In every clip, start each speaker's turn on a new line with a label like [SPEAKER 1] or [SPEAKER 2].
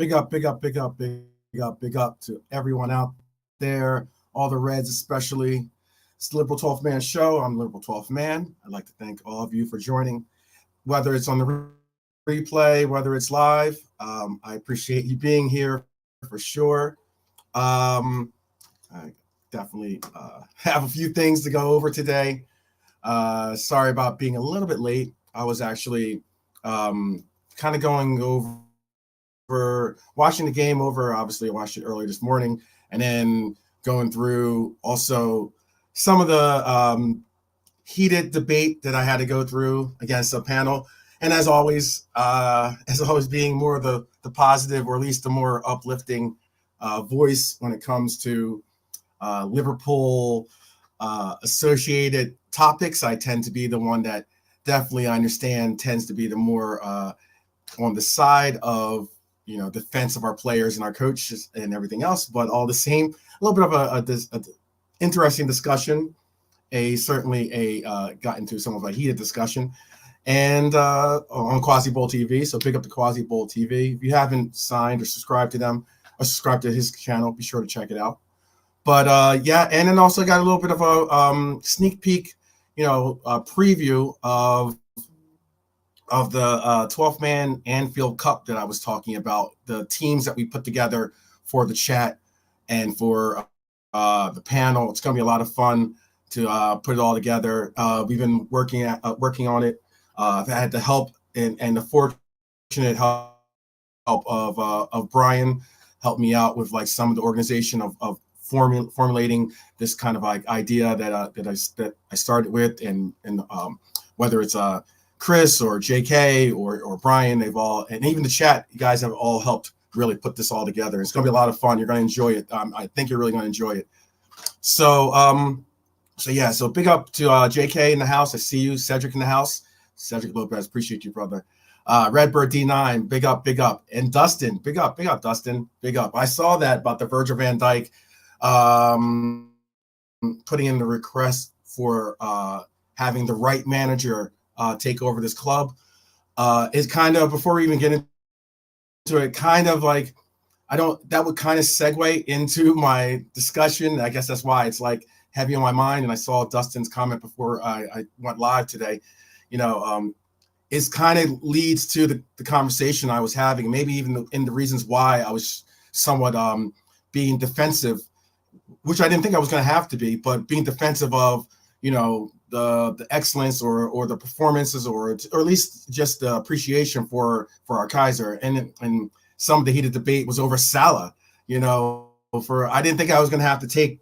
[SPEAKER 1] Big up, big up, big up, big up, big up to everyone out there, all the Reds especially. It's the Liverpool 12th Man Show. I'm Liverpool 12th Man. I'd like to thank all of you for joining, whether it's on the replay, whether it's live. I appreciate you being here for sure. I definitely have a few things to go over today. Sorry about being a little bit late. I was actually kind of going over watching the game over. Obviously, I watched it early this morning, and then going through also some of the heated debate that I had to go through against a panel. And as always being more of the positive, or at least the more uplifting voice when it comes to Liverpool associated topics, I tend to be the one that definitely I understand tends to be the more on the side of, defense of our players and our coaches and everything else. But all the same, a little bit of a interesting discussion. Certainly got into some of a heated discussion, and on Quasi Bowl TV. So pick up the Quasi Bowl TV. If you haven't signed or subscribed to them or subscribed to his channel, be sure to check it out. But and then also got a little bit of a sneak peek, preview of the 12th Man Anfield Cup that I was talking about, the teams that we put together for the chat and for the panel. It's going to be a lot of fun to put it all together. We've been working on it. I've had the help and the fortunate help of Brian, helped me out with like some of the organization of formulating this kind of like idea that I started with, and whether it's Chris or JK or Brian, they've all, and even the chat, you guys have all helped really put this all together. It's going to be a lot of fun. You're going to enjoy it. I think you're really going to enjoy it. So big up to JK in the house. I see you. Cedric in the house. Cedric Lopez, appreciate you, brother. Redbird D9, big up. And Dustin, big up, Dustin, big up. I saw that about the Virgil van Dijk putting in the request for having the right manager take over this club. Is kind of, before we even get into it, kind of like, that would kind of segue into my discussion. I guess that's why it's like heavy on my mind. And I saw Dustin's comment before I went live today. It's kind of leads to the conversation I was having, maybe even in the reasons why I was somewhat being defensive, which I didn't think I was going to have to be, but being defensive of, the excellence or the performances or at least just the appreciation for our Kaiser. And some of the heated debate was over Salah, I didn't think I was going to have to take,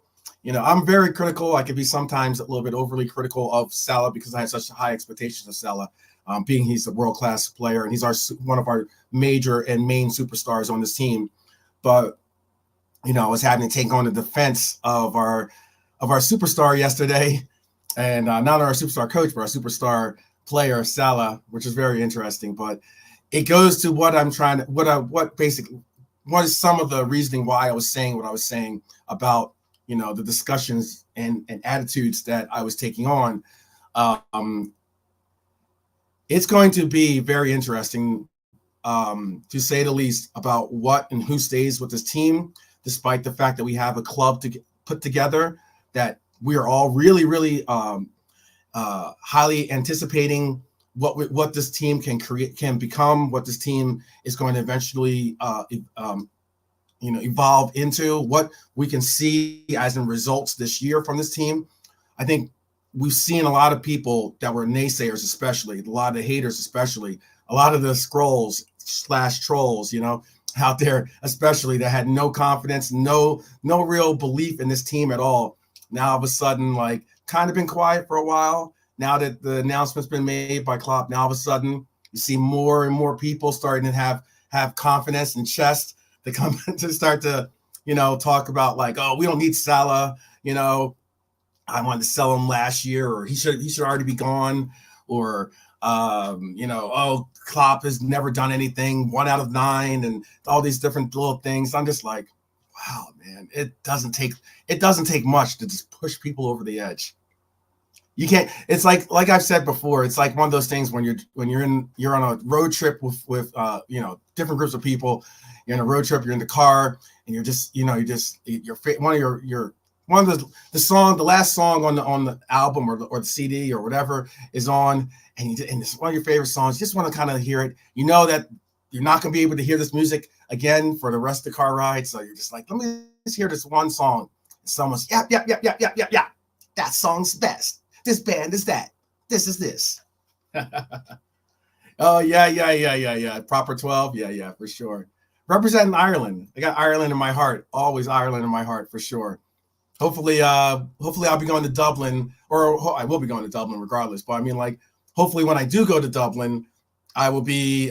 [SPEAKER 1] I'm very critical. I could be sometimes a little bit overly critical of Salah because I have such high expectations of Salah, being he's a world-class player and he's one of our major and main superstars on this team. But, I was having to take on the defense of our superstar yesterday, and not our superstar coach, but our superstar player, Salah, which is very interesting. But it goes to what I'm trying to, what is some of the reasoning why I was saying what I was saying about, the discussions and attitudes that I was taking on. It's going to be very interesting, to say the least, about what and who stays with this team, despite the fact that we have a club to put together that we are all really, really highly anticipating what this team can become, what this team is going to eventually evolve into, what we can see as in results this year from this team. I think we've seen a lot of people that were naysayers, especially a lot of the haters, especially a lot of the scrolls/trolls, out there, especially that had no confidence, no real belief in this team at all. Now all of a sudden, like, kind of been quiet for a while. Now that the announcement's been made by Klopp, now all of a sudden you see more and more people starting to have confidence and chest to come to start to, talk about like, oh, we don't need Salah, I wanted to sell him last year, or he should already be gone, or oh, Klopp has never done anything, 1 out of 9, and all these different little things. I'm just like, wow, man, it doesn't take much to just push people over the edge. You can't. It's like I've said before. It's like one of those things when you're on a road trip with different groups of people. You're in a road trip. You're in the car, and you're just one of your one of the last song on the album or the CD or whatever is on, and it's one of your favorite songs. You just want to kind of hear it. You know that you're not going to be able to hear this music again for the rest of the car ride, so you're just like, let me just hear this one song. And someone's yeah. That song's best. This band is that. This is this. Oh, yeah. Proper 12. Yeah, for sure. Representing Ireland. I got Ireland in my heart. Always Ireland in my heart, for sure. Hopefully I'll be going to Dublin, or I will be going to Dublin regardless. But I mean, like, hopefully when I do go to Dublin, I will be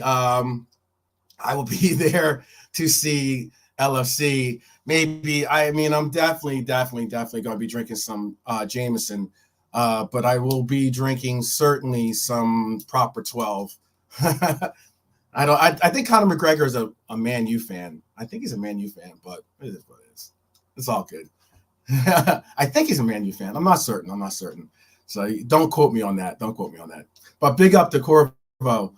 [SPEAKER 1] there to see LFC. Maybe, I'm definitely going to be drinking some Jameson. But I will be drinking certainly some proper 12. I think Conor McGregor is a Man U fan. I think he's a Man U fan, but it is what it is. It's all good. I think he's a Man U fan. I'm not certain. So don't quote me on that. But big up to Corvo,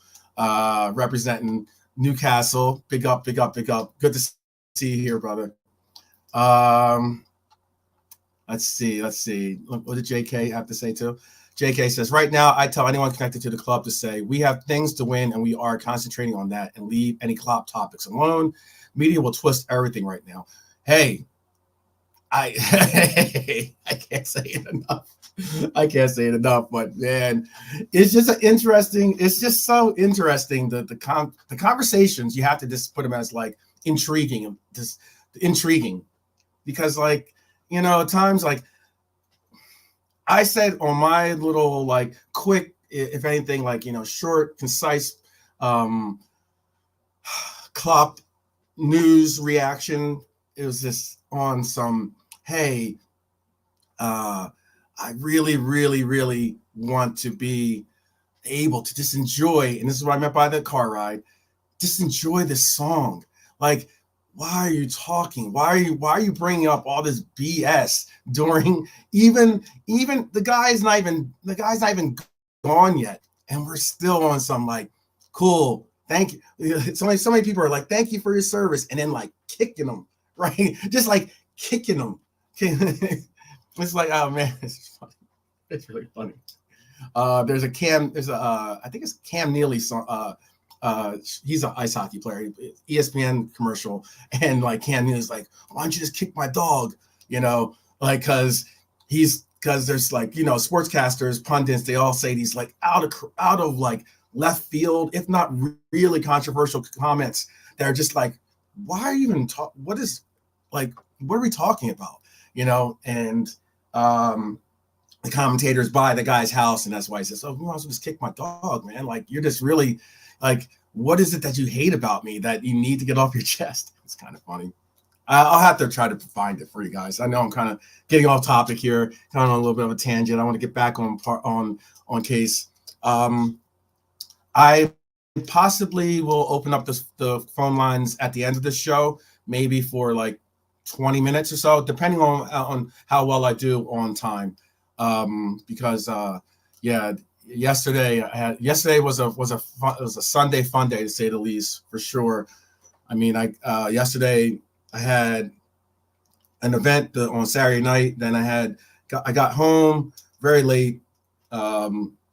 [SPEAKER 1] representing Newcastle. Big up. Good to see you here, brother. Let's see. What did JK have to say too? JK says, right now, I tell anyone connected to the club to say, we have things to win and we are concentrating on that, and leave any Klopp topics alone. Media will twist everything right now. Hey, I can't say it enough. But man, it's just so interesting. The conversations, you have to just put them as like intriguing, because like, at times, like I said on my little like quick, if anything, like, short, concise Klopp news reaction, it was just on some, hey, I really, really, really want to be able to just enjoy, and this is what I meant by the car ride, just enjoy this song. Like, why are you talking? Why are you bringing up all this BS during even the guy's not even gone yet, and we're still on some like, cool, thank you. So many people are like, thank you for your service, and then like kicking them, right? Just like kicking them. It's like, oh man, it's funny. It's really funny. I think it's Cam Neely song. He's an ice hockey player, ESPN commercial, and like Cam Neely's like, why don't you just kick my dog? Like, because there's like, sportscasters, pundits, they all say these like out of like left field, if not really controversial comments that are just like, why are you even what are we talking about? And the commentator's by the guy's house, and that's why he says, oh, who wants to just kick my dog, man? Like, you're just really like, what is it that you hate about me that you need to get off your chest? It's kind of funny. I'll have to try to find it for you guys. I know I'm kind of getting off topic here, kind of on a little bit of a tangent. I want to get back on case. I possibly will open up the phone lines at the end of the show, maybe for like 20 minutes or so, depending on how well I do on time. Because yesterday was a Sunday fun day, to say the least, for sure. I mean, yesterday I had an event on Saturday night. Then I got home very late,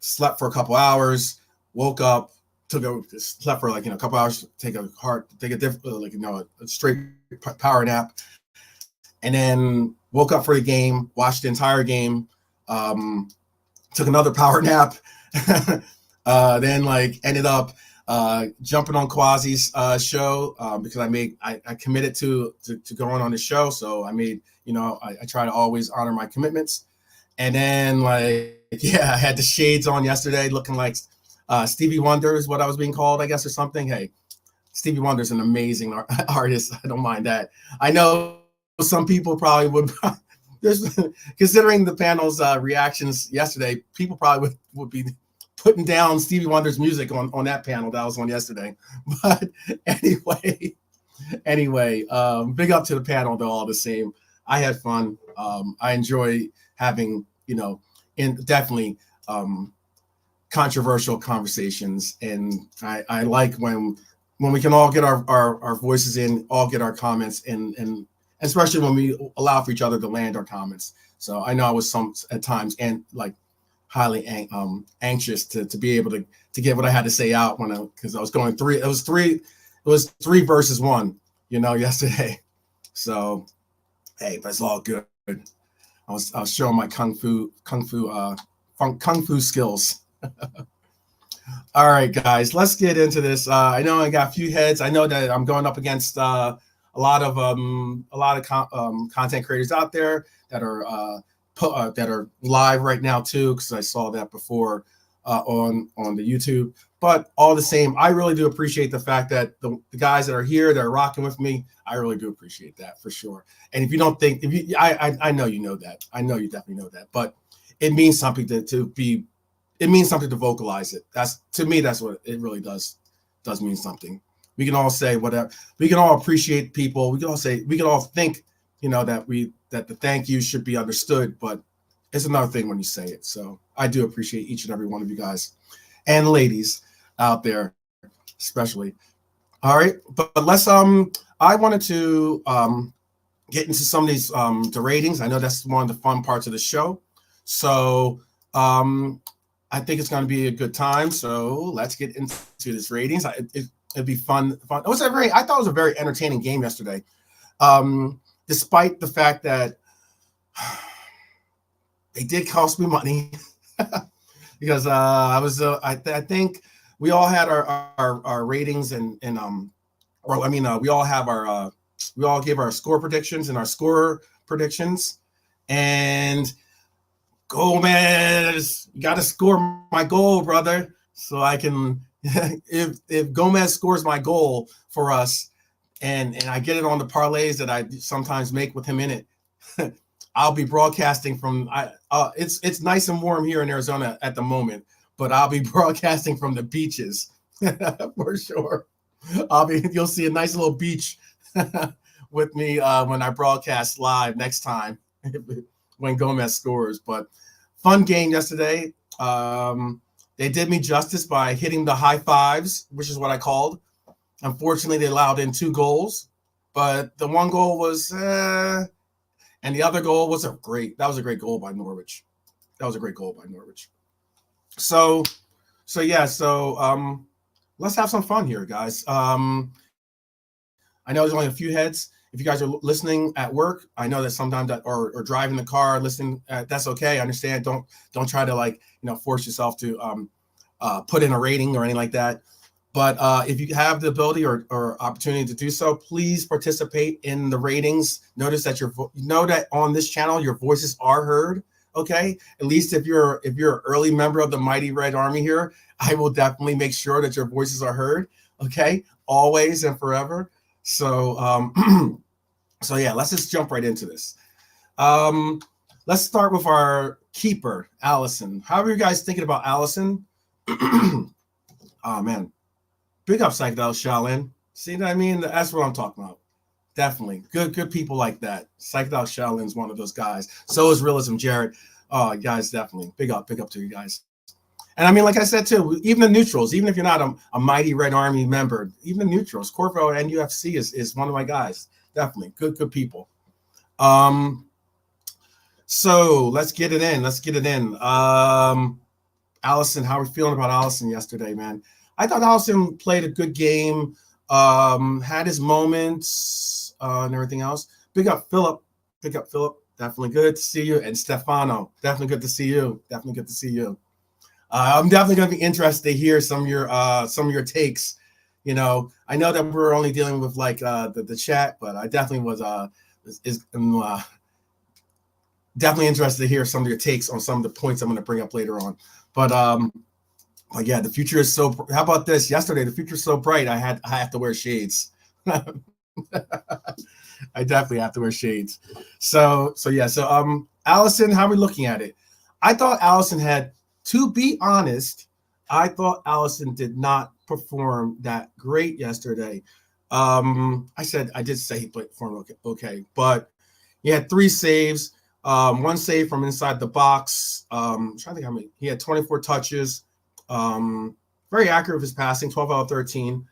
[SPEAKER 1] slept for a couple hours, woke up, slept for like, a couple hours, take a straight power nap, and then woke up for the game, watched the entire game, took another power nap, then like ended up jumping on Quasi's show, because I committed to going on the show. So I made, I try to always honor my commitments. And then I had the shades on yesterday, looking like Stevie Wonder is what I was being called, I guess, or something. Hey, Stevie Wonder's an amazing artist. I don't mind that. I know some people probably would, considering the panel's reactions yesterday, people probably would be putting down Stevie Wonder's music on that panel that was on yesterday. But anyway, big up to the panel though, all the same. I had fun. I enjoy having, definitely controversial conversations, and I like when we can all get our voices in, all get our comments in, and especially when we allow for each other to land our comments. So I know I was at times and like highly anxious to be able to get what I had to say out because I was going three. It was three versus one, yesterday. So hey, but it's all good. I was showing my kung fu skills. All right, guys, let's get into this. I know I got a few heads. I know that I'm going up against a lot of content creators out there that are live right now too, because I saw that before on the YouTube. But all the same, I really do appreciate the fact that the guys that are here, that are rocking with me, I really do appreciate that for sure. And if you don't think, I know you know that. I know you definitely know that. But it means something it means something to vocalize it. To me, that's what it really does mean something. We can all say whatever. We can all appreciate people. We can all think, that the thank you should be understood, but it's another thing when you say it. So I do appreciate each and every one of you guys and ladies out there, especially. All right, but let's I wanted to get into some of these the ratings. I know that's one of the fun parts of the show. So I think it's going to be a good time. So let's get into this ratings. It'd be fun. I thought it was a very entertaining game yesterday. Despite the fact that they did cost me money because I think we all had our ratings we all have we all gave our score predictions and our score predictions, and Gomez, you got to score my goal, brother, so I can if Gomez scores my goal for us, and I get it on the parlays that I sometimes make with him in it, I'll be broadcasting from it's nice and warm here in Arizona at the moment, but I'll be broadcasting from the beaches for sure. You'll see a nice little beach with me when I broadcast live next time when Gomez scores. But fun game yesterday. They did me justice by hitting the high fives, which is what I called. Unfortunately, they allowed in 2 goals, but the one goal was, and the other goal was a great goal by Norwich. So let's have some fun here, guys. I know there's only a few heads. If you guys are listening at work, I know that sometimes or driving the car, listening, that's okay. I understand. Don't try to force yourself to put in a rating or anything like that. But if you have the ability or opportunity to do so, please participate in the ratings. Notice that that on this channel your voices are heard. Okay, at least if you're an early member of the Mighty Red Army here, I will definitely make sure that your voices are heard. Okay, always and forever. So so yeah, let's just jump right into this. Let's start with our keeper, Allison. How are you guys thinking about Allison? Oh man, big up Psychedelic Shaolin. See what I mean? That's what I'm talking about. Definitely good people like that. Psychedelic Shaolin is one of those guys. So is Realism Jared. Oh, guys, definitely big up to you guys. And I mean, like I said too, even the neutrals, even if you're not a Mighty Red Army member, even the neutrals, Corvo and UFC is one of my guys. Definitely good people. So let's get it in. Allison, how are we feeling about Allison yesterday, man? I thought Allison played a good game, had his moments and everything else. Big up Philip. Definitely good to see you. And Stefano, definitely good to see you. I'm definitely going to be interested to hear some of your takes. I know that we're only dealing with the chat, but I definitely was definitely interested to hear some of your takes on some of the points I'm going to bring up later on. But yeah, the future is so. How about this? Yesterday, the future is so bright. I have to wear shades. I definitely have to wear shades. So Allison, how are we looking at it? I thought Allison had. To be honest, I thought Allison did not perform that great yesterday. I did say he performed okay, but he had 3 saves. One save from inside the box. I'm trying to think how many. He had 24 touches. Very accurate with his passing, 12 out of 13.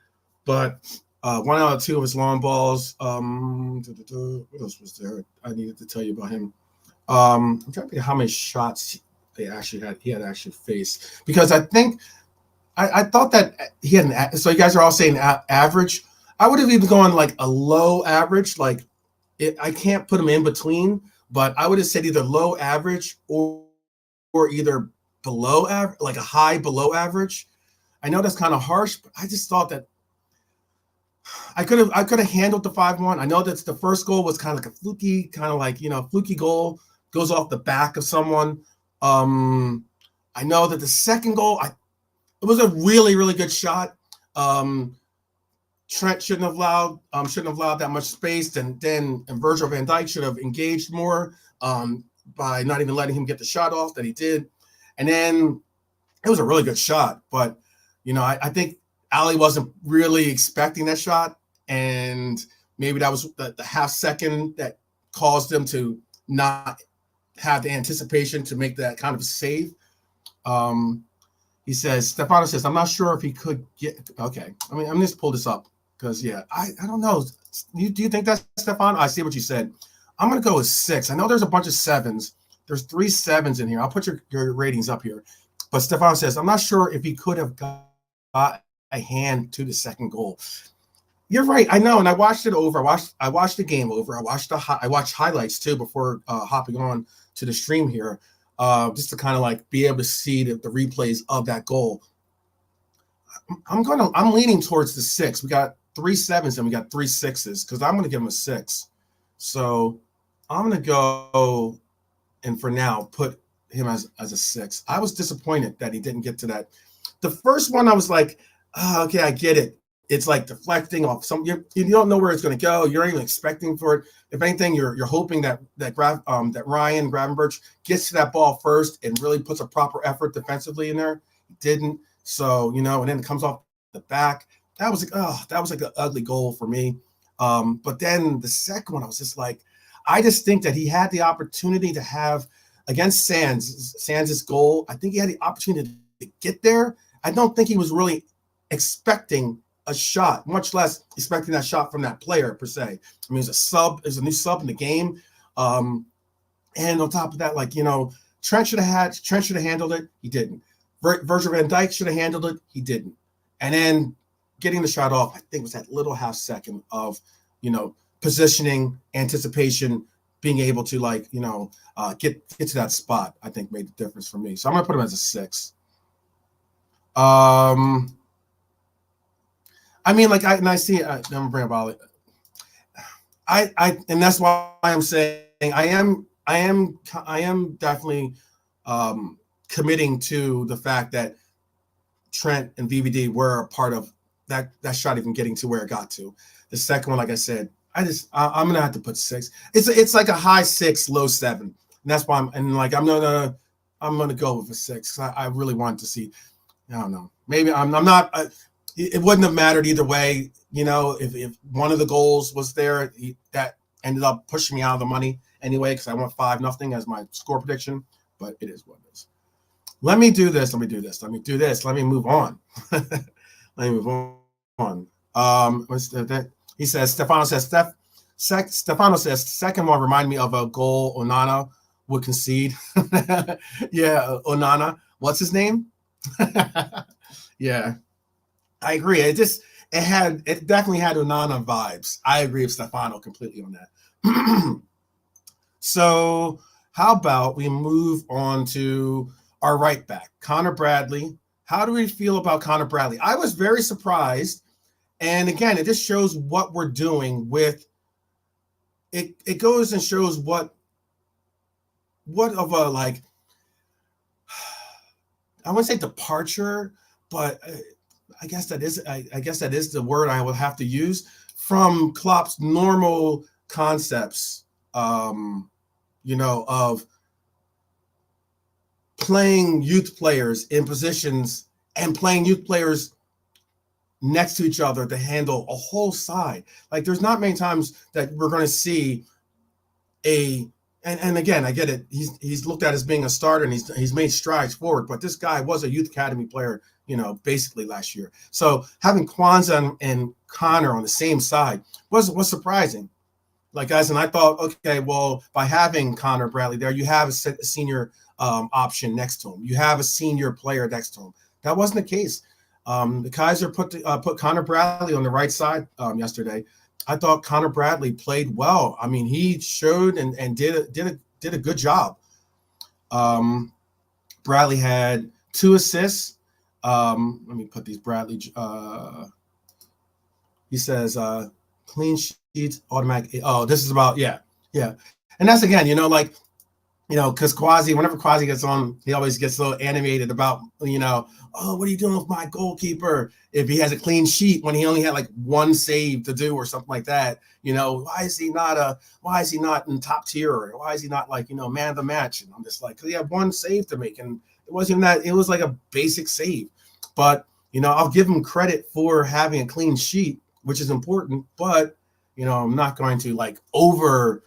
[SPEAKER 1] But 1 out of 2 of his long balls. What else was there? I needed to tell you about him. I'm trying to think how many shots he had actually faced, because I think I thought that he had so you guys are all saying average. I would have even gone like a low average. Like I can't put him in between, but I would have said either low average or either below average, like a high below average. I know that's kind of harsh, but I just thought that I could have handled the 5-1. I know that the first goal was kind of like a fluky goal, goes off the back of someone. I know that the second goal, it was a really, really good shot. Trent shouldn't have allowed that much space, and Virgil van Dijk should have engaged more by not even letting him get the shot off that he did. And then it was a really good shot, but I think Ali wasn't really expecting that shot, and maybe that was the half second that caused them to not have the anticipation to make that kind of save. He says, Stefano says, I'm not sure if he could get, okay. I'm just pull this up because, I don't know. Do you think that's Stefano? I see what you said. I'm going to go with 6. I know there's a bunch of 7s. There's 3 7s in here. I'll put your ratings up here. But Stefano says, I'm not sure if he could have got a hand to the second goal. You're right. I know. And I watched it over. I watched the game over. I watched highlights too before hopping on to the stream here, just to kind of like be able to see the replays of that goal. I'm leaning towards the 6. We got 3 7s and we got 3 6s, because I'm going to give him a 6. So I'm going to go, and for now, put him as a 6. I was disappointed that he didn't get to that. The first one, I was like, oh, okay, I get it. It's like deflecting off some. You don't know where it's going to go. You're not even expecting for it. If anything, you're hoping that Ryan Gravenberch gets to that ball first and really puts a proper effort defensively in there. He didn't. So and then it comes off the back. That was like an ugly goal for me. But then the second one, I was just like, I just think that he had the opportunity to have against Sands' goal. I think he had the opportunity to get there. I don't think he was really expecting a shot, much less expecting that shot from that player per se. I mean, it's a new sub in the game. And on top of that, Trent should have handled it. He didn't. Virgil van Dijk should have handled it. He didn't. And then getting the shot off, I think, was that little half second of, positioning, anticipation, being able to get to that spot, I think made the difference for me. So I'm going to put him as a 6. I see. I'm gonna bring up Ollie. And that's why I'm saying I am definitely committing to the fact that Trent and VVD were a part of that shot even getting to where it got to. The second one, like I said, I'm gonna have to put 6. It's like a high 6, low 7. And that's why I'm gonna go with a 6. I really want to see. I don't know. Maybe I'm not. It wouldn't have mattered either way, if one of the goals was there, that ended up pushing me out of the money anyway, because I went 5-0 as my score prediction. But it is what it is. Let me do this. Let me move on. He says, Stefano says, second one reminded me of a goal Onana would concede. Yeah, Onana. What's his name? Yeah. I agree. It definitely had Onana vibes. I agree with Stefano completely on that. So how about we move on to our right back, Connor Bradley. How do we feel about Connor Bradley? I was very surprised. And again, it just shows what we're doing with it. It goes and shows what of a, I wouldn't say departure, but I guess that is the word I would have to use from Klopp's normal concepts, of playing youth players in positions and playing youth players next to each other to handle a whole side. Like, there's not many times that we're going to see and again, I get it. He's looked at as being a starter, and he's made strides forward. But this guy was a youth academy player, basically last year. So having Kwanzaa and Connor on the same side was surprising. Like, guys, and I thought, okay, well, by having Connor Bradley there, you have a senior option next to him. You have a senior player next to him. That wasn't the case. The Kaiser put Connor Bradley on the right side yesterday. I thought Connor Bradley played well. I mean, he showed and did a good job. Bradley had 2 assists. Let me put these Bradley. He says clean sheets, automatic. Oh, this is about yeah. And that's again, because whenever Quasi gets on, he always gets a little animated about, oh, what are you doing with my goalkeeper if he has a clean sheet when he only had like 1 save to do or something like that? Why is he not in top tier, or why is he not like, man of the match? And I'm just like, because he had 1 save to make, and it wasn't that, it was like a basic save. But I'll give him credit for having a clean sheet, which is important, but I'm not going to like overpraise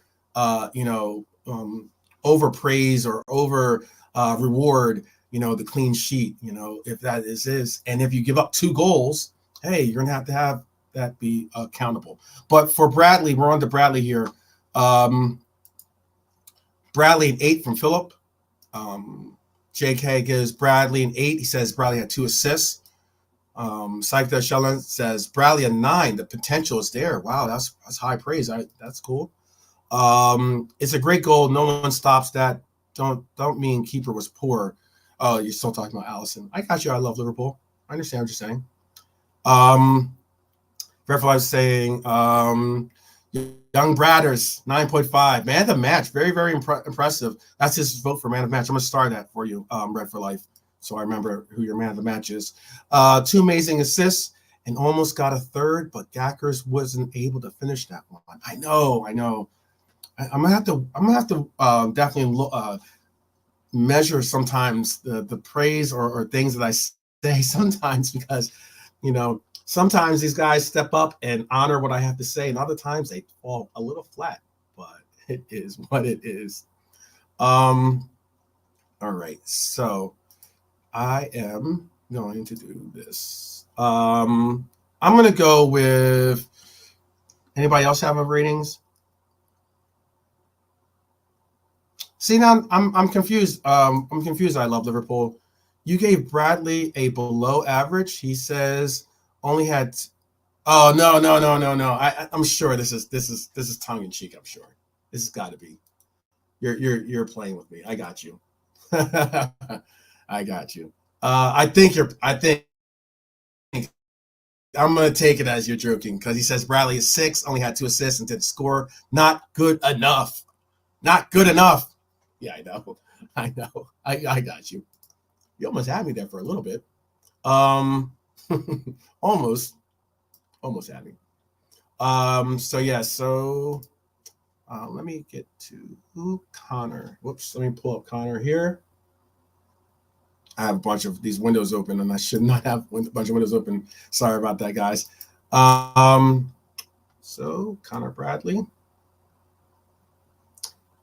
[SPEAKER 1] or over reward the clean sheet, if that is and if you give up 2 goals, hey, you're gonna have that be accountable. But for Bradley, we're on to Bradley here. Bradley an 8 from Philip. JK gives Bradley an 8. He says Bradley had 2 assists. Saifda Shelan says Bradley a 9. The potential is there. Wow, that's high praise. That's cool. It's a great goal. No one stops that. Don't mean keeper was poor. Oh, you're still talking about Allison. I got you. I love Liverpool. I understand what you're saying. Verify is saying Young Bradders 9.5. Man of the match. Very, very impressive. That's his vote for man of the match. I'm gonna star that for you, Red for Life, so I remember who your man of the match is. 2 amazing assists and almost got a 3rd, but Gackers wasn't able to finish that one. I know. I'm gonna have to definitely measure sometimes the praise or things that I say sometimes, because sometimes these guys step up and honor what I have to say, and other times they fall a little flat. But it is what it is. All right, so I am going to do this. I'm gonna go with. Anybody else have a ratings? See, now I'm confused. I'm confused. I love Liverpool. You gave Bradley a below average. He says only had. Oh no. I'm sure this is tongue in cheek. I'm sure this has got to be. You're playing with me. I got you. I got you. I think I'm gonna take it as you're joking, because he says Bradley is 6, only had 2 assists and didn't score. Not good enough. Not good enough. Yeah, I know. I got you. You almost had me there for a little bit. Almost had me. So let me get to Connor. Whoops, let me pull up Connor here. I have a bunch of these windows open, and I should not have a bunch of windows open. Sorry about that, guys. So Connor Bradley.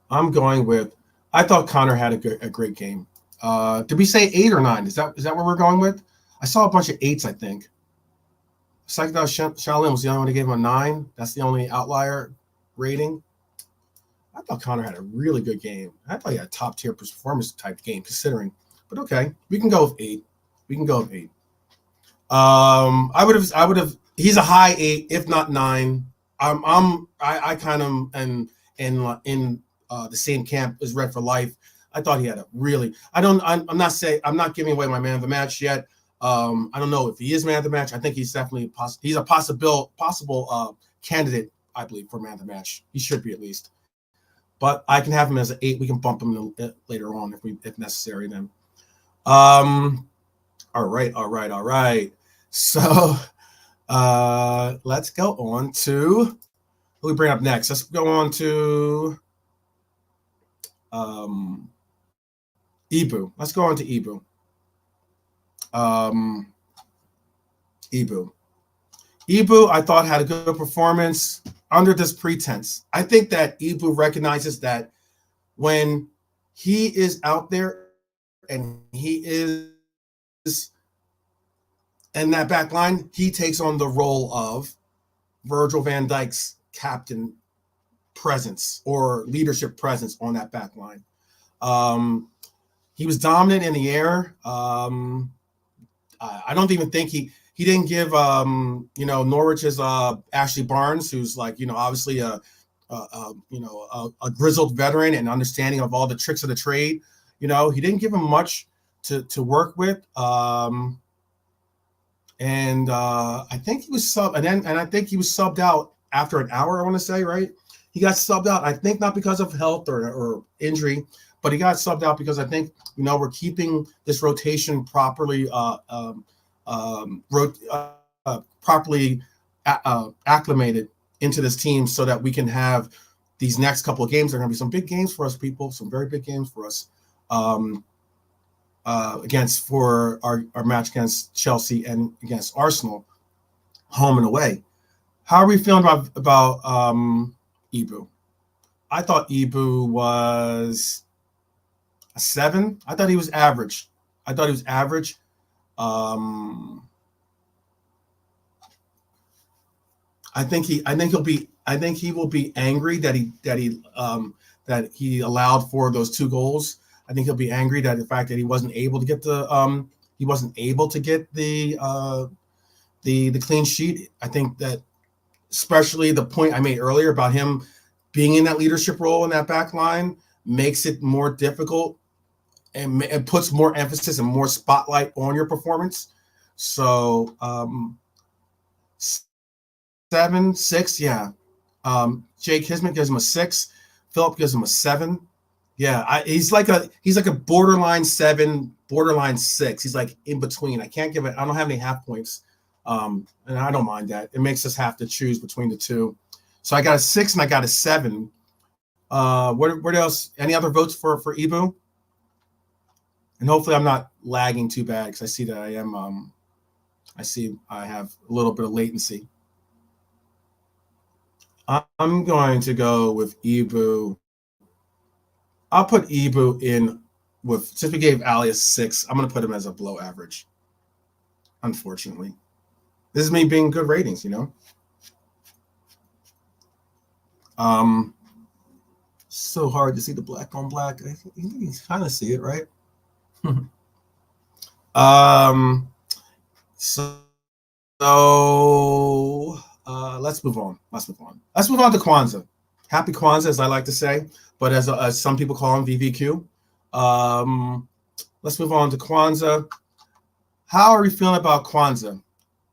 [SPEAKER 1] I'm going with. I thought Connor had a great game. Did we say 8 or 9? Is that what we're going with? I saw a bunch of 8s, I think. Psychedelic Shaolin was the only one who gave him a 9. That's the only outlier rating. I thought Connor had a really good game. I thought he had a top tier performance type game, considering. But okay, we can go with 8. I would have. He's a high 8, if not 9. I kind of am in the same camp as Red for Life. I thought he had a really. I'm not giving away my man of the match yet. I don't know if he is man of the match. I think he's definitely he's a possible candidate, I believe, for man of the match. He should be, at least. But I can have him as an 8. We can bump him later on if necessary. Then. All right. So let's go on to who we bring up next. Let's go on to Ibu. Let's go on to Ibu. Ibu, I thought, had a good performance under this pretense. I think that Ibu recognizes that when he is out there and he is in that back line, he takes on the role of Virgil van Dijk's captain presence or leadership presence on that back line. He was dominant in the air. I don't even think he didn't give Norwich's Ashley Barnes, who's like obviously a grizzled veteran and understanding of all the tricks of the trade. He didn't give him much to work with. And I think he was I think he was subbed out after an hour. I want to say, right? He got subbed out. I think not because of health or injury, but he got subbed out because I think we're keeping this rotation properly properly acclimated into this team so that we can have these next couple of games. They're going to be some big games for us, people. Some very big games for us. For our match against Chelsea and against Arsenal, home and away. How are we feeling about Ibu? I thought Ibu was a 7. I thought he was average. I think he will be angry that he allowed for those 2 goals. I think he'll be angry that the fact that he wasn't able to get the clean sheet. I think that especially the point I made earlier about him being in that leadership role in that back line makes it more difficult and puts more emphasis and more spotlight on your performance. So 7, 6, yeah. Jake Hisman gives him a 6. Philip gives him a 7. Yeah, he's like a borderline 7, borderline 6. He's like in between. I can't give it. I don't have any half points, and I don't mind that. It makes us have to choose between the two. So I got a 6 and I got a 7. What else? Any other votes for Ibu? And hopefully I'm not lagging too bad because I see that I am. I see I have a little bit of latency. I'm going to go with Ibu. I'll put Ibu in since we gave Ali a 6, I'm going to put him as a below average. Unfortunately. This is me being good ratings, So hard to see the black on black. I think you can kind of see it, right? Let's move on. Let's move on to Kwanzaa. Happy Kwanzaa, as I like to say, but as some people call him, VVQ. Let's move on to Kwanzaa. How are we feeling about Kwanzaa?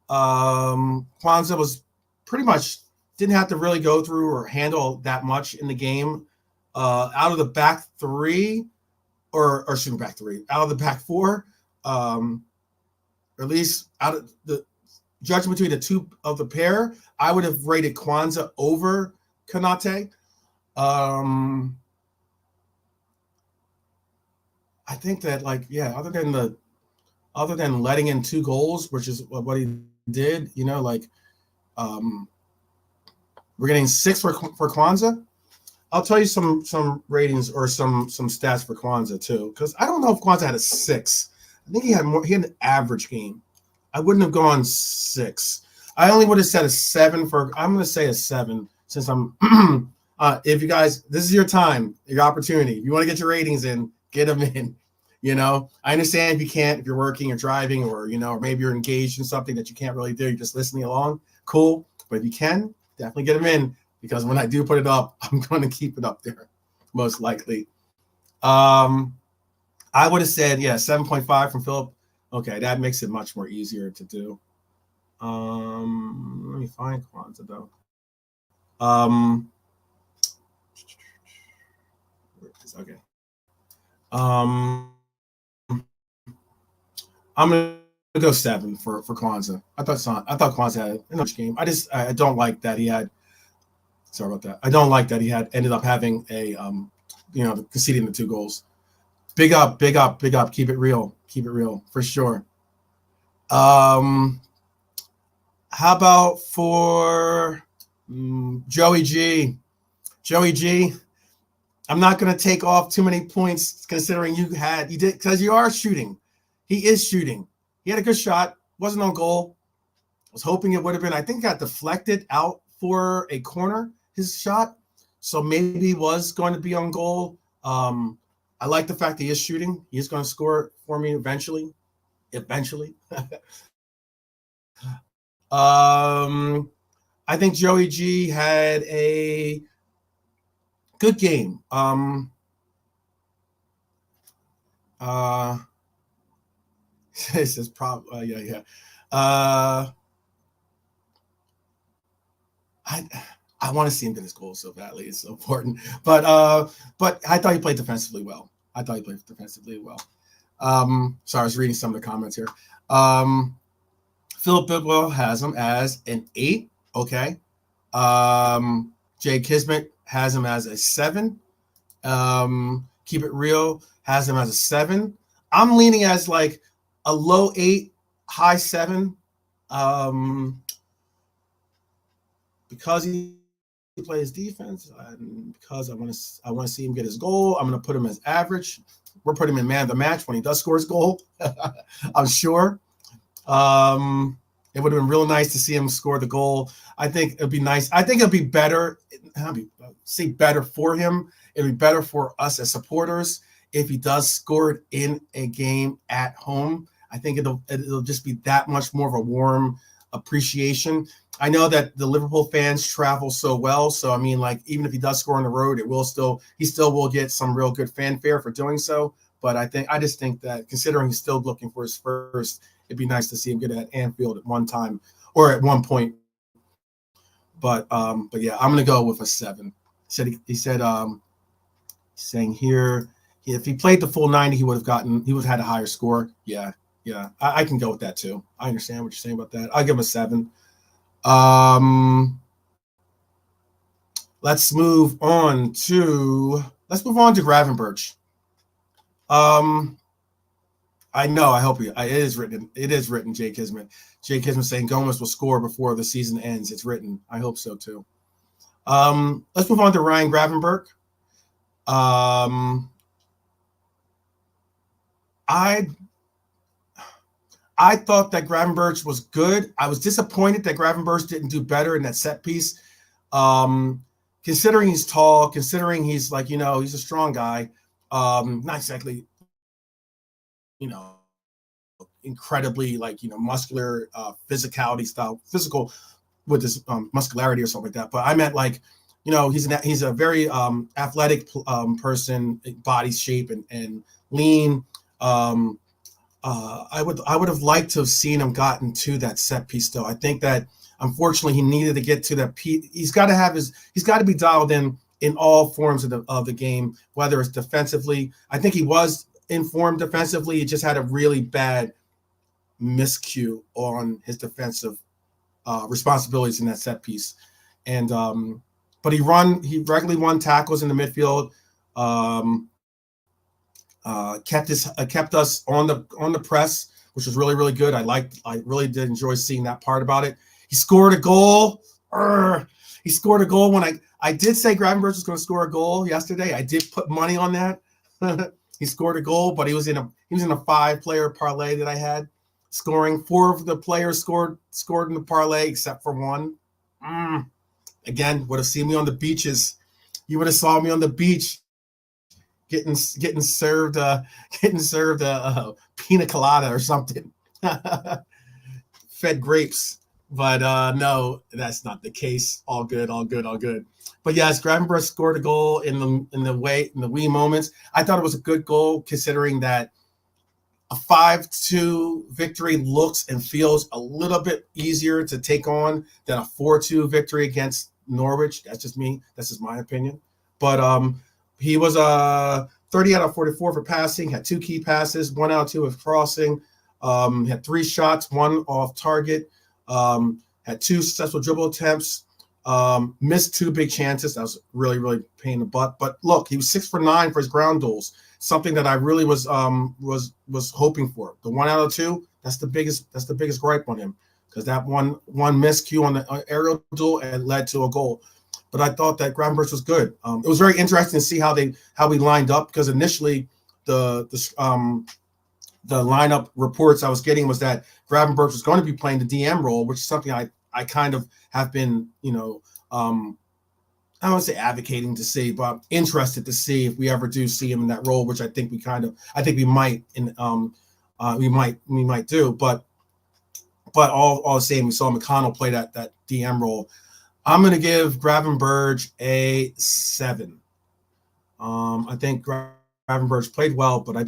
[SPEAKER 1] Kwanzaa was pretty much didn't have to really go through or handle that much in the game. Out of the back 3, or back 3, out of the back 4, or at least out of the judging between the two of the pair, I would have rated Kwanzaa over Konate. I think that other than letting in 2 goals, which is what he did, we're getting 6 for Kwanzaa. I'll tell you some ratings or some stats for Kwanzaa too, because I don't know if Kwanzaa had a 6. I think he had an average game. I wouldn't have gone 6. I only would have said a 7 I'm going to say a 7 since I'm. If you guys, this is your time, your opportunity. If you want to get your ratings in, get them in. I understand if you can't, if you're working or driving or or maybe you're engaged in something that you can't really do, you're just listening along. Cool, but if you can, definitely get them in because when I do put it up, I'm going to keep it up there, most likely. I would have said 7.5 from Philip. Okay, that makes it much more easier to do. Let me find Kwanzaa though. Okay. I'm gonna go 7 for Kwanzaa. I thought Kwanzaa had a nice game. I don't like that he had. Sorry about that. I don't like that he ended up having a conceding the 2 goals. Big up. Keep it real for sure. How about for Joey G? Joey G, I'm not going to take off too many points considering you did, because you are shooting. He is shooting. He had a good shot. Wasn't on goal. I was hoping it would have been. I think got deflected out for a corner, his shot. So maybe he was going to be on goal. I like the fact that he is shooting. He is going to score for me eventually. I think Joey G had a good game. This is probably yeah. I want to see him get his goal so badly. It's so important. But I thought he played defensively well. Sorry, I was reading some of the comments here. Philip Bidwell has him as an 8. Okay. Jay Kismet has him as a 7. Keep It Real has him as a 7. I'm leaning as like a low 8, high 7. Because he plays defense, and because I want to see him get his goal, I'm going to put him as average. We're putting him in man of the match when he does score his goal. I'm sure. It would have been real nice to see him score the goal. I think it'd be nice. I think it'd be better. Say better for him. It'd be better for us as supporters if he does score it in a game at home. I think it'll just be that much more of a warm appreciation. I know that the Liverpool fans travel so well, so I mean, like, even if he does score on the road, he still will get some real good fanfare for doing so. But I just think that considering he's still looking for his first, it'd be nice to see him get it at Anfield at one time or at one point. But yeah, I'm gonna go with a 7. He said saying here, if he played the full 90, he would have had a higher score. Yeah. I can go with that too. I understand what you're saying about that. I'll give him a 7. Let's move on to Gravenberch. I know. I hope it is written. It is written. Jay Kismet saying Gomez will score before the season ends. It's written. I hope so too. Let's move on to Ryan Gravenberch. I thought that Gravenberch was good. I was disappointed that Gravenberch didn't do better in that set piece. Considering he's tall, considering he's like, he's a strong guy. Not exactly, incredibly muscular, physical with his muscularity or something like that. But I meant like, he's a very athletic person, body shape and lean. I would have liked to have seen him gotten to that set piece though. I think that unfortunately he needed to get to that piece. He's got to be dialed in all forms of the game, whether it's defensively. I think he was informed defensively. He just had a really bad miscue on his defensive responsibilities in that set piece. And but he regularly won tackles in the midfield. Kept us on the press, which was really, really good. I really did enjoy seeing that part about it. He scored a goal. He scored a goal when I did say Gravenberch was going to score a goal yesterday. I did put money on that. He scored a goal, but he was in a 5-player parlay that I had. Scoring 4 of the players scored in the parlay except for one. Again, would have seen me on the beaches. You would have saw me on the beach getting served pina colada or something. Fed grapes. But no, that's not the case. All good. But yes, Gravenberch scored a goal in the wee moments. I thought it was a good goal considering that a 5-2 victory looks and feels a little bit easier to take on than a 4-2 victory against Norwich. That's just me. That's just my opinion. But he was 30 out of 44 for passing, had 2 key passes, 1 out of 2 of crossing, had 3 shots, 1 off target, had 2 successful dribble attempts, missed 2 big chances. That was really, really pain in the butt. But look, he was 6 for 9 for his ground duels, something that I really was hoping for. The 1 out of 2, that's the biggest gripe on him, because that one miscue on the aerial duel and led to a goal. but I thought that Gravenberch was good. It was very interesting to see how we lined up, because initially the lineup reports I was getting was that Gravenberch was going to be playing the DM role, which is something I kind of have been, I don't want to say advocating to see, but I'm interested to see if we ever do see him in that role, which I think we might do. But all the same, we saw McConnell play that DM role. I'm going to give Gravenberch a 7. I think Gravenberch played well, but I'm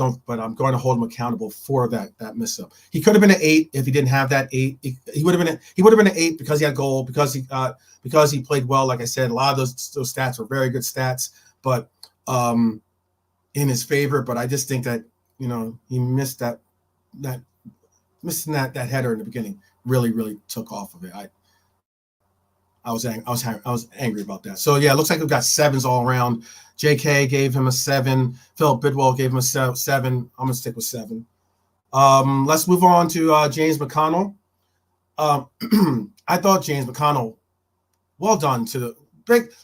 [SPEAKER 1] going to hold him accountable for that miss up. He could have been an 8 if he didn't have that 8. He would have been an 8 because he had a goal, because he played well. Like I said, a lot of those stats were very good stats, but in his favor. But I just think that he missed missing that header in the beginning really took off of it. I was angry about that. So yeah, it looks like we've got 7s all around. JK gave him a 7. Philip Bidwell gave him a 7. I'm gonna stick with 7. Let's move on to James McConnell. I thought James McConnell, well done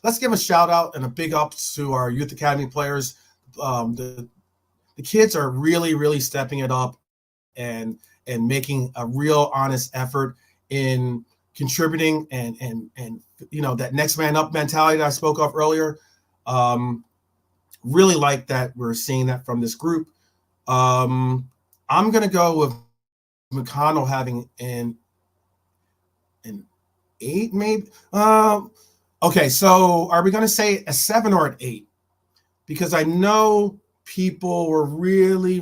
[SPEAKER 1] let's give a shout out and a big up to our youth academy players. The kids are really stepping it up and making a real honest effort in contributing and that next man up mentality that I spoke of earlier. Really like that we're seeing that from this group. I'm gonna go with McConnell having an 8, maybe. Okay, so are we gonna say a 7 or an 8? Because I know people were really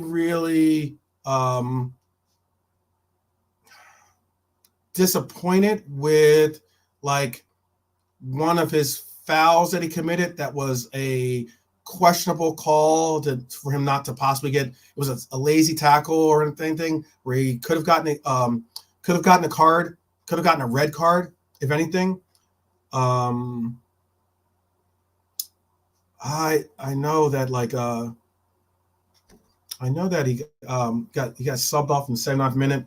[SPEAKER 1] disappointed with like one of his fouls that he committed that was a questionable call for him not to possibly get. It was a lazy tackle or anything where he could have gotten a card, could have gotten a red card, if anything. I know that he got subbed off in the 79th minute.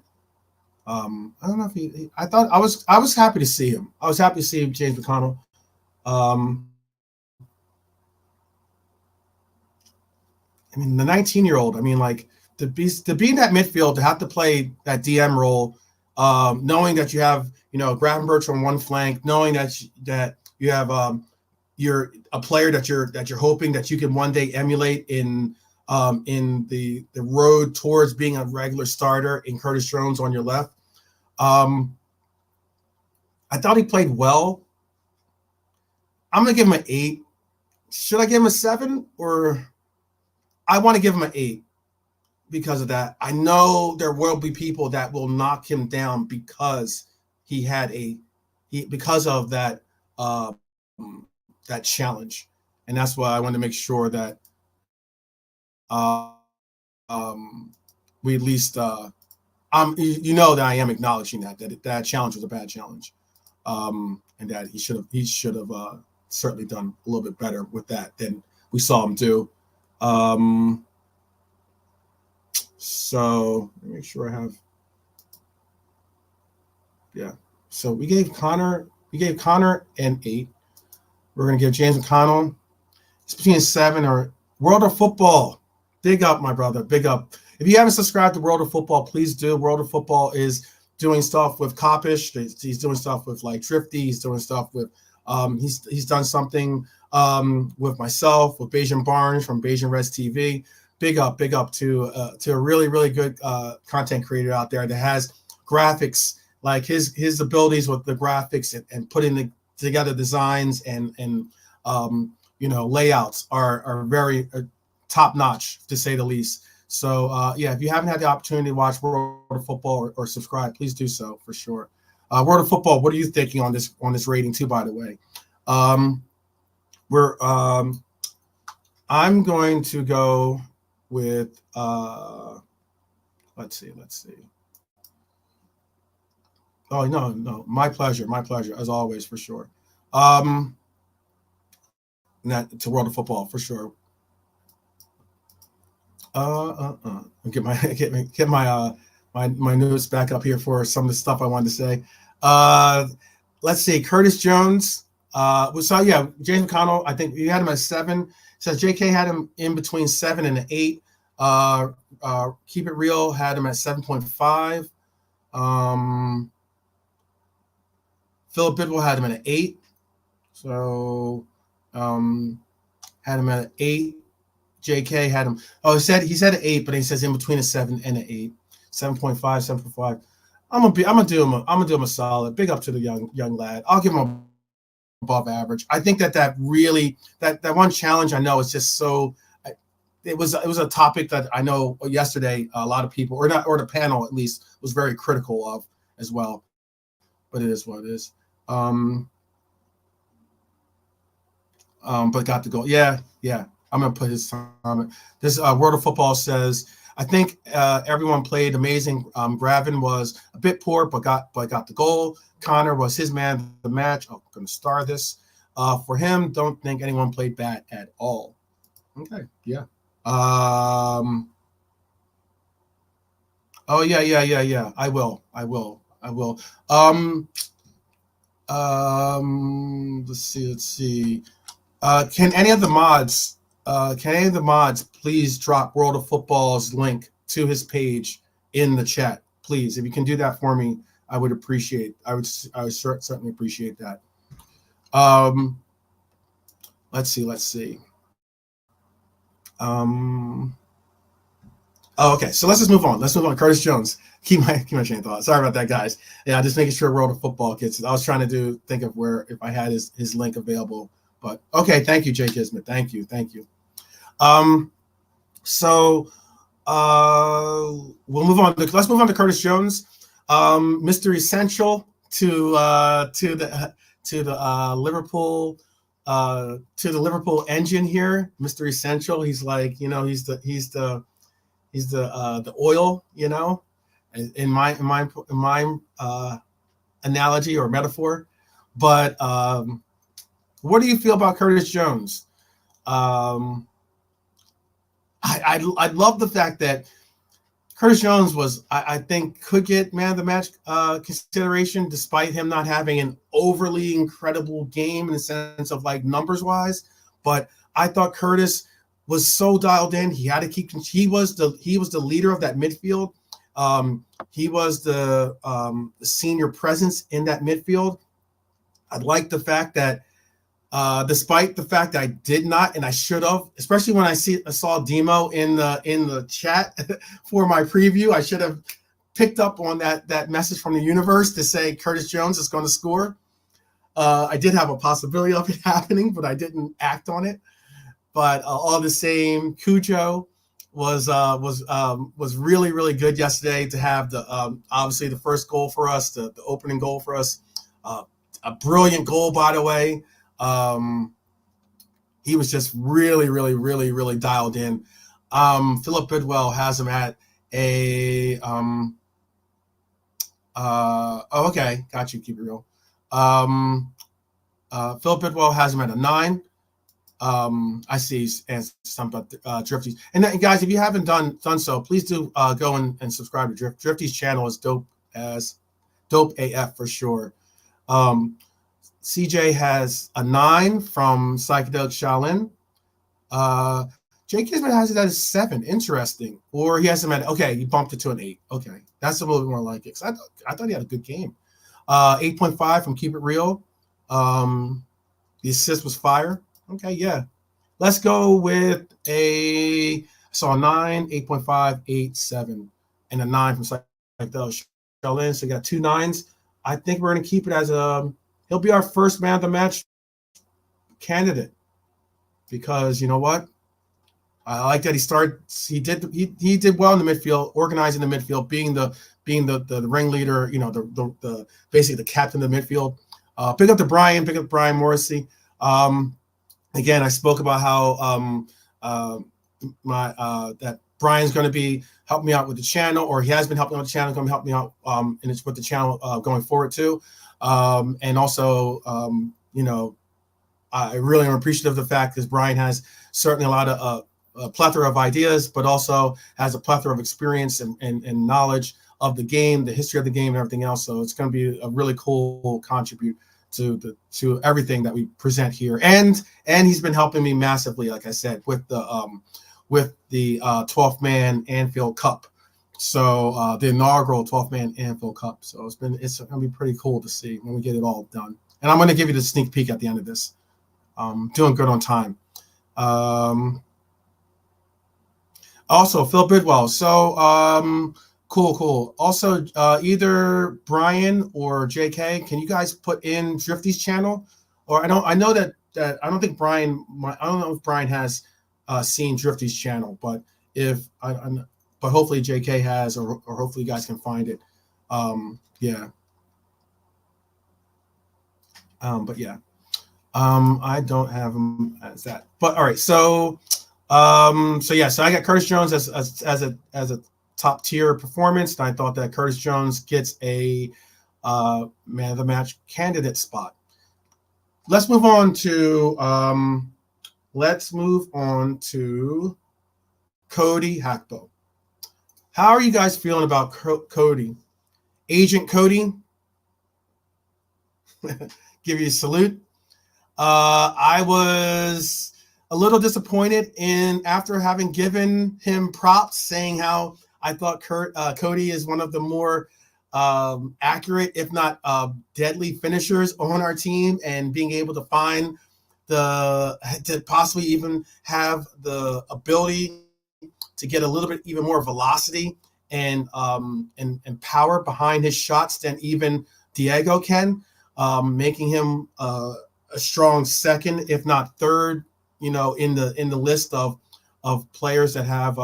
[SPEAKER 1] I don't know if I was happy to see him. I was happy to see James McConnell. I mean, the 19-year-old, I mean, like to be in that midfield, to have to play that DM role, knowing that you have, Gravenberch on one flank, knowing that you have you're a player that you're hoping that you can one day emulate in the road towards being a regular starter in Curtis Jones on your left. I thought he played well. I'm gonna give him an 8. Should I give him a 7, or I want to give him an 8 because of that. I know there will be people that will knock him down because because of that that challenge, and that's why I wanted to make sure that we at least that I am acknowledging that challenge was a bad challenge, and that he should have certainly done a little bit better with that than we saw him do. So let me make sure I have. Yeah. So we gave Connor an 8. We're gonna give James McConnell. It's between 7 or World of Football. Big up, my brother. Big up. If you haven't subscribed to World of Football, please do. World of Football is doing stuff with Coppish. He's doing stuff with like Thrifty. He's doing stuff with he's done something with myself, with Bayesian Barnes from Bayesian Reds TV. Big up to a really good content creator out there that has graphics, like his abilities with the graphics and putting together designs and layouts are very top notch, to say the least. So if you haven't had the opportunity to watch World of Football or subscribe, please do so for sure. World of Football, what are you thinking on this rating too, by the way? I'm going to go with let's see. Oh no, my pleasure as always, for sure. That to World of Football for sure. Get my notes back up here for some of the stuff I wanted to say. Let's see, Curtis Jones. So yeah, James McConnell, I think you had him at 7. It says JK had him in between 7 and an 8. Keep It Real had him at 7.5. Philip Bidwell had him at an 8. So had him at an 8. JK had him. Oh, he said an 8, but he says in between a 7 and an 8. 7.5, 7.5. I'm gonna do him a solid. Big up to the young lad. I'll give him above average. I think that really that one challenge, I know, is just so. It was a topic that I know yesterday a lot of people, or the panel at least, was very critical of as well. But it is what it is. But got the goal. Yeah. I'm gonna put his comment. This World of Football says, I think everyone played amazing. Gravin was a bit poor, but got the goal. Connor was his man of the match. I'm gonna star this. For him, don't think anyone played bad at all. Okay, yeah. Oh yeah. I will. Let's see. Can any of the mods please drop World of Football's link to his page in the chat, please? If you can do that for me, I would appreciate. I would certainly appreciate that. Let's see. Okay, so let's just move on. Curtis Jones. Keep my chain of thought. Sorry about that, guys. Yeah, just making sure World of Football gets it. I was trying to think of where, if I had his link available. But okay, thank you, Jay Kismet. Thank you. So we'll move on. Let's move on to Curtis Jones, Mr. Essential to the Liverpool. To the Liverpool engine here, Mr. Essential. He's like, he's the oil, in my analogy or metaphor. But what do you feel about Curtis Jones? I love the fact that Curtis Jones I think, could get man of the match consideration, despite him not having an overly incredible game in the sense of like numbers wise. But I thought Curtis was so dialed in. He had to keep. He was the leader of that midfield. He was the senior presence in that midfield. I like the fact that, despite the fact that I did not, and I should have, especially when I saw Demo in the chat for my preview, I should have picked up on that message from the universe to say Curtis Jones is going to score. I did have a possibility of it happening, but I didn't act on it. But all the same, Cujo was really, really good yesterday to have the obviously the first goal for us, the opening goal for us, a brilliant goal, by the way. He was just really, really, really, really dialed in. Philip Bidwell has him at a okay, got you, keep it real. Philip Bidwell has him at a 9. I see, and some Drifties. And then, guys, if you haven't done so, please do go and subscribe to Drifty's channel. Is dope AF for sure. CJ has a 9 from Psychedelic Shaolin. Jay Kismet has it at a 7. Interesting. Or he has him at, okay, he bumped it to an 8. Okay, that's a little bit more like it. I thought he had a good game. 8.5 from Keep It Real. The assist was fire. Okay, yeah. Let's go with I saw a 9, 8.5, 8, 7, and a 9 from Psychedelic Shaolin. So you got 2 9s. I think we're going to keep it as he'll be our first man of the match candidate, because you know what? I like that he did well in the midfield, organizing the midfield, being the ringleader, the basically the captain of the midfield. Pick up Brian Morrissey. Again, I spoke about how that Brian's going to be helping me out with the channel, or he has been helping out with the channel, going to help me out with the channel going forward too. And also, I really am appreciative of the fact because Brian has certainly a lot of a plethora of ideas, but also has a plethora of experience and knowledge of the game, the history of the game, and everything else. So it's going to be a really cool contribute to everything that we present here, and he's been helping me massively, like I said, with the 12th Man Anfield Cup. So the inaugural 12th Man Anfield Cup. So it's gonna be pretty cool to see when we get it all done. And I'm gonna give you the sneak peek at the end of this. Doing good on time. Also, Phil Bidwell. So cool. Also, either Brian or JK, can you guys put in Drifty's channel? Or I know that I don't think Brian. I don't know if Brian has seen Drifty's channel, but but hopefully JK has, or hopefully you guys can find it. Yeah. But yeah. I don't have him as that. But all right. So so I got Curtis Jones as a top tier performance, and I thought that Curtis Jones gets a man of the match candidate spot. Let's move on to Cody Hackbo. How are you guys feeling about Cody? Agent Cody? Give you a salute. I was a little disappointed after having given him props, saying how I thought Cody is one of the more accurate, if not deadly finishers on our team, and being able to find to possibly even have the ability to get a little bit even more velocity and power behind his shots than even Diego can, making him a strong second, if not third, in the list of players that have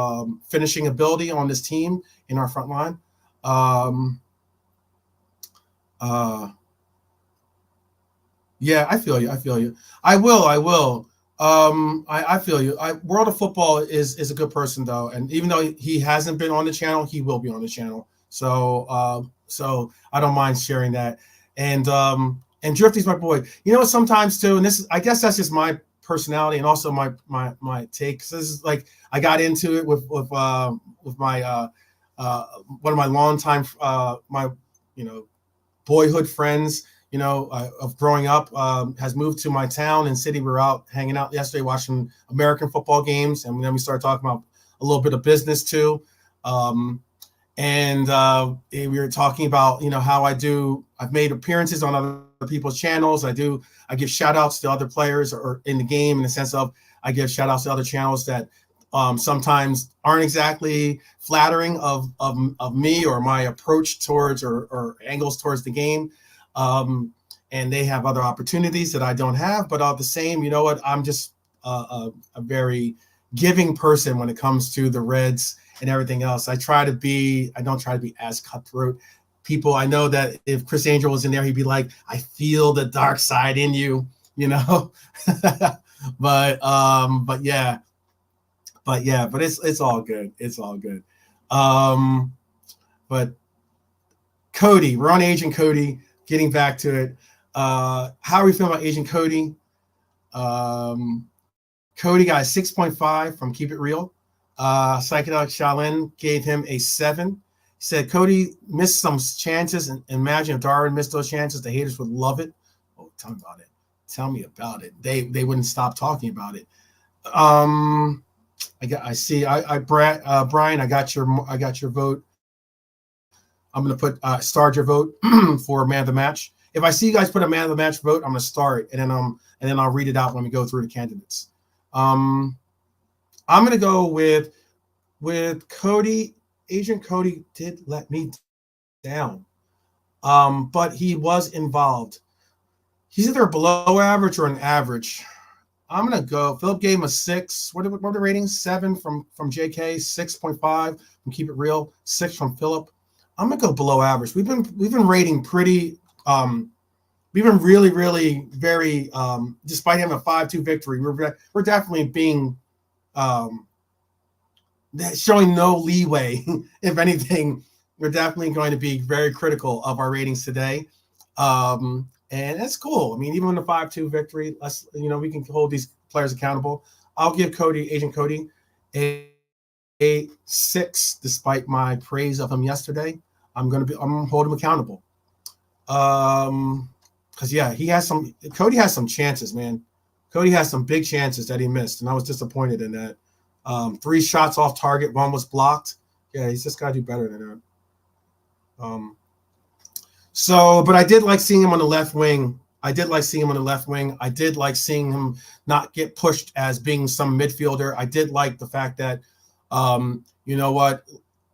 [SPEAKER 1] finishing ability on this team in our front line. Yeah, I feel you. I will. I feel you. World of Football is a good person though, and even though he hasn't been on the channel, he will be on the channel. So I don't mind sharing that. And Drifty's my boy. You know, sometimes too, and I guess that's just my personality and also my take. This is like I got into it with my one of my longtime boyhood friends, of growing up, has moved to my town and city. We were out hanging out yesterday watching American football games, and then we started talking about a little bit of business too. And we were talking about how I've made appearances on other people's channels. I give shout outs to other players or in the game, in the sense of I give shout outs to other channels that sometimes aren't exactly flattering of me or my approach towards or angles towards the game. And they have other opportunities that I don't have, but all the same, you know what? I'm just a very giving person when it comes to the Reds and everything else. I don't try to be as cutthroat. People, I know that if Chris Angel was in there, he'd be like, I feel the dark side in you, but it's all good. It's all good. But Cody, we're on Agent Cody, getting back to it. How are we feeling about Agent Cody? Cody got a 6.5 from Keep It Real. Psychedelic Shaolin gave him a 7. He said Cody missed some chances, and imagine if Darwin missed those chances, the haters would love it. Oh, tell me about it. Tell me about it. They wouldn't stop talking about it. Brian, I got your vote. I'm gonna put start your vote for man of the match. If I see you guys put a man of the match vote, I'm gonna start, and then I'll read it out when we go through the candidates. I'm gonna go with Cody. Agent Cody did let me down, but he was involved. He's either below average or an average. I'm gonna go. Philip gave him a 6. What are the ratings? 7 from JK, 6.5 from Keep It Real, 6 from Philip. I'm gonna go below average. We've been rating pretty. We've been really, really very. Despite having a 5-2 victory, we're definitely being showing no leeway. If anything, we're definitely going to be very critical of our ratings today. And that's cool. I mean, even in a 5-2 victory, we can hold these players accountable. I'll give Agent Cody, a 6, despite my praise of him yesterday. I'm holding him accountable. because yeah, Cody has some chances, man. Cody has some big chances that he missed, and I was disappointed in that. 3 shots off target, 1 was blocked. Yeah, he's just got to do better than that. But I did like seeing him on the left wing. I did like seeing him not get pushed as being some midfielder. I did like the fact that, you know what,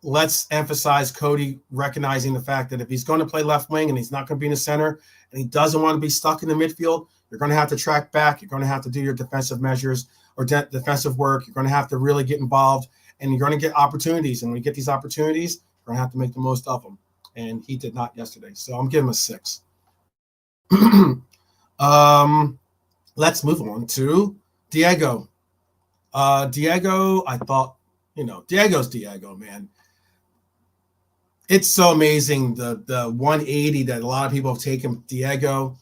[SPEAKER 1] let's emphasize Cody recognizing the fact that if he's going to play left wing and he's not going to be in the center and he doesn't want to be stuck in the midfield, you're going to have to track back. You're going to have to do your defensive measures or defensive work. You're going to have to really get involved, and you're going to get opportunities. And when you get these opportunities, you're going to have to make the most of them. And he did not yesterday. So I'm giving him a 6. Let's move on to Diego. Diego, I thought, Diego's Diego, man. It's so amazing the 180 that a lot of people have taken Diego,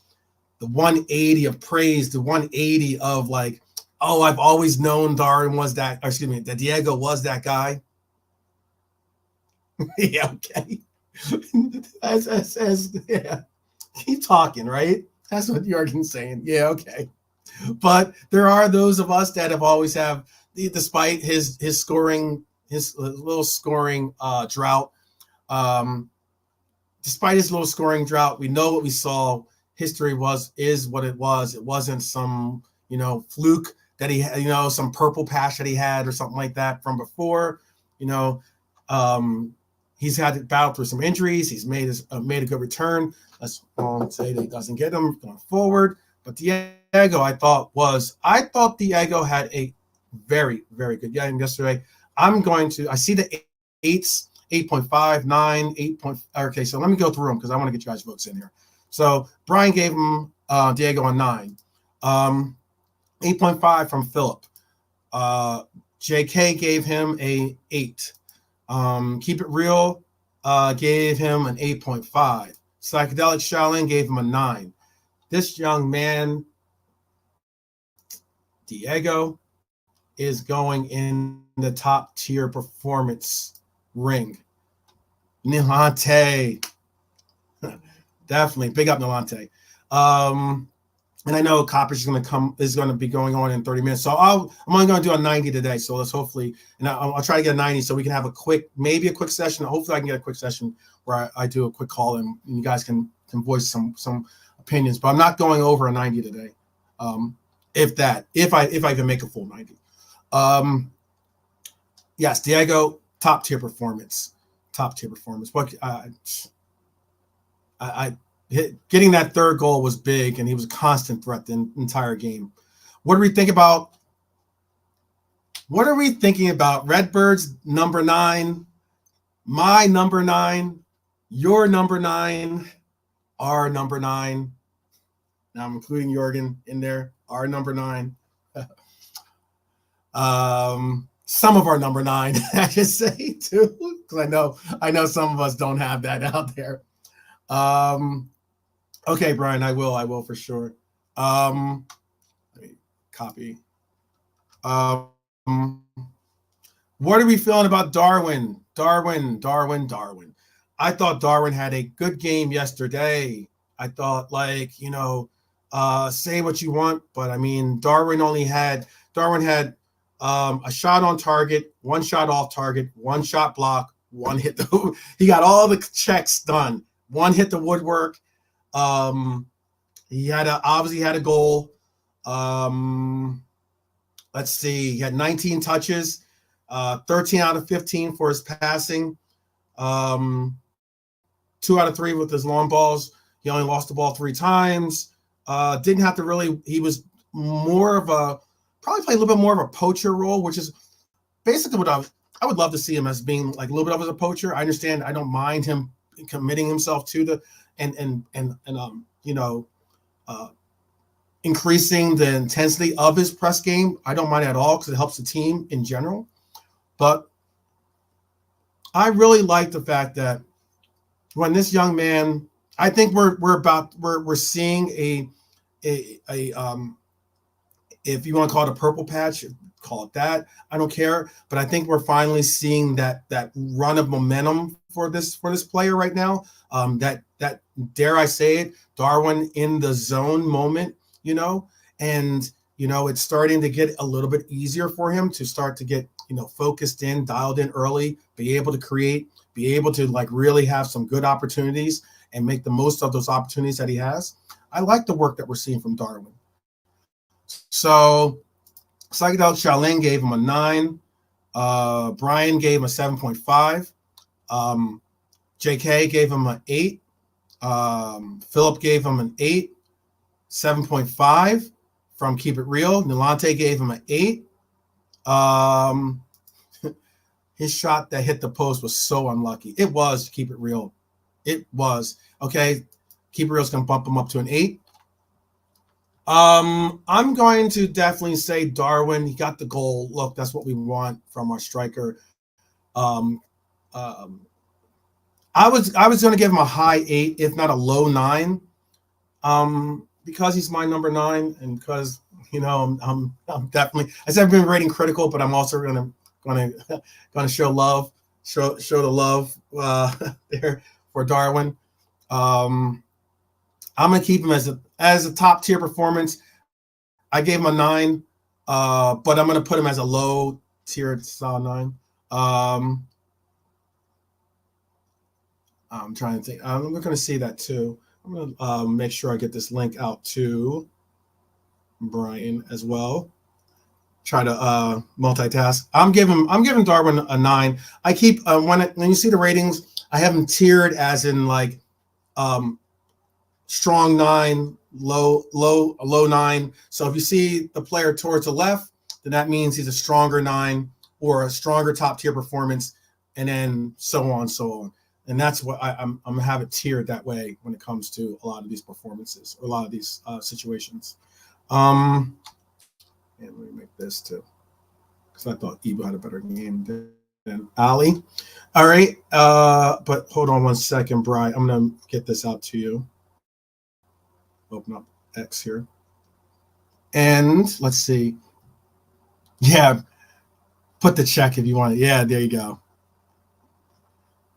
[SPEAKER 1] the 180 of praise, the 180 of like, oh, I've always known that Diego was that guy. Yeah, okay. Yeah. Keep talking, right? That's what Jurgen's saying. Yeah, okay. But there are those of us that have always have, despite his scoring, his little scoring drought, despite his little scoring drought, we know what we saw. History is what it was. It wasn't some, fluke that he had, some purple patch that he had or something like that from before. He's had to battle through some injuries. He's made a good return. Let's say that he doesn't get them going forward. But Diego, I thought Diego had a very, very good game yesterday. I see the 8s, 8.5, 9, 8. Okay, so let me go through them because I want to get you guys' votes in here. So Brian gave him Diego a 9. 8.5 from Philip. JK gave him a 8. Keep It Real gave him an 8.5. Psychedelic Shaolin gave him a 9. This young man, Diego, is going in the top tier performance ring. Nilante. Definitely. Big up Nilante. And I know Copper's is going to be going on in 30 minutes. So I'm only going to do a 90 today. So let's hopefully, and I'll try to get a 90 so we can have maybe a quick session. Hopefully I can get a quick session where I do a quick call and you guys can voice some opinions. But I'm not going over a 90 today. If I even make a full 90. Yes, Diego, top tier performance. But getting that third goal was big, and he was a constant threat the entire game. What are we thinking about Redbird's number 9, my number 9, your number 9, our number 9? Now I'm including Jurgen in there, our number 9. Some of our number 9, I should say, too, because I know some of us don't have that out there. Okay, Brian, I will for sure. Let me copy. What are we feeling about Darwin? Darwin. I thought Darwin had a good game yesterday. I thought, say what you want, but I mean, Darwin had a shot on target, 1 shot off target, 1 shot block, 1 hit. He got all the checks done. 1 hit the woodwork. He obviously had a goal. Let's see. He had 19 touches, 13 out of 15 for his passing, 2 out of 3 with his long balls. He only lost the ball 3 times. Didn't have to really. He was probably play a little bit more of a poacher role, which is basically what I would love to see him as being like a little bit of as a poacher. I understand. I don't mind him committing himself to the increasing the intensity of his press game. I don't mind at all because it helps the team in general. But I really like the fact that when this young man, I think we're seeing a if you want to call it a purple patch, call it that. I don't care, but I think we're finally seeing that run of momentum for this player right now. That dare I say it, Darwin in the zone moment, and it's starting to get a little bit easier for him to start to get focused in, dialed in early, be able to create, be able to like really have some good opportunities and make the most of those opportunities that he has. I like the work that we're seeing from Darwin. So Psychedelic Shaolin gave him a 9. Brian gave him a 7.5. JK gave him an 8. Philip gave him an 8. 7.5 from Keep It Real. Nilante gave him an 8. His shot that hit the post was so unlucky. It was, Keep It Real. It was. Okay, Keep It Real's going to bump him up to an 8. I'm going to definitely say Darwin. He got the goal. Look, that's what we want from our striker. I was going to give him a high 8, if not a low 9, because he's my number 9, and because I'm definitely, I said I've been rating critical, but I'm also gonna show love, show the love there for Darwin. I'm gonna keep him as a top tier performance. I gave him a 9, but I'm gonna put him as a low tier solid 9. I'm trying to think. I'm gonna see that too. I'm gonna make sure I get this link out to Brian as well. Try to multitask. I'm giving Darwin a 9. I keep when you see the ratings, I have them tiered as in like strong 9, low 9. So if you see the player towards the left, then that means he's a stronger 9 or a stronger top tier performance, and then so on. And that's what I'm gonna have it tiered that way when it comes to a lot of these performances or a lot of these situations. And let me make this too, because I thought Ibu had a better game than Ali. All right, but hold on one second, Brian. I'm gonna get this out to you. Open up X here, and let's see. Yeah, put the check if you want it. Yeah, there you go.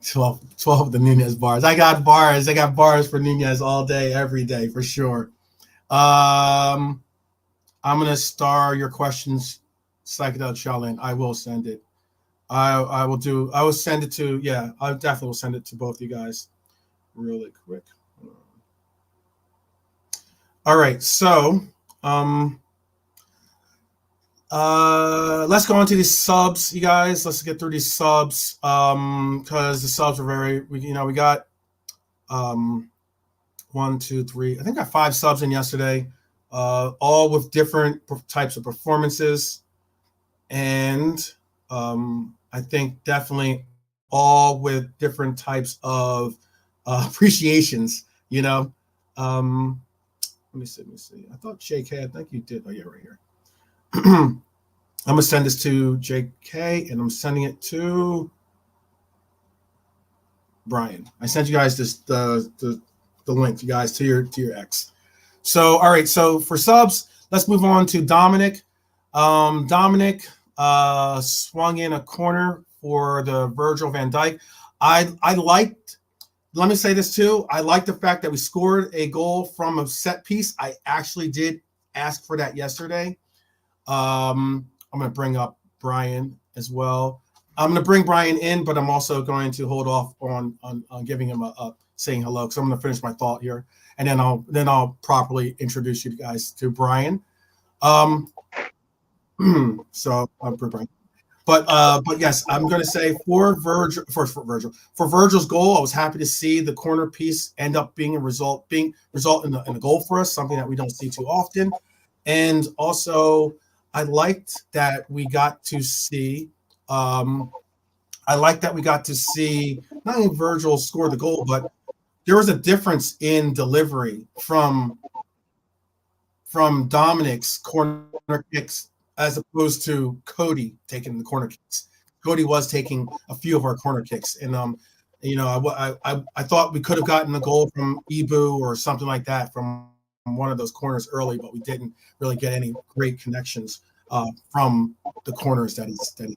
[SPEAKER 1] 12 of the Nunez bars. I got bars for Nunez all day, every day, for sure. I'm going to star your questions, Psychedelic Shaolin. I will send it. I will send it to, I definitely will send it to both you guys really quick. All right, so let's go into these subs, you guys. Let's get through these subs because the subs are we got 1, 2, 3. I think I got 5 subs in yesterday, all with different types of performances, and I think definitely all with different types of appreciations. Let me see. I thought JK. I think you did. Oh yeah, right here. I'm gonna send this to JK, and I'm sending it to Brian. I sent you guys the link, you guys, to your X. So all right, so for subs, let's move on to Dominic. Dominic swung in a corner for the Virgil van Dijk. I liked. Let me say this too. I like the fact that we scored a goal from a set piece. I actually did ask for that yesterday. I'm going to bring up Brian as well. I'm going to bring Brian in, but I'm also going to hold off on giving him a saying hello, because I'm going to finish my thought here, and then I'll properly introduce you guys to Brian. So I'll bring Brian. But yes, I'm going to say for Virgil's goal, I was happy to see the corner piece end up being result in a goal for us, something that we don't see too often, and also I liked that we got to see. Not only Virgil score the goal, but there was a difference in delivery from Dominic's corner kicks as opposed to Cody taking the corner kicks. Cody was taking a few of our corner kicks, and I thought we could have gotten a goal from Ibu or something like that from one of those corners early, but we didn't really get any great connections. from the corners that he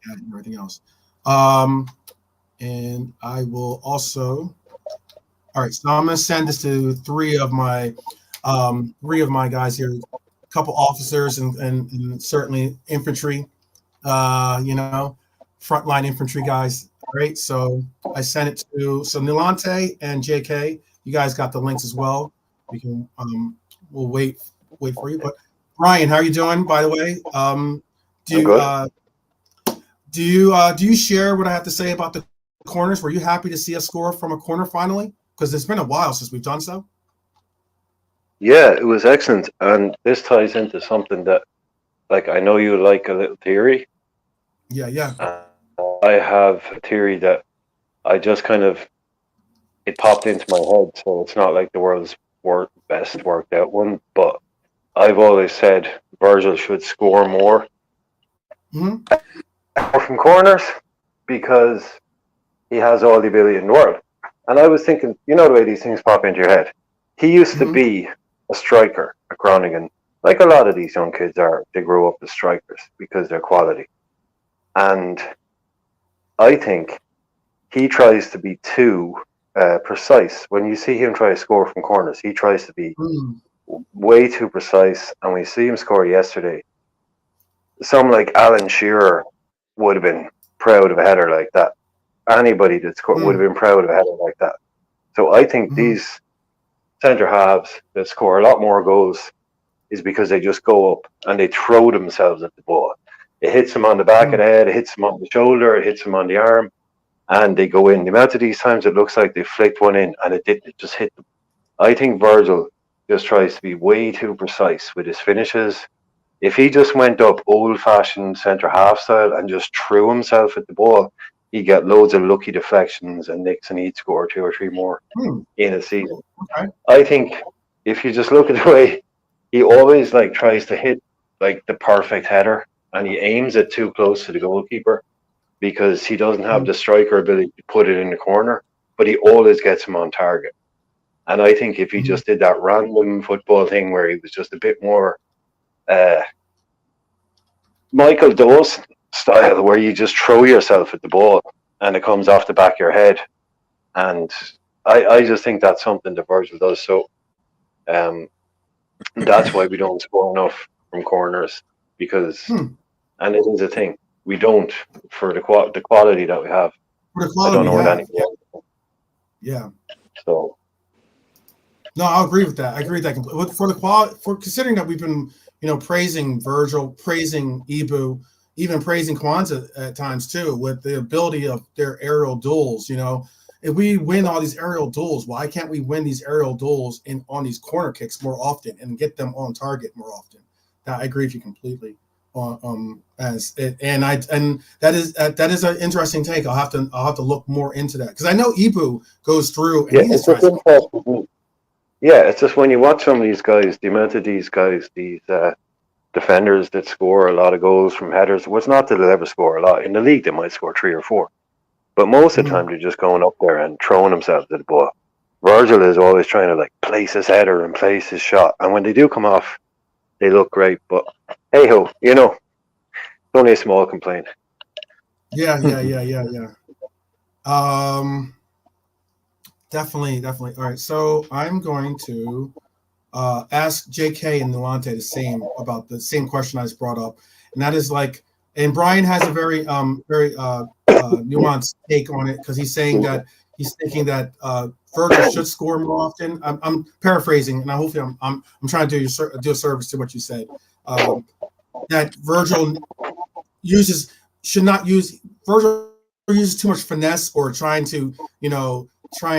[SPEAKER 1] had and everything else. And I will also. All right, so I'm going to send this to three of my guys here, a couple officers and certainly infantry, frontline infantry guys. All right, so I sent it to Nilante and JK. You guys got the links as well. We can we'll wait for you. But Brian, how are you doing? By the way, do you share what I have to say about the corners? Were you happy to see us score from a corner finally? Because it's been a while since we've done so.
[SPEAKER 2] Yeah, it was excellent, and this ties into something that, like, I know you like a little theory.
[SPEAKER 1] Yeah.
[SPEAKER 2] I have a theory that I just it popped into my head, so it's not like the world's best worked out one, but I've always said Virgil should score more from corners because he has all the ability in the world. And I was thinking, you know the way these things pop into your head. He used to be a striker at Groningen, like a lot of these young kids are. They grow up as strikers because they're quality. And I think he tries to be too precise. When you see him try to score from corners, he tries to be way too precise. And we see him score yesterday. Someone like Alan Shearer would have been proud of a header like that. Anybody that scored would have been proud of a header like that. So I think these centre halves that score a lot more goals is because they just go up and they throw themselves at the ball. It hits them on the back of the head, it hits them on the shoulder, it hits them on the arm, and they go in. The amount of these times it looks like they flicked one in and it just hit them. I think Virgil just tries to be way too precise with his finishes. If he just went up old-fashioned centre-half style and just threw himself at the ball, he'd get loads of lucky deflections and nicks and he'd score 2 or 3 more in a season. Okay. I think if you just look at the way he always tries to hit the perfect header and he aims it too close to the goalkeeper because he doesn't have the striker ability to put it in the corner, but he always gets him on target. And I think if he just did that random football thing where he was just a bit more Michael Dawes style, where you just throw yourself at the ball and it comes off the back of your head, and I just think that's something that Virgil does. So that's why we don't score enough from corners because, and it is a thing, we don't for the quality that we have.
[SPEAKER 1] For the quality,
[SPEAKER 2] I don't know what anything else.
[SPEAKER 1] Yeah.
[SPEAKER 2] So.
[SPEAKER 1] No, I agree with that. I agree with that completely. For the quality, for considering that we've been, praising Virgil, praising Ibu, even praising Kwanzaa at times too, with the ability of their aerial duels. If we win all these aerial duels, why can't we win these aerial duels on these corner kicks more often and get them on target more often? I agree with you completely. And that is an interesting take. I'll have to look more into that because I know Ibu goes through and he's trying to.
[SPEAKER 2] Yeah, it's just when you watch some of these guys, the amount of these guys, these defenders that score a lot of goals from headers, well, it's not that they'll ever score a lot. In the league, they might score 3 or 4. But most of the time, they're just going up there and throwing themselves at the ball. Virgil is always trying to place his header and place his shot. And when they do come off, they look great. But hey-ho, it's only a small complaint.
[SPEAKER 1] Yeah. Definitely. All right, so I'm going to ask JK and Nilante about the same question I just brought up, and that is and Brian has a very nuanced take on it because he's saying that he's thinking that Virgil should score more often. I'm paraphrasing, and hopefully I'm trying to do a service to what you said. That Virgil uses too much finesse or trying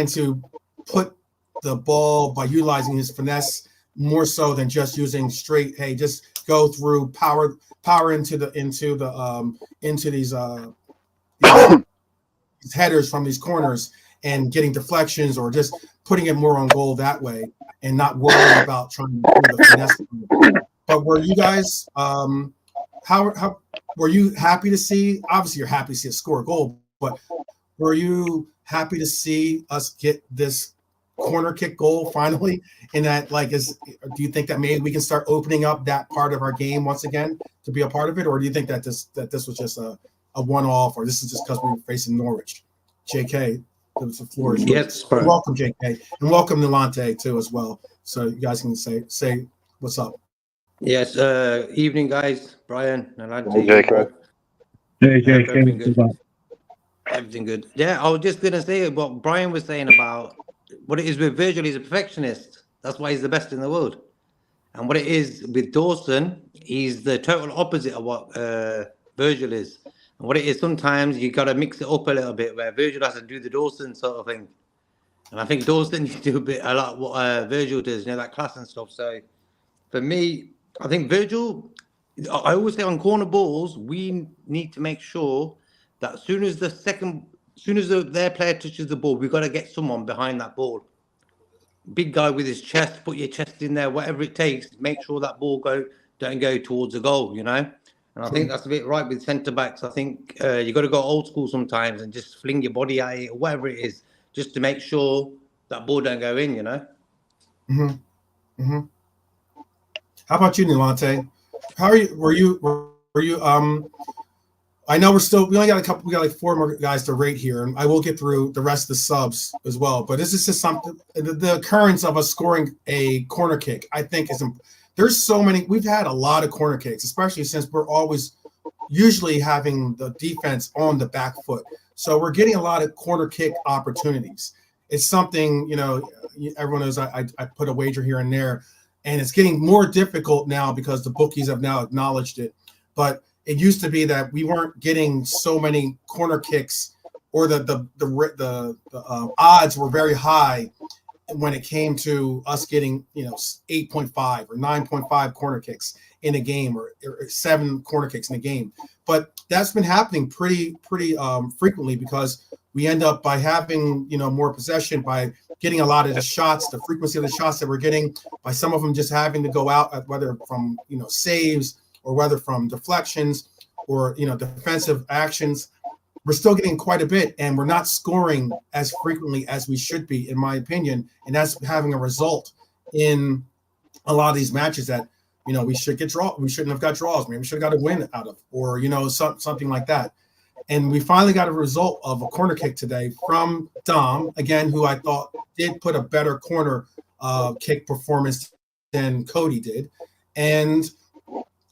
[SPEAKER 1] to put the ball by utilizing his finesse more so than just using straight. Hey, just go through power into these headers from these corners and getting deflections or just putting it more on goal that way and not worrying about trying to do the finesse. But were you guys how were you happy to see? Obviously, you're happy to see us score a goal, but were you happy to see us get this corner kick goal finally? In that, do you think that maybe we can start opening up that part of our game once again to be a part of it, or do you think that this was just a one-off, or this is just because we were facing Norwich? JK, the floor is yours.
[SPEAKER 3] Yes,
[SPEAKER 1] welcome JK, and welcome Nolante too as well. So you guys can say what's up.
[SPEAKER 3] Yes, evening guys, Brian, Nolante.
[SPEAKER 2] Hey, JK.
[SPEAKER 4] Hey, JK.
[SPEAKER 3] Everything good. Everything good. Yeah, I was just gonna say what Brian was saying about what it is with Virgil. He's a perfectionist. That's why he's the best in the world. And what it is with Dawson, he's the total opposite of what Virgil is. And what it is, sometimes you got to mix it up a little bit, where Virgil has to do the Dawson sort of thing. And I think Dawson you do a lot what Virgil does, that class and stuff. So for me, I think Virgil, I always say on corner balls, we need to make sure that as soon as their player touches the ball, we've got to get someone behind that ball. Big guy with his chest, put your chest in there, whatever it takes, make sure that ball don't go towards the goal, And I think that's a bit right with centre backs. I think you got to go old school sometimes and just fling your body at it or whatever it is, just to make sure that ball don't go in,
[SPEAKER 1] Mm-hmm. Mm-hmm. How about you, Nolante? How are you? Were you? I know we only got we got like 4 more guys to rate here, and I will get through the rest of the subs as well. But this is just something, the occurrence of us scoring a corner kick, I think there's so many, we've had a lot of corner kicks, especially since we're always usually having the defense on the back foot. So we're getting a lot of corner kick opportunities. It's something, everyone knows I put a wager here and there, and it's getting more difficult now because the bookies have now acknowledged it. But it used to be that we weren't getting so many corner kicks, or the odds were very high when it came to us getting 8.5 or 9.5 corner kicks in a game, or 7 corner kicks in a game. But that's been happening pretty frequently, because we end up by having more possession, by getting a lot of the shots, the frequency of the shots that we're getting, by some of them just having to go out, whether from saves or whether from deflections or defensive actions. We're still getting quite a bit, and we're not scoring as frequently as we should be, in my opinion. And that's having a result in a lot of these matches that we should get we shouldn't have got draws. Maybe we should have got a win out of, or something like that. And we finally got a result of a corner kick today from Dom, again, who I thought did put a better corner kick performance than Cody did. And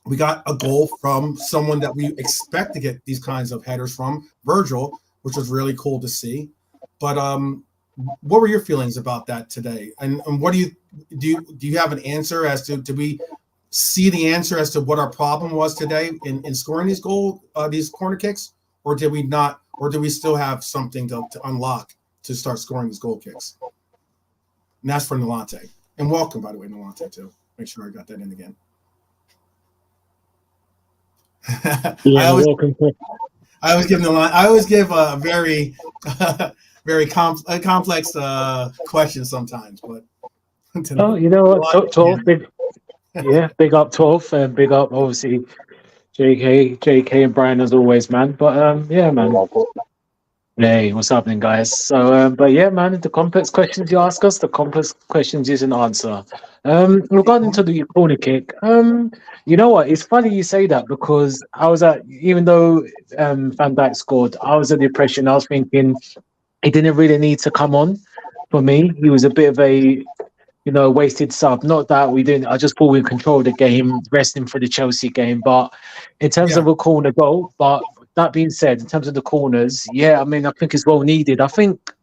[SPEAKER 1] we got a goal from someone that we expect to get these kinds of headers from, Virgil, which was really cool to see. But what were your feelings about that today? And what do you have an answer as to, did we see the answer as to what our problem was today in scoring these corner kicks, or did we not, or do we still have something to unlock to start scoring these goal kicks? And that's for Nolante. And welcome, by the way, Nolante, too. Make sure I got that in again.
[SPEAKER 4] Yeah, welcome.
[SPEAKER 1] I always give a very very complex question sometimes, but
[SPEAKER 4] oh, you know what, 12, big up 12, and big up obviously JK and Brian as always, man. But yeah, man. Hey, what's happening, guys? So, but yeah, man, the complex questions you ask us, the complex questions you can answer. Regarding to the corner kick, you know what? It's funny you say that, because I was even though Van Dijk scored, I was at the impression, I was thinking he didn't really need to come on for me. He was a bit of a wasted sub. Not that we didn't. I just thought we controlled the game, resting for the Chelsea game. But in terms of a corner goal, but that being said, in terms of the corners, I mean, I think it's well needed. I think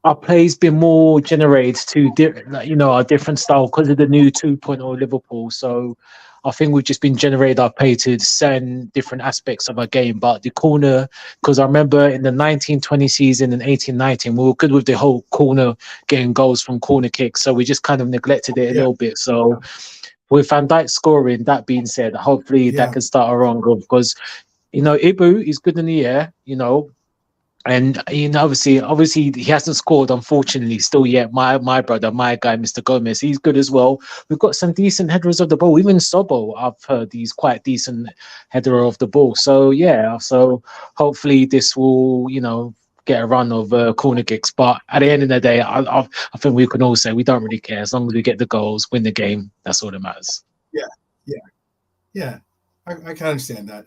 [SPEAKER 4] our play's been more generated to a different style because of the new 2.0 Liverpool. So I think we've just been generated our play to certain different aspects of our game. But the corner, because I remember in the 1920 season and 18-19, we were good with the whole corner, getting goals from corner kicks. So we just kind of neglected it a little bit. So with Van Dijk scoring, that being said, hopefully that can start our own goal, because Ibu is good in the air, and obviously he hasn't scored, unfortunately, still yet. My brother, my guy, Mr. Gomez, he's good as well. We've got some decent headers of the ball. Even Sobo, I've heard he's quite decent header of the ball. So so hopefully this will get a run of corner kicks. But at the end of the day, I think we can all say we don't really care as long as we get the goals, win the game. That's all that matters.
[SPEAKER 1] Yeah. I can understand that.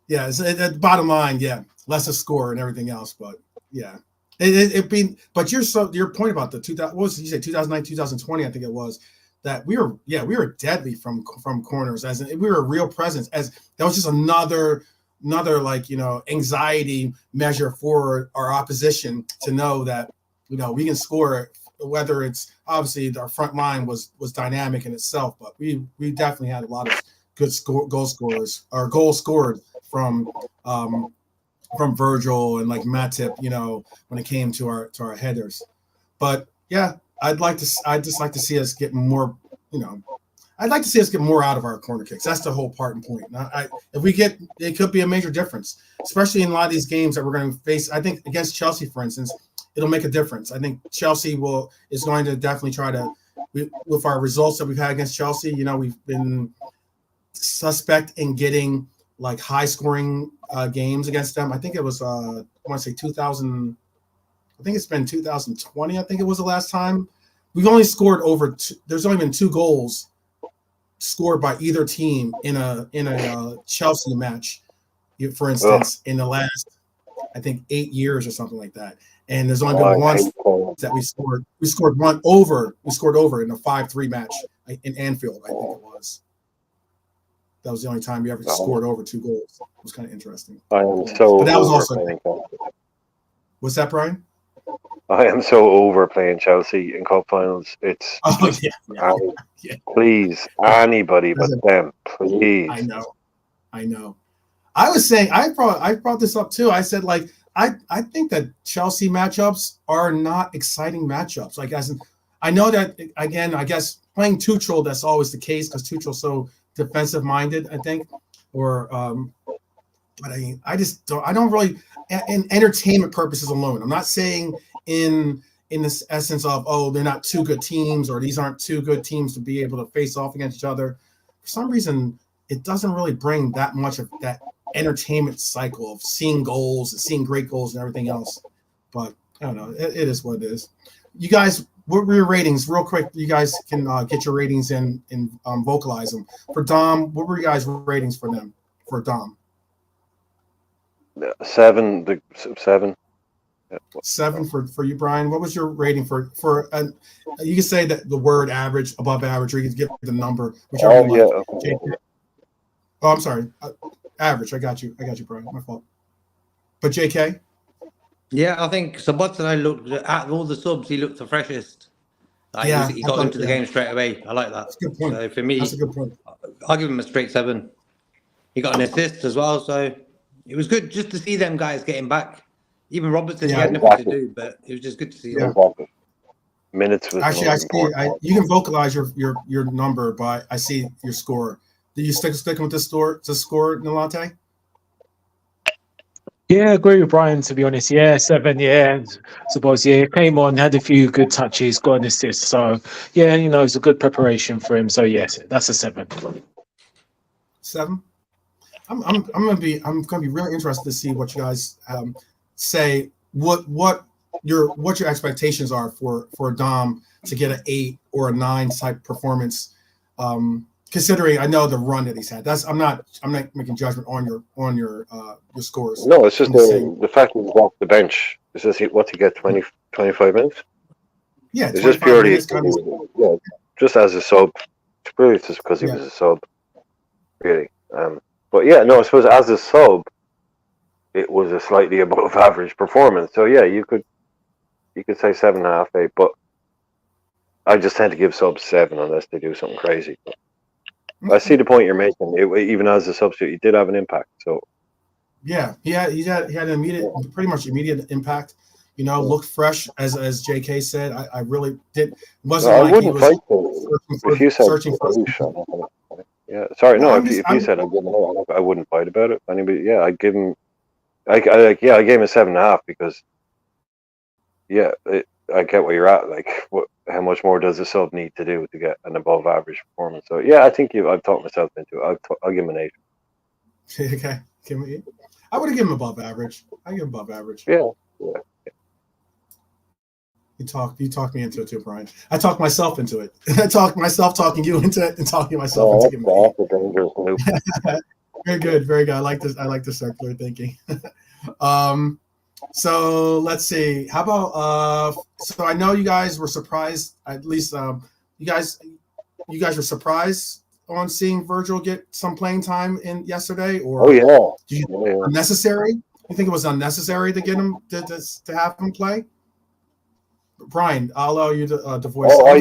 [SPEAKER 1] Yeah, it's, at bottom line, less a score and everything else, but yeah, but your point about the 2000, what was it, you say 2009, 2020, I think it was, that we were deadly from corners, as in, we were a real presence, as that was just another like, anxiety measure for our opposition to know that, we can score, whether it's obviously our front line was dynamic in itself, but we definitely had a lot of good goals scored from Virgil and like Matip, when it came to our headers. But yeah, I'd just like to see us get more, I'd like to see us get more out of our corner kicks. That's the whole part and point. If we get, it could be a major difference, especially in a lot of these games that we're going to face. I think against Chelsea, for instance, it'll make a difference. I think Chelsea is going to definitely try to, with our results that we've had against Chelsea, we've been suspect in getting like high scoring games against them. I think it was I want to say 2000. I think it's been 2020. I think it was the last time. We've only scored there's only been 2 goals scored by either team in a Chelsea match, for instance, in the last, I think, 8 years or something like that. And there's only been once that we scored. We scored over in a 5-3 match in Anfield, I think it was. That was the only time we ever scored over 2 goals. It was kind of interesting.
[SPEAKER 2] I am so.
[SPEAKER 1] But that was also. What's that, Brian?
[SPEAKER 2] I am so over playing Chelsea in cup finals. It's please, anybody but them, please.
[SPEAKER 1] I know. I was saying, I brought this up too. I said, like, I think that Chelsea matchups are not exciting matchups. Like, I know that, again, I guess playing Tuchel, that's always the case because Tuchel's so defensive minded, I think, or but I just don't really, in entertainment purposes alone. I'm not saying in this essence of, they're not 2 good teams, or these aren't 2 good teams to be able to face off against each other. For some reason, it doesn't really bring that much of that entertainment cycle of seeing goals and seeing great goals and everything else. But I don't know, it is what it is. You guys, what were your ratings? Real quick, you guys can get your ratings and vocalize them. For Dom, what were you guys' ratings for them? For Dom?
[SPEAKER 2] 7. 7.
[SPEAKER 1] 7 for you, Brian. What was your rating for you can say that the word average, above average, or you can give the number, whichever you like.
[SPEAKER 2] Okay.
[SPEAKER 1] Oh, I'm sorry. Average. I got you, Brian. My fault. But JK?
[SPEAKER 3] Yeah, I think Sabotson, I looked at all the subs, he looked the freshest. He got into the game straight away. I like that.
[SPEAKER 1] That's a good point.
[SPEAKER 3] So for me,
[SPEAKER 1] that's a good point.
[SPEAKER 3] I'll give him a straight 7. He got an assist as well, so it was good just to see them guys getting back. Even Robertson, he had nothing to do, but it was just good to see them.
[SPEAKER 2] Minutes was
[SPEAKER 1] actually, I see. You can vocalize your number, but I see your score. Do you stick with the score, Nolante?
[SPEAKER 4] Yeah, I agree with Brian, to be honest. Yeah, 7, suppose, came on, had a few good touches, got an assist. So, it's a good preparation for him. So, yes, that's a 7.
[SPEAKER 1] 7? I'm gonna be really interested to see what you guys say. What your expectations are for Dom to get an 8 or a 9 type performance. Considering I know the run that he's had, I'm not making judgment on your scores.
[SPEAKER 2] No, it's just the fact that he's off the bench. Is this what he get 20, 25 minutes?
[SPEAKER 1] Yeah,
[SPEAKER 2] it's just purely just as a sub. It's purely just because he was a sub, really. But I suppose as a sub, it was a slightly above average performance. So you could say 7.5, 8. But I just tend to give subs 7 unless they do something crazy. But I see the point you're making. Even as a substitute, he did have an impact. So
[SPEAKER 1] he had an pretty much immediate impact. Looked fresh, as JK said. I really did. Wasn't like he was searching for.
[SPEAKER 2] Yeah, sorry. No, if you said I'd give him I wouldn't fight about it. Anybody? Yeah, I'd give him. I gave him a 7.5 because. I get where you're at. Like, how much more does a sub need to do to get an above average performance? So I think I've talked myself into it. I'll give him an 8.
[SPEAKER 1] Okay, give me 8. I would have given him above average. I give him above average.
[SPEAKER 2] Yeah.
[SPEAKER 1] You talked me into it too, Brian. I talked myself into it. I talked myself talking you into it and talking myself into giving
[SPEAKER 2] That's a dangerous loop.
[SPEAKER 1] Very good, very good. I like this. I like the circular thinking. So let's see. How about so I know you guys were surprised, at least you guys were surprised on seeing Virgil get some playing time in yesterday, or do you think unnecessary? You think it was unnecessary to get him to have him play? Brian, I'll allow you to voice.
[SPEAKER 2] I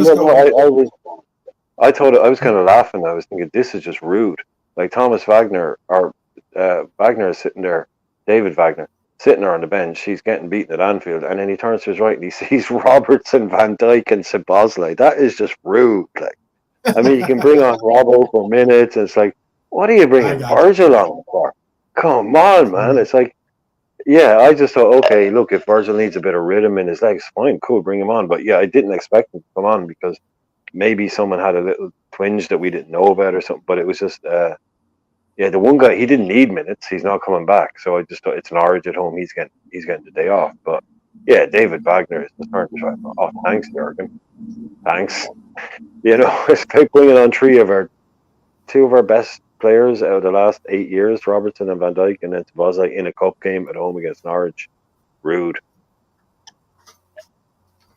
[SPEAKER 2] was kind of laughing. I was thinking this is just rude. Like Thomas Wagner or Wagner is sitting there, David Wagner sitting there on the bench. He's getting beaten at Anfield, and then he turns to his right and he sees Robertson, Van Dijk, and Szoboszlai. That is just rude. Like, I mean, you can bring on Robbo for minutes, and it's like, what are you bringing Virgil on for? Come on, man. It's like, yeah, I just thought, okay, look, if Virgil needs a bit of rhythm in his legs, fine, cool, bring him on. But yeah, I didn't expect him to come on because maybe someone had a little twinge that we didn't know about or something. But it was just, the one guy, he didn't need minutes. He's not coming back. So I just thought it's Norwich at home. He's getting the day off. But yeah, David Wagner is the turn to try. Oh, thanks, Jurgen. Thanks. You know, it's like bringing on two of our best players out of the last 8 years, Robertson and Van Dijk, and then Szoboszlai in a cup game at home against Norwich. Rude.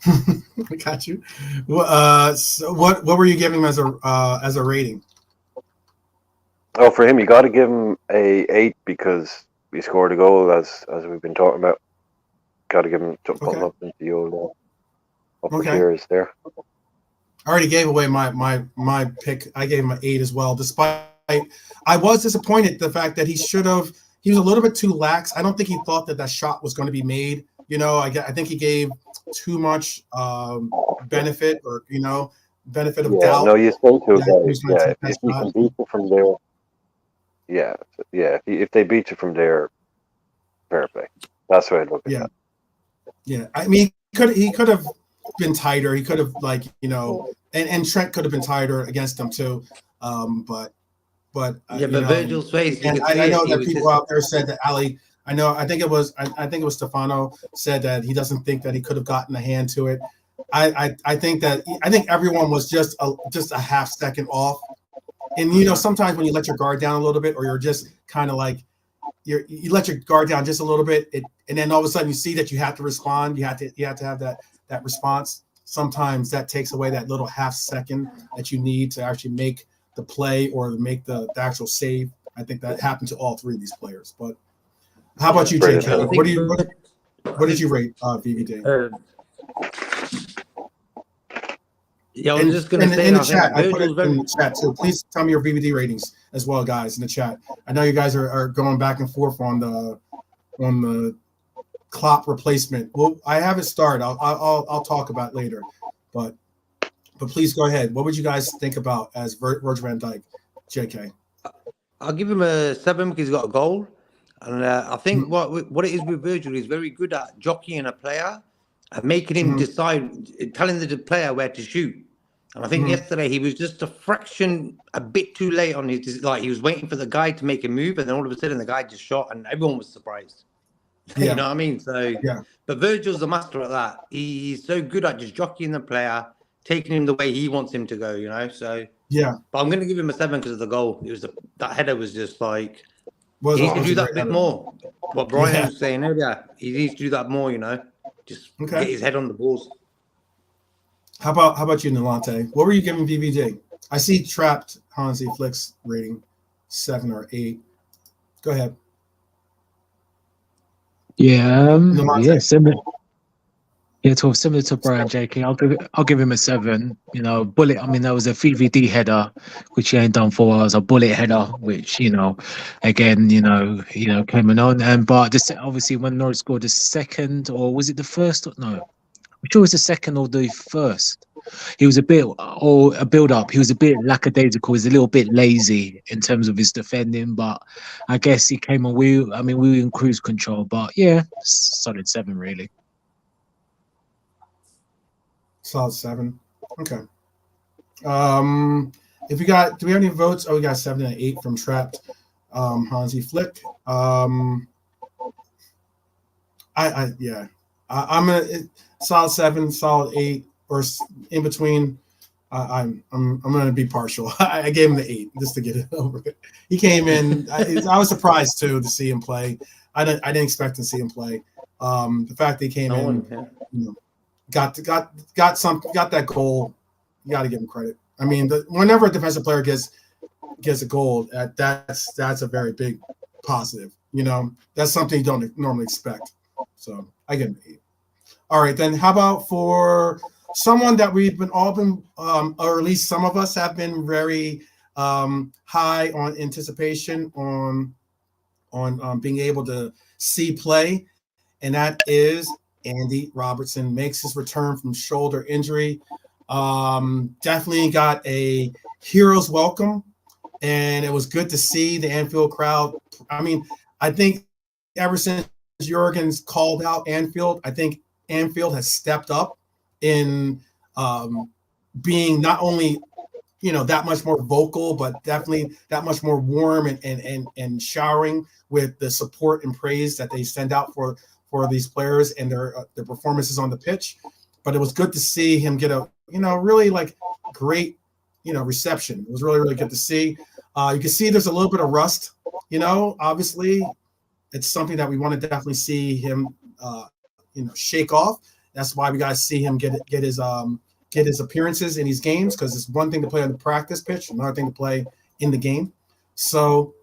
[SPEAKER 1] I got you. So what were you giving him as a rating?
[SPEAKER 2] Oh, for him, you got to give him a 8 because we scored a goal, as we've been talking about. Got to give him something up into the old upper tiers there.
[SPEAKER 1] I already gave away my pick. I gave him an 8 as well, despite I was disappointed the fact that he was a little bit too lax. I don't think he thought that shot was going to be made. You know, I think he gave too much benefit or, benefit of doubt.
[SPEAKER 2] No, you think to that. If you can beat it from there. If they beat you from there, fair play. That's what I look at that.
[SPEAKER 1] Yeah. I mean, he could have been tighter. He could have and Trent could have been tighter against him too. But
[SPEAKER 3] Virgil's face.
[SPEAKER 1] And I know that people out there said that Ali. I think it was Stefano said that he doesn't think that he could have gotten a hand to it. I think everyone was just a half second off. And sometimes when you let your guard down a little bit, or you're just kind of like you let your guard down just a little bit, and then all of a sudden you see that you have to respond. You have to have that response. Sometimes that takes away that little half second that you need to actually make the play or make the actual save. I think that happened to all three of these players. But how about you, JK? What did you rate VVD?
[SPEAKER 3] I was just going to say
[SPEAKER 1] in the chat. I put it in the chat too. Please tell me your VVD ratings as well, guys, in the chat. I know you guys are going back and forth on the Klopp replacement. Well, I have it started. I'll talk about it later, but please go ahead. What would you guys think about as Virgil van Dijk, JK?
[SPEAKER 3] I'll give him a 7 because he's got a goal. And I think what it is with Virgil, he's very good at jockeying a player and making him decide, telling the player where to shoot. And I think yesterday he was just a bit too late on his, like he was waiting for the guy to make a move, and then all of a sudden the guy just shot, and everyone was surprised. You know what I mean? So, but Virgil's a master at that. He's so good at just jockeying the player, taking him the way he wants him to go. So but I'm going to give him a 7 because of the goal. It was that header was just like he needs to do that a bit more. What Brian was saying earlier, he needs to do that more. Just get his head on the balls.
[SPEAKER 1] How about you, Nalante? What were you giving VVD? I see Trapped Hansi Flicks rating 7 or 8. Go ahead.
[SPEAKER 4] Similar. Similar to Brian, JK. I'll give him a 7. Bullet. I mean, that was a VVD header, which he ain't done for a while. It was a bullet header, which again, coming on. But obviously, when Norwich scored the second, or was it the first? No, I'm sure it was the second or the first. He was a build up. He was a bit lackadaisical. He was a little bit lazy in terms of his defending, but I guess he came on. We were in cruise control, but solid 7 really.
[SPEAKER 1] Solid 7. Okay. Do we have any votes? Oh, we got 7 and 8 from Trapped Hansi Flick. I'm a solid 7, solid 8, or in between. I'm going to be partial. I gave him the 8 just to get it over. He came in. I was surprised too to see him play. I didn't expect to see him play. The fact that he came in, got that goal. You got to give him credit. I mean, whenever a defensive player gets a goal, that's a very big positive. That's something you don't normally expect. So I give him an 8. All right, then how about for someone that we've been or at least some of us have been very high on anticipation on being able to see play, and that is Andy Robertson. Makes his return from shoulder injury. Definitely got a hero's welcome, and it was good to see the Anfield crowd. I mean, I think ever since Jurgen's called out Anfield, I think Anfield has stepped up in being not only that much more vocal, but definitely that much more warm and showering with the support and praise that they send out for these players and their performances on the pitch. But it was good to see him get a really like great reception. It was really, really good to see. You can see there's a little bit of rust. Obviously it's something that we want to definitely see him shake off. That's why we got to see him get his appearances in these games, because it's one thing to play on the practice pitch, another thing to play in the game. So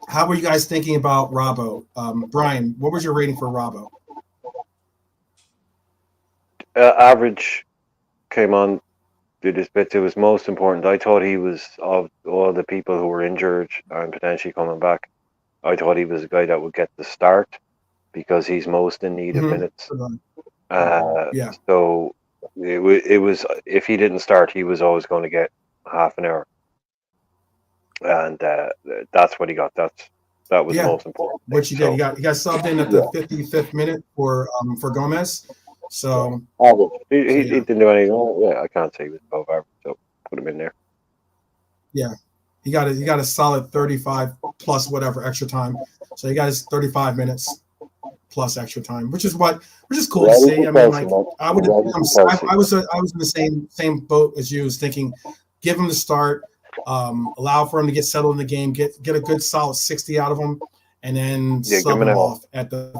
[SPEAKER 1] how were you guys thinking about Robbo? Brian, what was your rating for Robbo?
[SPEAKER 2] Average. Came on, did his bits. It was most important. I thought he was, of all the people who were injured and potentially coming back, I thought he was a guy that would get the start because he's most in need of minutes. So it was, if he didn't start, he was always going to get half an hour, and that's what he got. That was the most important thing.
[SPEAKER 1] Which he did. He got subbed in at the 55th minute for Gomez. So
[SPEAKER 2] he didn't do anything. Yeah, I can't say he was above average, so put him in there.
[SPEAKER 1] Yeah, he got a solid 35 plus whatever extra time. So he got his 35 minutes plus extra time, which is cool to see. I mean, like I was in the same boat as you, was thinking, give him the start, allow for him to get settled in the game, get a good solid 60 out of him, and then sub him off at the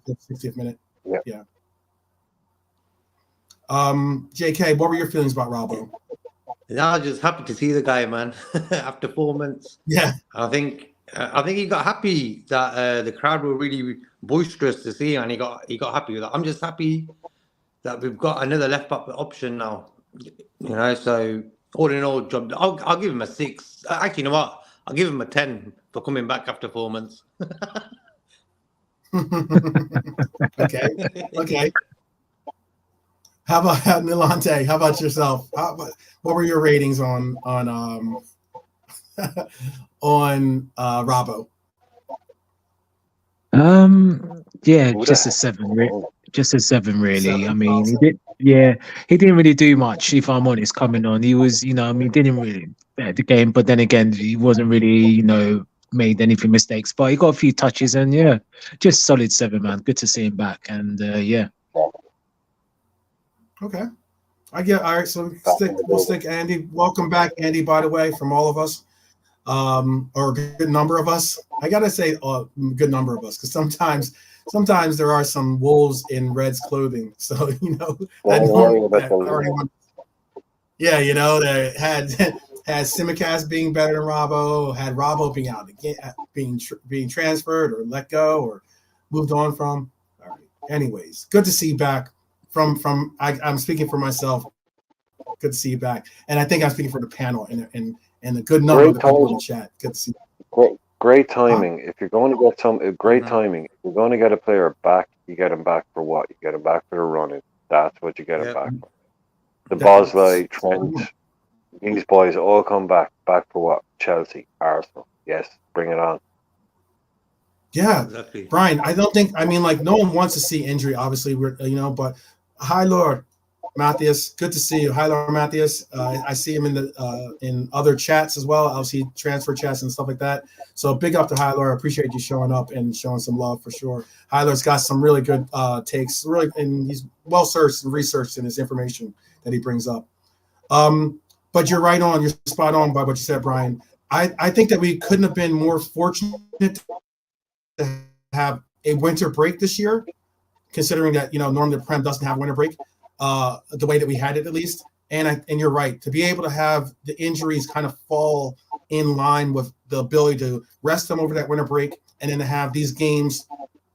[SPEAKER 1] 55th, 60th minute. Yeah. JK, what were your feelings about Robbo?
[SPEAKER 3] I was just happy to see the guy, man. After 4 months, I think he got happy that the crowd were really boisterous to see, and he got happy with that. I'm just happy that we've got another left back option now. So all in all, I'll give him a 6. Actually, you know what? I'll give him a 10 for coming back after 4 months.
[SPEAKER 1] Okay. How about Milante? How about yourself? What were your ratings on Robbo?
[SPEAKER 4] Just a 7. Just a 7, really. 7, I mean, he didn't really do much. If I'm honest, coming on, he was, didn't really the game. But then again, he wasn't really, made anything mistakes. But he got a few touches, and just solid 7, man. Good to see him back, and
[SPEAKER 1] Okay. All right, so we'll stick Andy. Welcome back, Andy, by the way, from all of us. Or a good number of us. I gotta say a good number of us, because sometimes there are some wolves in Reds clothing. So that had Simicast being better than Robbo, had Robbo being out again, being transferred or let go or moved on from. All right. Anyways, good to see you back. I'm speaking for myself. Good to see you back, and I think I'm speaking for the panel and a good number of the people in the chat. Good to see you.
[SPEAKER 2] Great timing. If you're going to get timing. If you're going to get a player back, you get him back for what? You get him back for the running. That's what you get him back for. The Bosley, Trent, these boys all come back for what? Chelsea, Arsenal. Yes, bring it on.
[SPEAKER 1] Yeah, exactly. Brian, no one wants to see injury, obviously, but Hi Lord, Matthias, good to see you. Hi, Laura Matthias. I see him in other chats as well. I'll see transfer chats and stuff like that. So big up to Hyler. I appreciate you showing up and showing some love for sure. Hyler's got some really good takes, really, and he's well searched and researched in his information that he brings up. But you're right on. You're spot on by what you said, Brian. I think that we couldn't have been more fortunate to have a winter break this year, considering that normally the Prem doesn't have winter break. The way that we had it, at least, and you're right, to be able to have the injuries kind of fall in line with the ability to rest them over that winter break, and then to have these games,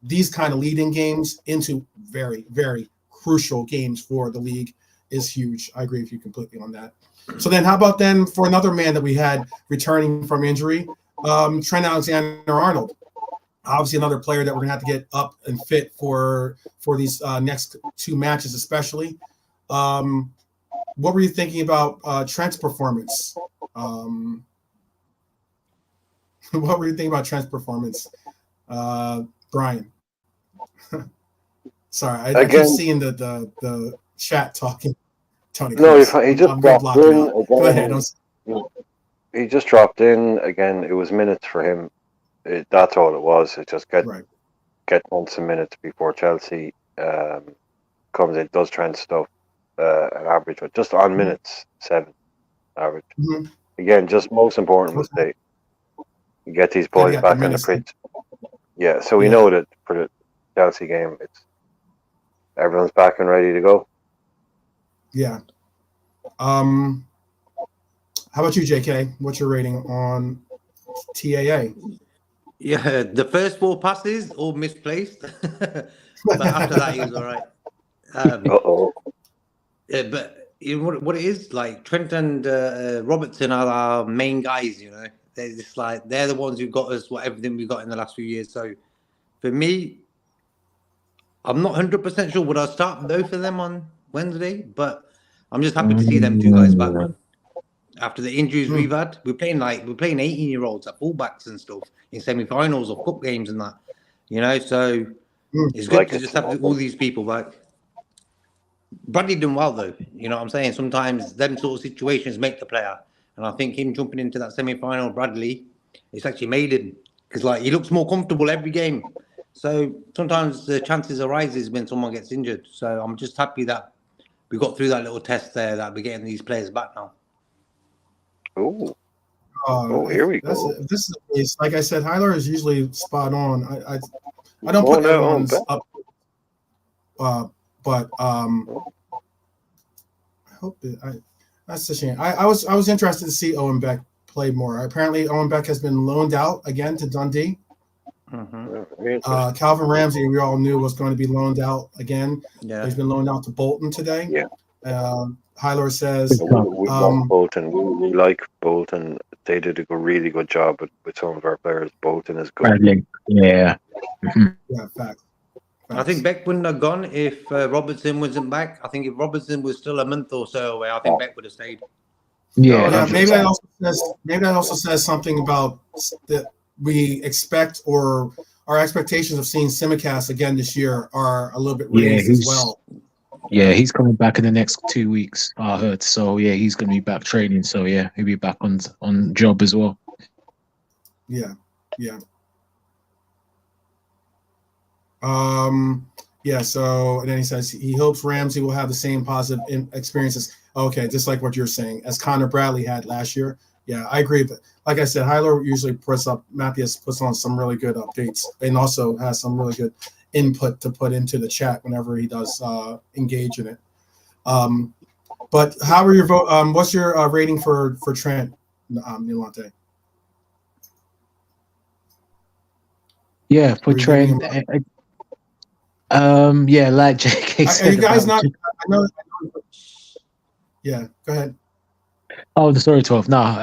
[SPEAKER 1] these kind of leading games into very, very crucial games for the league is huge. I agree with you completely on that. So then how about then for another man that we had returning from injury, Trent Alexander-Arnold. Obviously, another player that we're gonna have to get up and fit for these next two matches, especially. What were you thinking about Trent's performance? What were you thinking about Trent's performance, Brian? Sorry, I keep seeing the chat talking. Tony,
[SPEAKER 2] no, he just dropped in.
[SPEAKER 1] Go ahead.
[SPEAKER 2] He just dropped in again. It was minutes for him. That's all it was. It just get on some minutes before Chelsea comes in, does Trent stuff, an average, but just on minutes 7 average. Mm-hmm. Again, just most important was they get these boys back on the pitch. Yeah, so we know that for the Chelsea game, everyone's back and ready to go.
[SPEAKER 1] Yeah. How about you, JK? What's your rating on TAA?
[SPEAKER 3] Yeah, the first 4 passes all misplaced, but after that he was all right. Yeah, but what it is, like Trent and Robertson are our main guys. They're just like they're the ones who got us everything we got in the last few years. So for me, I'm not 100% sure would I start both of them on Wednesday, but I'm just happy to see them 2 guys back. After the injuries we've had, we're playing 18-year-olds at fullbacks and stuff in semi-finals or cup games and that, So it's good to just have all these people back. Bradley done well though, you know what I'm saying. Sometimes them sort of situations make the player, and I think him jumping into that semi-final, Bradley, it's actually made him because he looks more comfortable every game. So sometimes the chances arises when someone gets injured. So I'm just happy that we got through that little test there, that we're getting these players back now.
[SPEAKER 2] Here we go.
[SPEAKER 1] This is the case. Like I said, Hyler is usually spot on. I don't put everyone's up, but I hope that's a shame. I was interested to see Owen Beck play more. Apparently, Owen Beck has been loaned out again to Dundee. Calvin Ramsey, we all knew was going to be loaned out again. Yeah, he's been loaned out to Bolton today. Yeah. Hyler says
[SPEAKER 2] we love Bolton. We like Bolton. They did a really good job with some of our players. Bolton is good.
[SPEAKER 4] Yeah.
[SPEAKER 1] Yeah, facts.
[SPEAKER 3] I think Beck wouldn't have gone if Robertson wasn't back. I think if Robertson was still a month or so away, I think Beck would have stayed.
[SPEAKER 1] Yeah, maybe that also says something about that we expect, or our expectations of seeing Simicast again this year are a little bit raised as well.
[SPEAKER 4] Yeah, he's coming back in the next 2 weeks, I heard. So yeah, he's going to be back training. So yeah, he'll be back on job as well.
[SPEAKER 1] Yeah. So and then he says he hopes Ramsey will have the same positive experiences. Okay, just like what you're saying, as Connor Bradley had last year. Yeah, I agree. But like I said, Hyler usually Matthias puts on some really good updates and also has some really good input to put into the chat whenever he does engage in it. But how are your vote? What's your rating for Trent, Nilante?
[SPEAKER 4] Yeah, for Trent. Like JK said.
[SPEAKER 1] Are you guys not? I know. Yeah, go ahead.
[SPEAKER 4] Oh, sorry, 12. No.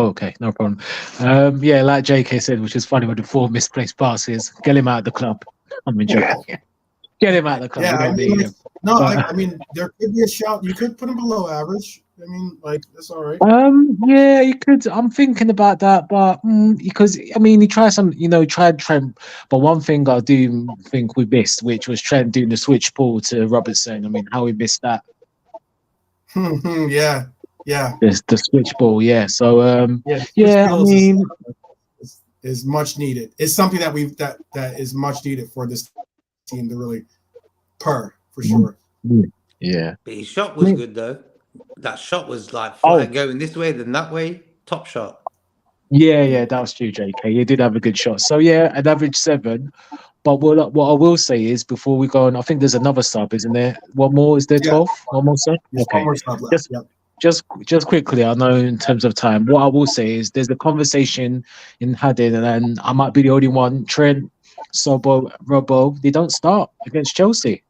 [SPEAKER 4] Okay, no problem. Like JK said, which is funny with the 4 misplaced passes. Get him out of the club. I'm joking. Get him out of the club.
[SPEAKER 1] Yeah, I mean, there could be a shout. You could put him below average. I mean, that's all right.
[SPEAKER 4] Yeah, you could. I'm thinking about that, but because he tried Trent. But one thing I do think we missed, which was Trent doing the switch ball to Robertson. I mean, how we missed that.
[SPEAKER 1] Yeah, yeah,
[SPEAKER 4] The switch ball, yeah. So
[SPEAKER 1] yeah. Switch
[SPEAKER 4] yeah, I
[SPEAKER 1] skills
[SPEAKER 4] mean,
[SPEAKER 1] is much needed. It's something that is much needed for this team to really for sure.
[SPEAKER 4] yeah.
[SPEAKER 3] But his shot
[SPEAKER 4] I
[SPEAKER 3] was
[SPEAKER 4] mean,
[SPEAKER 3] good though. That shot was like
[SPEAKER 4] oh,
[SPEAKER 3] flat going this way, then that way. Top shot.
[SPEAKER 4] yeah, that was true, JK. You did have a good shot. So yeah, an average 7. But what I will say is before we go on, I think there's another sub, isn't there? One more, is there
[SPEAKER 1] Yeah,
[SPEAKER 4] 12? One more sub?
[SPEAKER 1] there's one
[SPEAKER 4] Okay.
[SPEAKER 1] more sub left.
[SPEAKER 4] Just
[SPEAKER 1] Yep.
[SPEAKER 4] just quickly, I know in terms of time, what I will say is there's a conversation in Haddon, and I might be the only one. Trent, Sobo, Robbo, they don't start against Chelsea.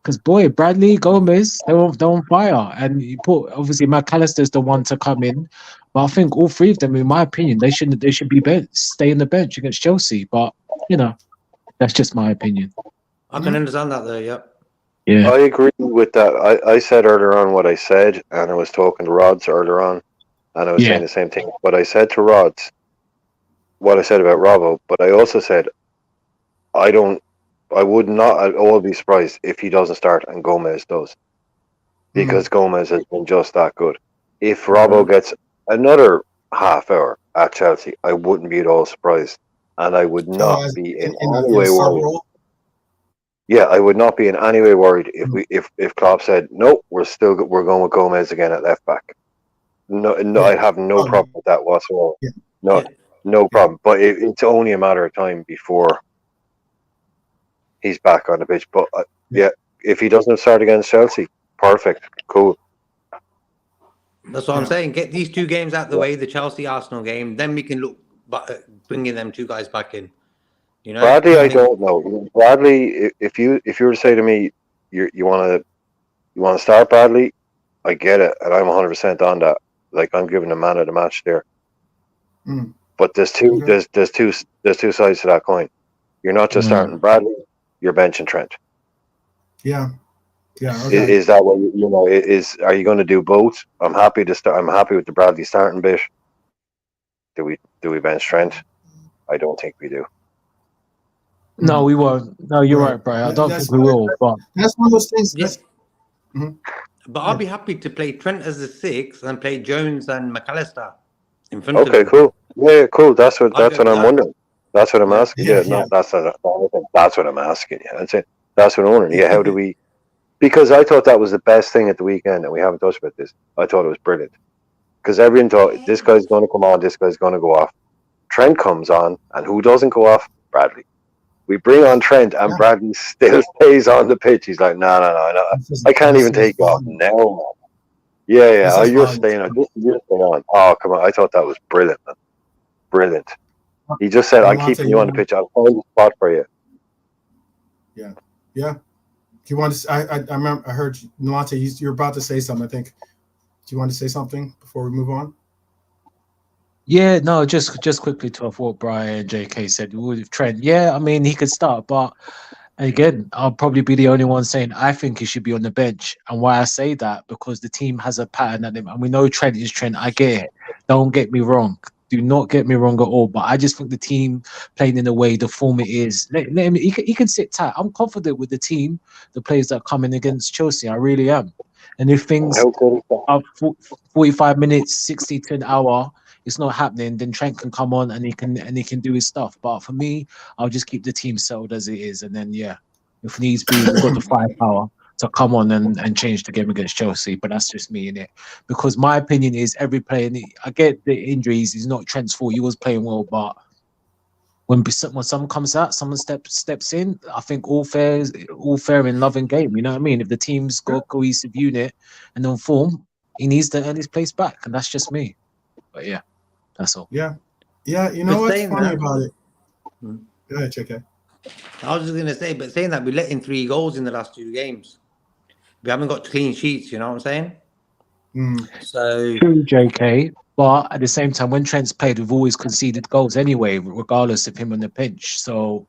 [SPEAKER 4] Because boy, Bradley, Gomez, they're on fire, and you put obviously McAllister's the one to come in, but I think all three of them, in my opinion, they should be stay in the bench against Chelsea. But that's just my opinion.
[SPEAKER 3] I can understand that though. Yep.
[SPEAKER 4] Yeah,
[SPEAKER 2] I agree with that. I said earlier on what I said, and I was talking to Rods earlier on, and I was
[SPEAKER 4] yeah,
[SPEAKER 2] saying the same thing. But I said to Rods what I said about Robbo, but I also said I would not at all be surprised if he doesn't start and Gomez does, because Gomez has been just that good. If Robbo gets another half hour at Chelsea, I wouldn't be at all surprised, and I would not be in any
[SPEAKER 1] In a
[SPEAKER 2] way
[SPEAKER 1] sub
[SPEAKER 2] worried.
[SPEAKER 1] role.
[SPEAKER 2] Yeah, I would not be in any way worried if Klopp said no, we're going with Gomez again at left back. No,
[SPEAKER 1] Yeah.
[SPEAKER 2] I have no problem with that whatsoever.
[SPEAKER 1] Yeah.
[SPEAKER 2] No, no problem. But it's only a matter of time before he's back on the pitch. But yeah, if he doesn't start against Chelsea, perfect, cool.
[SPEAKER 3] That's what I'm saying. Get these 2 games out the way, the Chelsea Arsenal game, then we can look at bringing them 2 guys back in. You know,
[SPEAKER 2] Bradley, I don't know. Bradley, if you were to say to me, you want to start Bradley, I get it, and I'm 100% on that. Like I'm giving the man of the match there. But there's two sides to that coin. You're not just starting Bradley, you're benching Trent.
[SPEAKER 1] Yeah. Yeah. Okay.
[SPEAKER 2] Is that what you know? Are you going to do both? I'm happy to start. I'm happy with the Bradley starting bit. Do we bench Trent? I don't think we do.
[SPEAKER 4] no, we won't. No, you're right, Brian. I don't think we will. But
[SPEAKER 1] that's one of those things.
[SPEAKER 3] Yes. But I'll be happy to play Trent as the 6 and play Jones and McAllister in front of him.
[SPEAKER 2] Okay, cool. Yeah, cool. That's what I'm wondering. That's what I'm asking. Yeah, no, that's what I'm asking. Yeah, that's what I'm wondering. Yeah, how do we? Because I thought that was the best thing at the weekend, and we haven't touched about this. I thought it was brilliant because everyone thought this guy's going to come on, this guy's going to go off. Trent comes on, and who doesn't go off? Bradley. We bring on Trent, and Bradley still stays on the pitch. He's like, no. I can't even take you off now, man. Yeah. Oh, you're staying on. You're staying on. Oh, come on. I thought that was brilliant, man. Brilliant. He just said, I'm keeping you on the pitch. I'll find a spot for you.
[SPEAKER 1] Yeah. Do you want to? I remember. I heard Nolante. You're about to say something. I think. Do you want to say something before we move on?
[SPEAKER 4] yeah, no, just quickly to what Brian and JK said with Trent. Yeah, I mean he could start, but again, I'll probably be the only one saying I think he should be on the bench. And why I say that because the team has a pattern at him, and we know Trent is Trent. I get it. Don't get me wrong. Do not get me wrong at all. But I just think the team playing in the way the form it is, let him. He can sit tight. I'm confident with the team, the players that are coming against Chelsea. I really am. And if things are 45 minutes, 60 to an hour, it's not happening, then Trent can come on and he can do his stuff. But for me, I'll just keep the team settled as it is, and then if needs be, we've got the firepower to come on and change the game against Chelsea. But that's just me in it, because my opinion is every player. I get the injuries; it's not Trent's fault. He was playing well, but when someone comes out, someone steps in. I think all fair in love and game. You know what I mean? If the team's got a cohesive unit and on form, he needs to earn his place back, and that's just me. But yeah, that's all.
[SPEAKER 1] Yeah. You know what's funny about it? Go ahead, JK.
[SPEAKER 3] I was just going to say, but saying that, we let in 3 goals in the last 2 games. We haven't got clean sheets, you know what I'm saying? So
[SPEAKER 4] true, JK. But at the same time, when Trent's played, we've always conceded goals anyway, regardless of him on the bench. So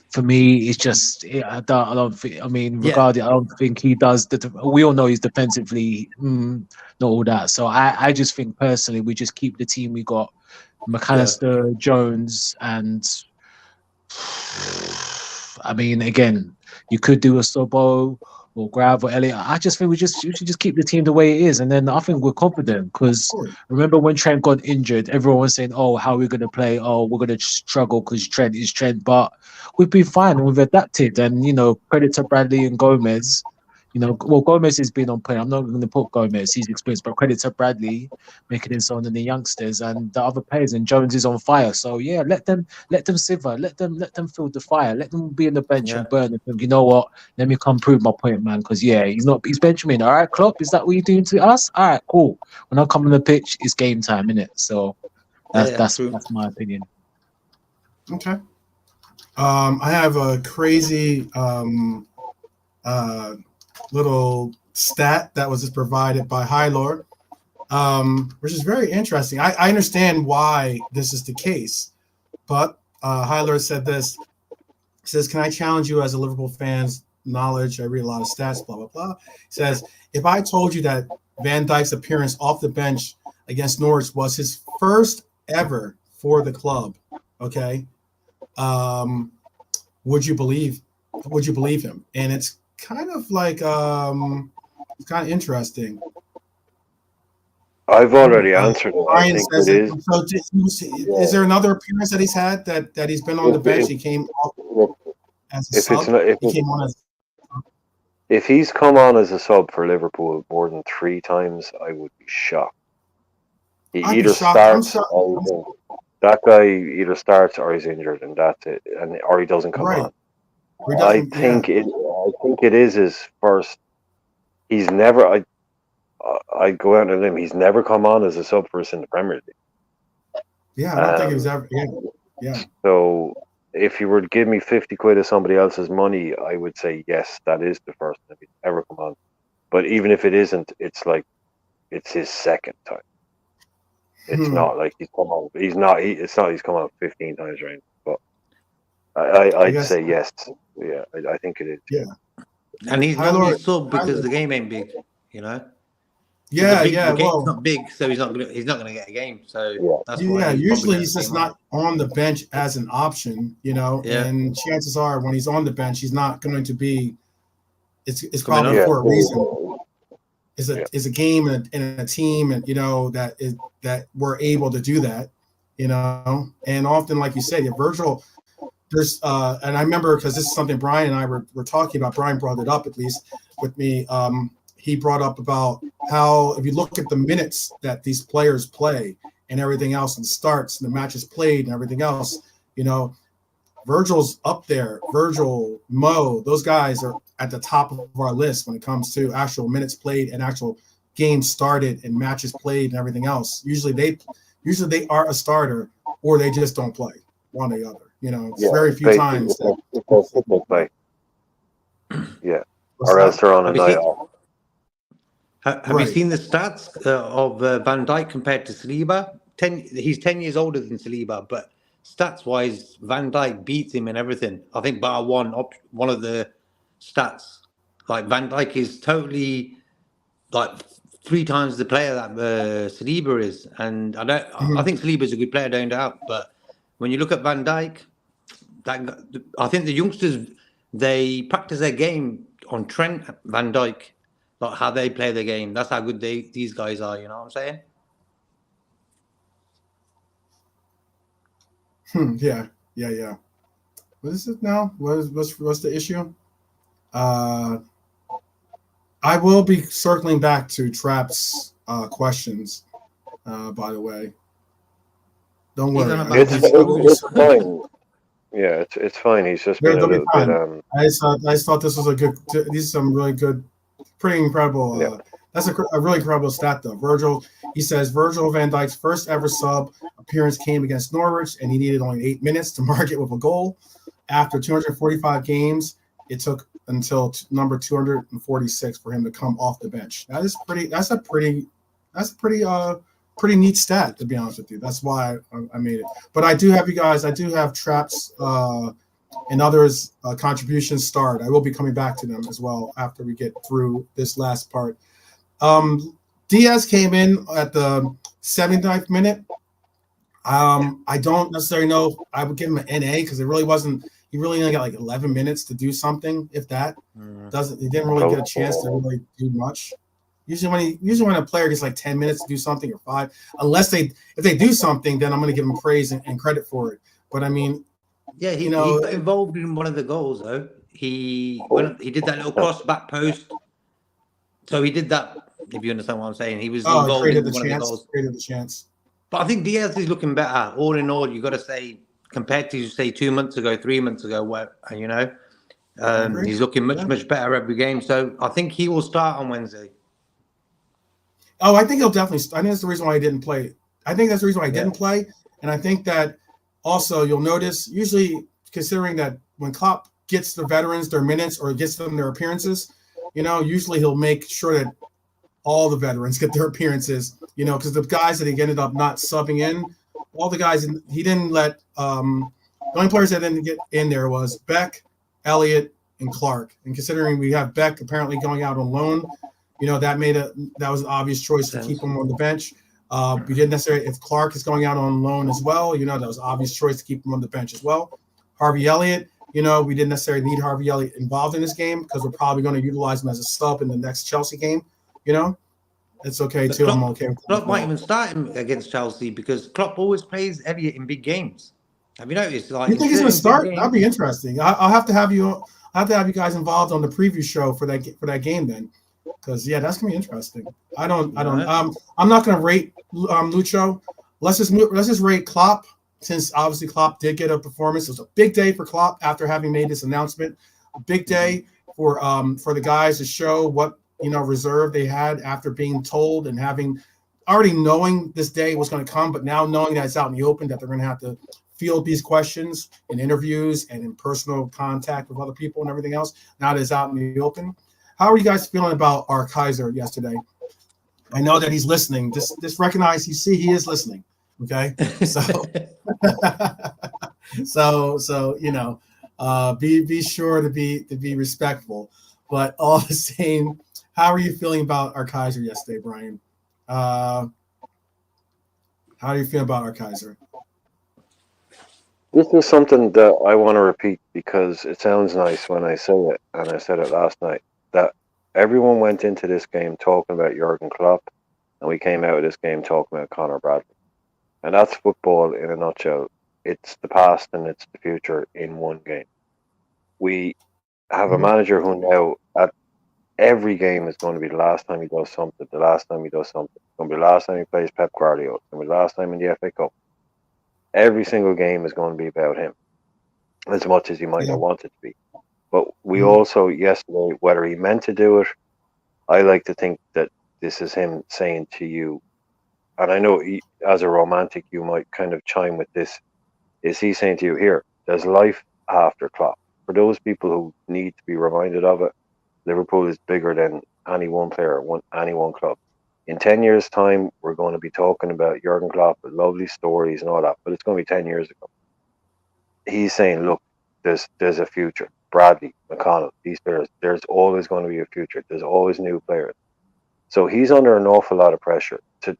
[SPEAKER 4] for me, it's just I don't think. I mean, I don't think he does. We all know he's defensively not all that. So I just think personally, we just keep the team we got: McAllister, Jones, and I mean, again, you could do a Sobo or Grav or Elliot. I just think we should just keep the team the way it is, and then I think we're confident. Because remember when Trent got injured, everyone was saying, "Oh, how are we going to play? Oh, we're going to struggle because Trent is Trent." But we've been fine and we've adapted. And credit to Bradley and Gomez. Well, Gomez has been on point. I'm not going to put Gomez; he's experienced. But credit to Bradley making his own and the youngsters and the other players. And Jones is on fire. So yeah, let them shiver. Let them feel the fire. Let them be on the bench and burn and think, you know what? Let me come prove my point, man. Because he's Benjamin. All right, Klopp, is that what you're doing to us? All right, cool. When I come on the pitch, it's game time, innit? So that's my opinion.
[SPEAKER 1] Okay. I have a crazy little stat that was just provided by Hylor, which is very interesting. I understand why this is the case, but Hylor said this. He says, "Can I challenge you as a Liverpool fan's knowledge? I read a lot of stats, blah, blah, blah." He says, "If I told you that Van Dijk's appearance off the bench against Norwich was his first ever for the club, okay, would you believe him?" And it's kind of like it's kind of interesting.
[SPEAKER 2] I've already answered it. I think it is.
[SPEAKER 1] So is there another appearance that he's had that he's been on the bench? He came off as a sub.
[SPEAKER 2] If he's come on as a sub for Liverpool more than 3 times, I would be shocked. He either starts that guy either starts or he's injured, and that's it, or he doesn't come on. I think it is his first. He's never. I go out on a limb. He's never come on as a sub for us in the Premier League.
[SPEAKER 1] Yeah, I don't think he was ever. Yeah.
[SPEAKER 2] So if you were to give me 50 quid of somebody else's money, I would say yes, that is the first time he's ever come on. But even if it isn't, it's like it's his second time. It's not like he's come on. It's not he's come on 15 times, right? But I'd say yes. Yeah, I think it is.
[SPEAKER 1] Yeah.
[SPEAKER 3] And he's not sub because the game ain't big,
[SPEAKER 1] Yeah,
[SPEAKER 3] the game's not big, so he's not gonna get a game. So that's why.
[SPEAKER 1] Usually he's just not on the bench as an option, and chances are when he's on the bench, he's not going to be. It's probably for a reason. It's a game and a team, and that we're able to do that, and often, like you said, Virgil. There's and I remember because this is something Brian and I were talking about. Brian brought it up at least with me. He brought up about how if you look at the minutes that these players play and everything else, and starts and the matches played and everything else, Virgil's up there. Virgil, Mo, those guys are at the top of our list when it comes to actual minutes played and actual games started and matches played and everything else. Usually they are a starter or they just don't play, one or the other. It's very few times
[SPEAKER 2] that play. Yeah, or else they're on a night off.
[SPEAKER 3] Have you seen the stats of Van Dijk compared to Saliba? He's 10 years older than Saliba, but stats-wise, Van Dijk beats him in everything. I think bar one of the stats, like Van Dijk is totally like 3 times the player that Saliba is, and I think Saliba is a good player, don't doubt. But when you look at Van Dijk, I think the youngsters they practice their game on Trent, Van Dijk. Like how they play the game. That's how good these guys are, you know what I'm
[SPEAKER 1] saying? Yeah. What is it now? What's the issue? I will be circling back to Trap's questions, by the way. Don't worry.
[SPEAKER 2] It's fine. Yeah, it's fine. He's just been a little bit.
[SPEAKER 1] I just thought this was a good. These are some really good. Pretty incredible. That's a really incredible stat, though. Virgil van Dijk's first ever sub appearance came against Norwich, and he needed only 8 minutes to mark it with a goal. After 245 games, it took until number 246 for him to come off the bench. That's a pretty neat stat, to be honest with you. That's why I made it. But I do have Traps and others contributions starred. I will be coming back to them as well after we get through this last part. Diaz came in at the 79th minute. I don't necessarily know. I would give him an NA because it really wasn't he really only got like 11 minutes to do something, if that. He didn't really get a chance to really do much. Usually when a player gets like 10 minutes to do something or 5, if they do something, then I'm going to give him praise and credit for it. But I mean,
[SPEAKER 3] yeah, he got involved in one of the goals though. He did that little cross back post. So he did that. If you understand what I'm saying, he was involved in one of the goals.
[SPEAKER 1] Created the chance.
[SPEAKER 3] But I think Diaz is looking better. All in all, you got to say compared to say 2 months ago, 3 months ago, he's looking much better every game. So I think he will start on Wednesday.
[SPEAKER 1] Oh, I think he'll definitely. I think that's the reason why he didn't play. I think that's the reason why he didn't play. And I think that also you'll notice, usually considering that when Klopp gets the veterans their minutes or gets them their appearances, usually he'll make sure that all the veterans get their appearances, because the guys that he ended up not subbing in, all the guys, he didn't let, the only players that didn't get in there was Beck, Elliott, and Clark. And considering we have Beck apparently going out on loan, that was an obvious choice to keep him on the bench. We didn't necessarily, if Clark is going out on loan as well, that was an obvious choice to keep him on the bench as well. Harvey Elliott, we didn't necessarily need Harvey Elliott involved in this game because we're probably going to utilize him as a sub in the next Chelsea game. It's okay too. I'm okay with
[SPEAKER 3] Klopp might even start him against Chelsea because Klopp always plays Elliott in big games. Have you noticed? Like,
[SPEAKER 1] you think he's going to start? That'd be interesting. I'll have to have you guys involved on the preview show for that game then, because that's gonna be interesting. I'm not gonna rate Lucho. Let's just rate Klopp, since obviously Klopp did get a performance. It was a big day for Klopp after having made this announcement. A big day for the guys to show what reserve they had after being told and having already knowing this day was going to come, but now knowing that it's out in the open, that they're going to have to field these questions in interviews and in personal contact with other people and everything else. Now that it's out in the open. How are you guys feeling about our Kaiser yesterday? I know that he's listening. Just recognize he is listening. Okay. So be sure to be respectful. But all the same, how are you feeling about our Kaiser yesterday, Brian? How do you feel about our Kaiser?
[SPEAKER 2] This is something that I want to repeat because it sounds nice when I say it, and I said it last night, that everyone went into this game talking about Jurgen Klopp, and we came out of this game talking about Conor Bradley. And that's football in a nutshell. It's the past and it's the future in one game. We have a manager who now at every game is going to be the last time he does something, the last time he does something. It's going to be the last time he plays Pep Guardiola. It's going to be the last time in the FA Cup. Every single game is going to be about him, as much as he might not want it to be. But we also, yesterday, whether he meant to do it, I like to think that this is him saying to you, and I know as a romantic, you might kind of chime with this, is he saying to you, here, there's life after Klopp. For those people who need to be reminded of it, Liverpool is bigger than any one player, any one club. In 10 years' time, we're going to be talking about Jurgen Klopp with lovely stories and all that, but it's going to be 10 years ago. He's saying, look, there's a future. Bradley, McConnell, these players, there's always going to be a future. There's always new players. So he's under an awful lot of pressure to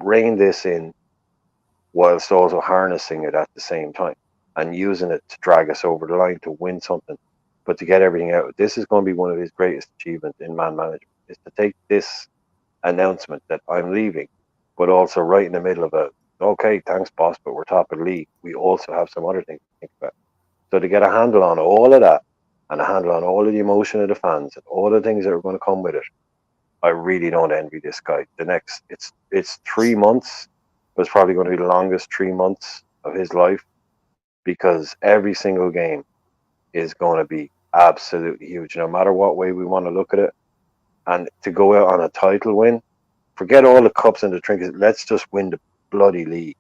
[SPEAKER 2] rein this in whilst also harnessing it at the same time and using it to drag us over the line to win something, but to get everything out. This is going to be one of his greatest achievements in man management, is to take this announcement that I'm leaving, but also right in the middle of okay, thanks boss, but we're top of the league. We also have some other things to think about. So to get a handle on all of that and a handle on all of the emotion of the fans and all the things that are going to come with it, I really don't envy this guy. It's 3 months, but it's probably going to be the longest 3 months of his life, because every single game is going to be absolutely huge, no matter what way we want to look at it. And to go out on a title win, forget all the cups and the trinkets, let's just win the bloody league.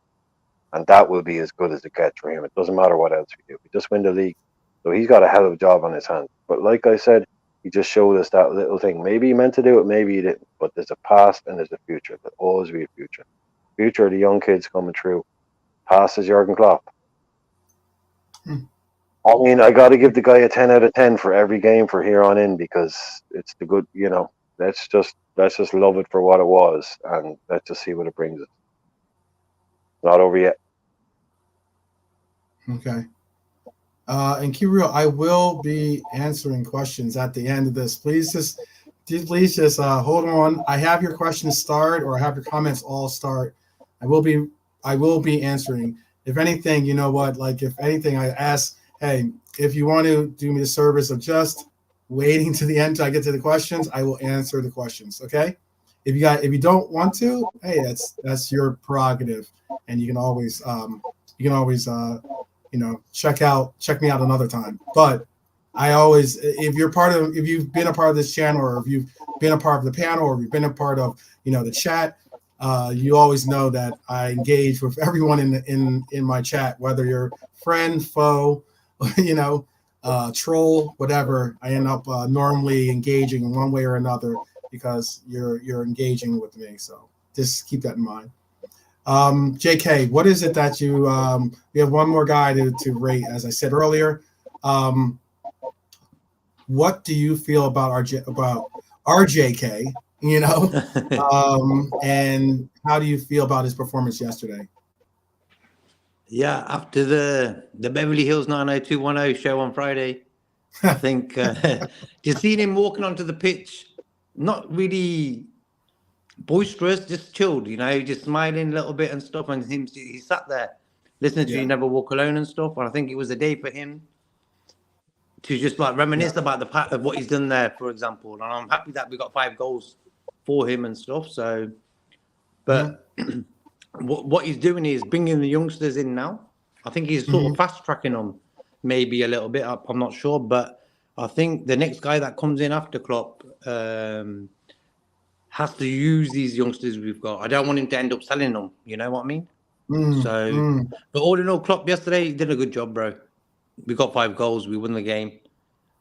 [SPEAKER 2] And that will be as good as it gets for him. It doesn't matter what else we do. We just win the league. So he's got a hell of a job on his hands. But like I said, he just showed us that little thing. Maybe he meant to do it, maybe he didn't. But there's a past and there's a future. There'll always be a future. Future of the young kids coming through. Past is Jurgen Klopp. I mean, I got to give the guy a 10 out of 10 for every game for here on in, because it's the good, let's just love it for what it was, and let's just see what it brings us. Not over yet.
[SPEAKER 1] Okay. And keep real, I will be answering questions at the end of this. Please just hold on. I have your questions start, or I have your comments all start. I will be answering. If anything, you know what? Like, if anything, I ask, hey, if you want to do me the service of just waiting to the end till I get to the questions, I will answer the questions. Okay. If you don't want to, hey, that's your prerogative, and you can always check me out another time. But I always, if you've been a part of this channel, or if you've been a part of the panel, or if you've been a part of the chat, you always know that I engage with everyone in my chat, whether you're friend, foe, troll, whatever. I end up normally engaging in one way or another, because you're engaging with me. So just keep that in mind. JK, what is it that you we have one more guy to rate, as I said earlier. What do you feel about our JK, and how do you feel about his performance yesterday?
[SPEAKER 3] Yeah, after the Beverly Hills 90210 show on Friday, I think just seeing him walking onto the pitch, not really boisterous, just chilled, just smiling a little bit and stuff, and he sat there listening to You Never Walk Alone and stuff. And I think it was a day for him to just like reminisce about the part of what he's done there, for example. And I'm happy that we got 5 goals for him and stuff. So, but what he's doing is bringing the youngsters in now. I think he's sort of fast tracking them maybe a little bit. I'm not sure, but I think the next guy that comes in after Klopp has to use these youngsters we've got. I don't want him to end up selling them. You know what I mean? But all in all, Klopp yesterday did a good job, bro. We got 5 goals. We won the game.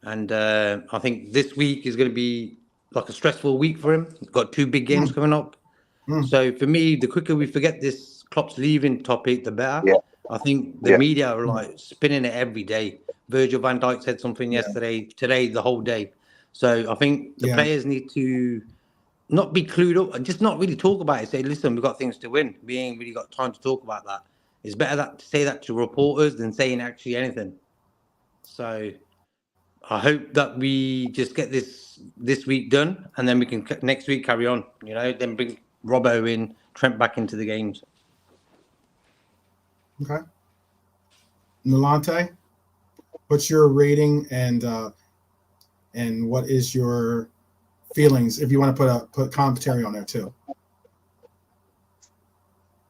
[SPEAKER 3] And I think this week is going to be like a stressful week for him. He's got 2 big games coming up. So for me, the quicker we forget this Klopp's leaving topic, the better. Yeah. I think the media are like spinning it every day. Virgil van Dijk said something yesterday, today, the whole day. So I think the players need to not be clued up and just not really talk about it. Say, listen, we've got things to win. We ain't really got time to talk about that. It's better to say that to reporters than saying actually anything. So I hope that we just get this week done, and then we can next week carry on, then bring Robbo in, Trent back into the games.
[SPEAKER 1] Okay. Nalante, what's your rating and what is your feelings, if you want to put commentary on there too?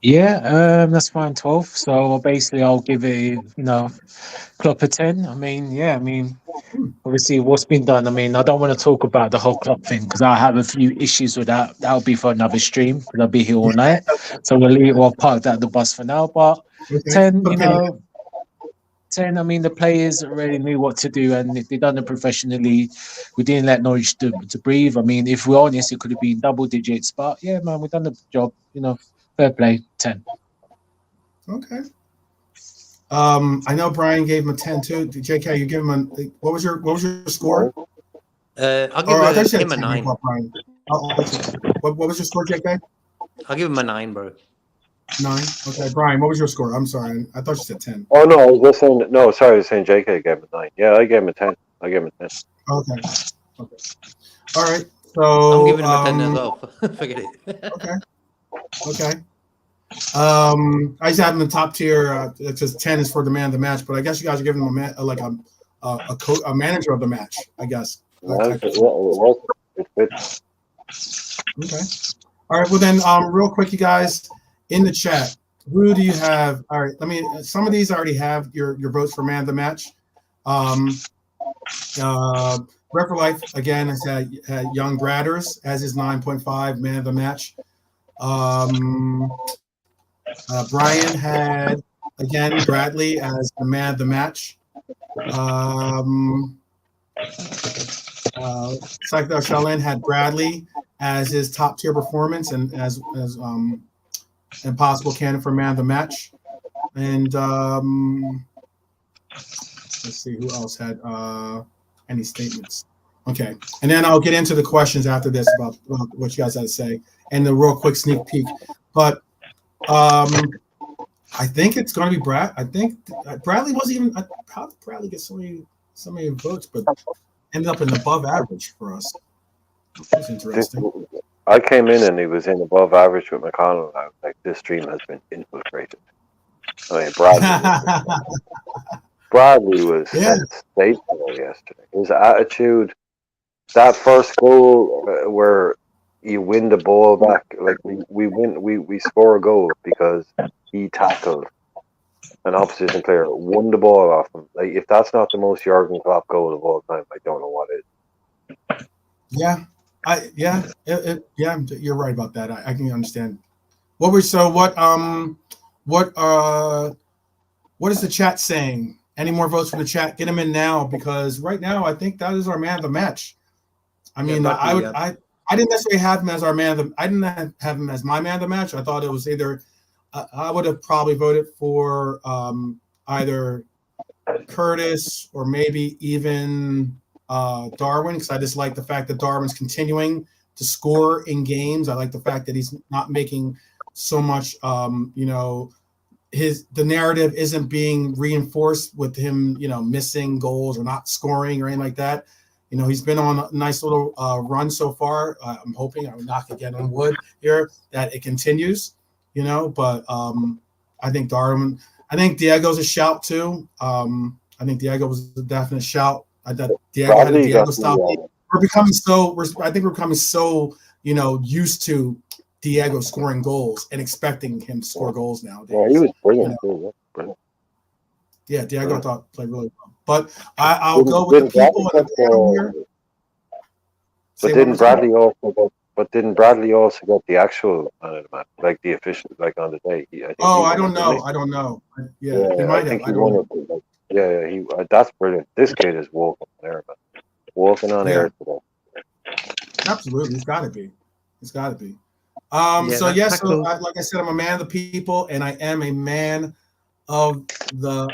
[SPEAKER 4] Yeah, that's fine, 12. So basically I'll give it, Klopp a 10. Obviously what's been done, I don't want to talk about the whole Klopp thing because I have a few issues with that. That'll be for another stream because I'll be here all night. So we'll park that at the bus for now. But 10, 10, the players already knew what to do, and if they done it professionally, we didn't let Norwich to breathe. If we're honest, it could have been double digits, but yeah, man, we've done the job, fair play, 10.
[SPEAKER 1] Okay. I know Brian gave him a 10 too. JK, you give him what was your score?
[SPEAKER 3] I'll give him a 9.
[SPEAKER 1] What was your score, JK?
[SPEAKER 3] I'll give him a 9, bro.
[SPEAKER 1] 9. Okay, Brian, what was your score? I'm sorry, I thought you said 10.
[SPEAKER 2] Oh no, I was listening. No, sorry, I was saying JK gave him a 9. Yeah, I gave him a 10.
[SPEAKER 1] Okay. All right. So
[SPEAKER 3] I'm giving him a 10 as well. Forget it.
[SPEAKER 1] Okay. I just have him in the top tier. It says 10 is for the man of the match, but I guess you guys are giving him a manager of the match, I guess. Okay. All right. Well then, real quick, you guys in the chat, who do you have? All right. Some of these already have your votes for man of the match. Rep for Life again has had Young Bradders as his 9.5 man of the match. Brian had again Bradley as the man of the match. Psycho Shalin had Bradley as his top tier performance and as impossible candidate for man of the match. And let's see who else had any statements. Okay, and then I'll get into the questions after this about what you guys had to say and the real quick sneak peek. But I think it's going to be Brad. I think Bradley wasn't even. How did Bradley get so many votes, but ended up in above average for us? That's interesting.
[SPEAKER 2] I came in and he was in above average with McConnell. I was like, this stream has been infiltrated. I mean, Bradley was sensational yesterday. His attitude, that first goal where you win the ball back, like we score a goal because he tackled an opposition player, won the ball off him. Like, if that's not the most Jurgen Klopp goal of all time, I don't know what is.
[SPEAKER 1] Yeah, you're right about that. I can understand. What is the chat saying? Any more votes from the chat? Get them in now, because right now I think that is our man of the match. I mean, I didn't necessarily have him as our man of the. I didn't have him as my man of the match. I thought it was either. I would have probably voted for either Curtis or maybe even Darwin, because I just like the fact that Darwin's continuing to score in games. I like the fact that he's not making so much. The narrative isn't being reinforced with him, missing goals or not scoring or anything like that. He's been on a nice little run so far. I'm hoping, I would knock again on wood here, that it continues. But I think Darwin. I think Diego's a shout too. I think Diego was a definite shout. I thought Diego had a Diego style. We're becoming so used to Diego scoring goals and expecting him to score goals nowadays.
[SPEAKER 2] Yeah, he was brilliant.
[SPEAKER 1] Yeah, Diego I thought played really well. But I'll go with the people and the panel here.
[SPEAKER 2] But didn't Bradley also get the actual man of the match, like the official, like on the day?
[SPEAKER 1] I don't know. Yeah, he might have. I don't know.
[SPEAKER 2] Yeah, that's brilliant. This kid is walking on air, man. Walking on air today.
[SPEAKER 1] Absolutely, it's got to be. So like I said, I'm a man of the people, and I am a man of the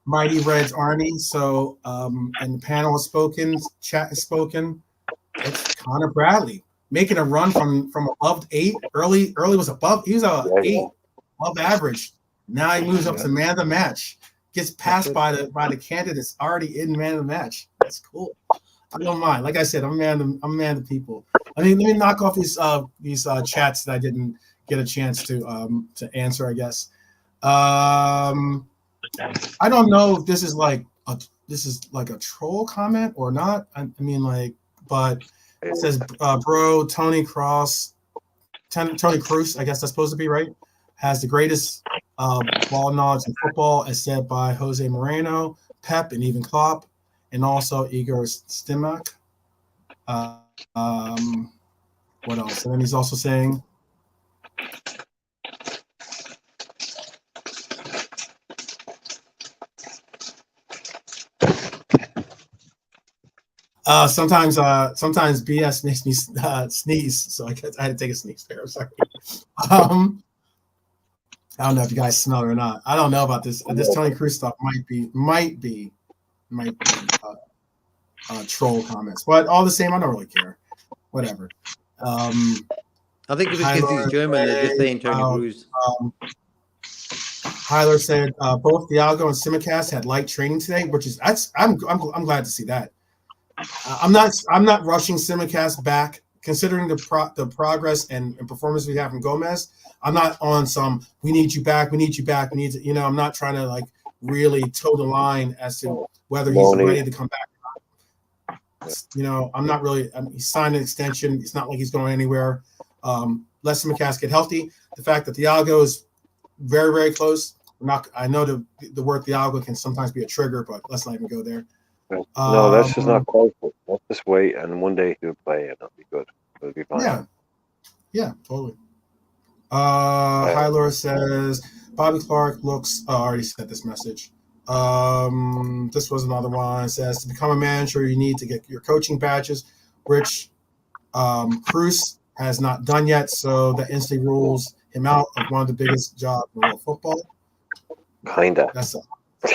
[SPEAKER 1] Mighty Reds Army. So, and the panel has spoken, chat has spoken. It's Connor Bradley making a run from above 8. Early was above. He was 8, above average. Now he moves up to man of the match. Gets passed by the candidates already in man of the match. That's cool. I don't mind. Like I said, I'm a man of the people. I mean, let me knock off these chats that I didn't get a chance to answer, I guess. I don't know if this is like a troll comment or not. I mean, but it says, bro, Tony Cruz, I guess that's supposed to be right, has the greatest ball knowledge in football, as said by Jose Moreno, Pep, and even Klopp, and also Igor Stimac. What else? And then he's also saying, sometimes BS makes me sneeze, so I had to take a sneeze there. I'm sorry. I don't know if you guys smell it or not. I don't know about this. This Tony Cruz stuff might be troll comments, but all the same, I don't really care. Whatever.
[SPEAKER 3] I think it's because he's German. They're just saying Tony Cruz.
[SPEAKER 1] Hyler said both Thiago and Simicast had light training today, which is I'm glad to see that. I'm not rushing Simicast back, considering the progress and performance we have from Gomez. I'm not on some we need you back, I'm not trying to really toe the line as to whether he's ready to come back. I'm not really. He signed an extension. It's not like he's going anywhere. Let Simicast get healthy. The fact that Thiago is very, very close. I know the word Thiago can sometimes be a trigger, but let's not even go there.
[SPEAKER 2] No, that's just not close. Let's just wait, and one day he'll play, and it'll be good. It'll be fine.
[SPEAKER 1] Yeah, totally. Hyler says Bobby Clark looks. I already sent this message. This was another one. It says to become a manager, you need to get your coaching badges, which Cruz has not done yet. So that instantly rules him out of one of the biggest jobs in world football.
[SPEAKER 2] Kinda.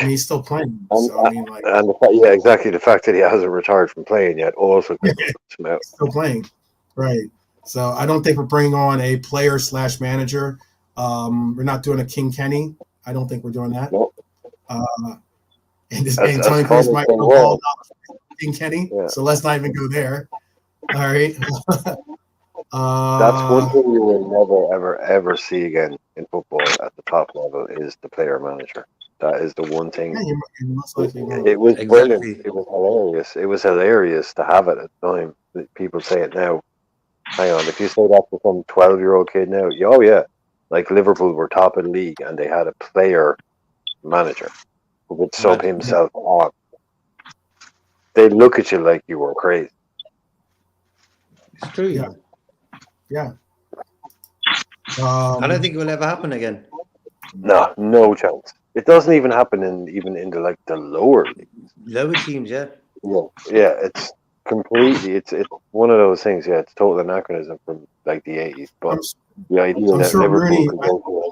[SPEAKER 1] He's still playing.
[SPEAKER 2] Exactly. The fact that he hasn't retired from playing yet also puts him out.
[SPEAKER 1] Still playing, right? So I don't think we're bringing on a player/manager. We're not doing a King Kenny. I don't think we're doing that.
[SPEAKER 2] No.
[SPEAKER 1] And
[SPEAKER 2] As
[SPEAKER 1] Tony
[SPEAKER 2] far
[SPEAKER 1] Cruz
[SPEAKER 2] as
[SPEAKER 1] might
[SPEAKER 2] they
[SPEAKER 1] go
[SPEAKER 2] were.
[SPEAKER 1] ball out King Kenny.
[SPEAKER 2] Yeah.
[SPEAKER 1] So let's not even go there. All right.
[SPEAKER 2] That's one thing you will never, ever, ever see again in football at the top level is the player manager. That is the one thing.
[SPEAKER 1] Yeah, you're most likely wrong.
[SPEAKER 2] It was
[SPEAKER 3] Exactly.
[SPEAKER 2] brilliant. It was hilarious. It was hilarious to have it at the time. People say it now. Hang on, if you say that to some 12-year-old kid now, oh yeah, like Liverpool were top of the league and they had a player manager who would sub
[SPEAKER 3] Imagine.
[SPEAKER 2] himself on. They'd look at you like you were crazy.
[SPEAKER 3] It's true.
[SPEAKER 1] Yeah. Yeah.
[SPEAKER 3] I don't think it will ever happen again.
[SPEAKER 2] No chance. It doesn't even happen even in the lower league.
[SPEAKER 3] Lower teams, yeah.
[SPEAKER 2] Yeah, it's completely. It's one of those things. Yeah, it's total anachronism from like the 80s. But the idea
[SPEAKER 1] I'm
[SPEAKER 2] that
[SPEAKER 1] sure
[SPEAKER 2] Liverpool
[SPEAKER 1] Rooney.
[SPEAKER 2] could go for it.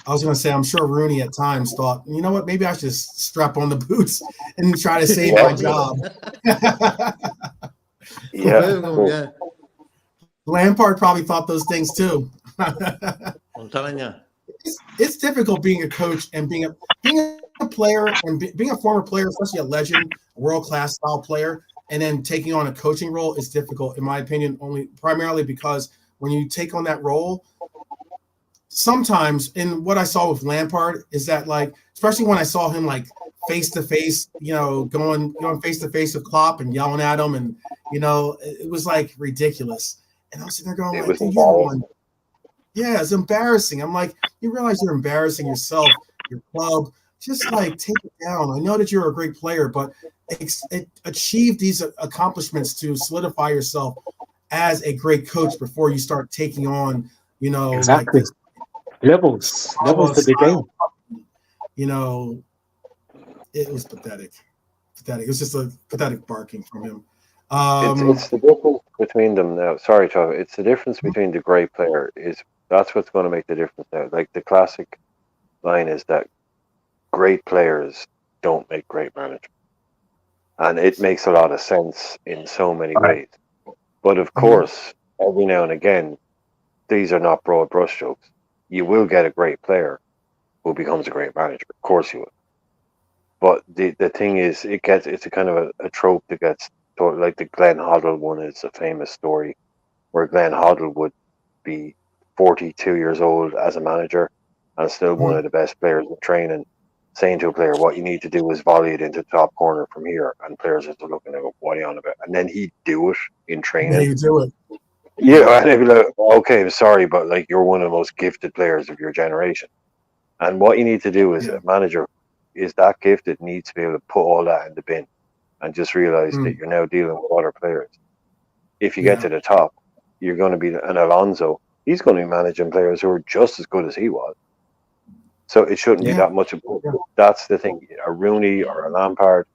[SPEAKER 1] I was going to say, I'm sure Rooney at times thought, you know what, maybe I should strap on the boots and try to save my job.
[SPEAKER 2] Yeah.
[SPEAKER 1] Lampard probably thought those things too.
[SPEAKER 3] I'm telling you.
[SPEAKER 1] It's difficult being a coach and being a player and being a former player, especially a legend, world-class style player, and then taking on a coaching role is difficult, in my opinion, primarily because when you take on that role, sometimes, and what I saw with Lampard is that, like, especially when I saw him like face to face, going face to face with Klopp and yelling at him, and it was like ridiculous. And I was sitting there going, like, dude, you're the one. Yeah, it's embarrassing. I'm like, you realize you're embarrassing yourself, your club. Just like take it down. I know that you're a great player, but achieve these accomplishments to solidify yourself as a great coach before you start taking on,
[SPEAKER 4] exactly.
[SPEAKER 1] like this
[SPEAKER 4] levels to the game.
[SPEAKER 1] It was pathetic. It was just a pathetic barking from him.
[SPEAKER 2] It's the difference between them now. Sorry, Trevor. It's the difference between the great player that's what's going to make the difference now. Like the classic line is that great players don't make great managers, and it makes a lot of sense in so many ways. But of course, every now and again, these are not broad brushstrokes. You will get a great player who becomes a great manager. Of course, you will. But the thing is, it's a kind of a trope that gets taught. Like the Glenn Hoddle one is a famous story where Glenn Hoddle would be 42 years old as a manager and still one of the best players in training, saying to a player, what you need to do is volley it into the top corner from here. And players are looking at go, what are you on about? And then he'd do it in training.
[SPEAKER 1] Yeah, you do it.
[SPEAKER 2] Yeah, and they'd be like, okay, I'm sorry, but like you're one of the most gifted players of your generation. And what you need to do as a manager is that gifted needs to be able to put all that in the bin and just realize that you're now dealing with other players. If you get to the top, you're going to be an Alonso. He's going to be managing players who are just as good as he was. So it shouldn't be that much of that's the thing. A Rooney or a Lampard.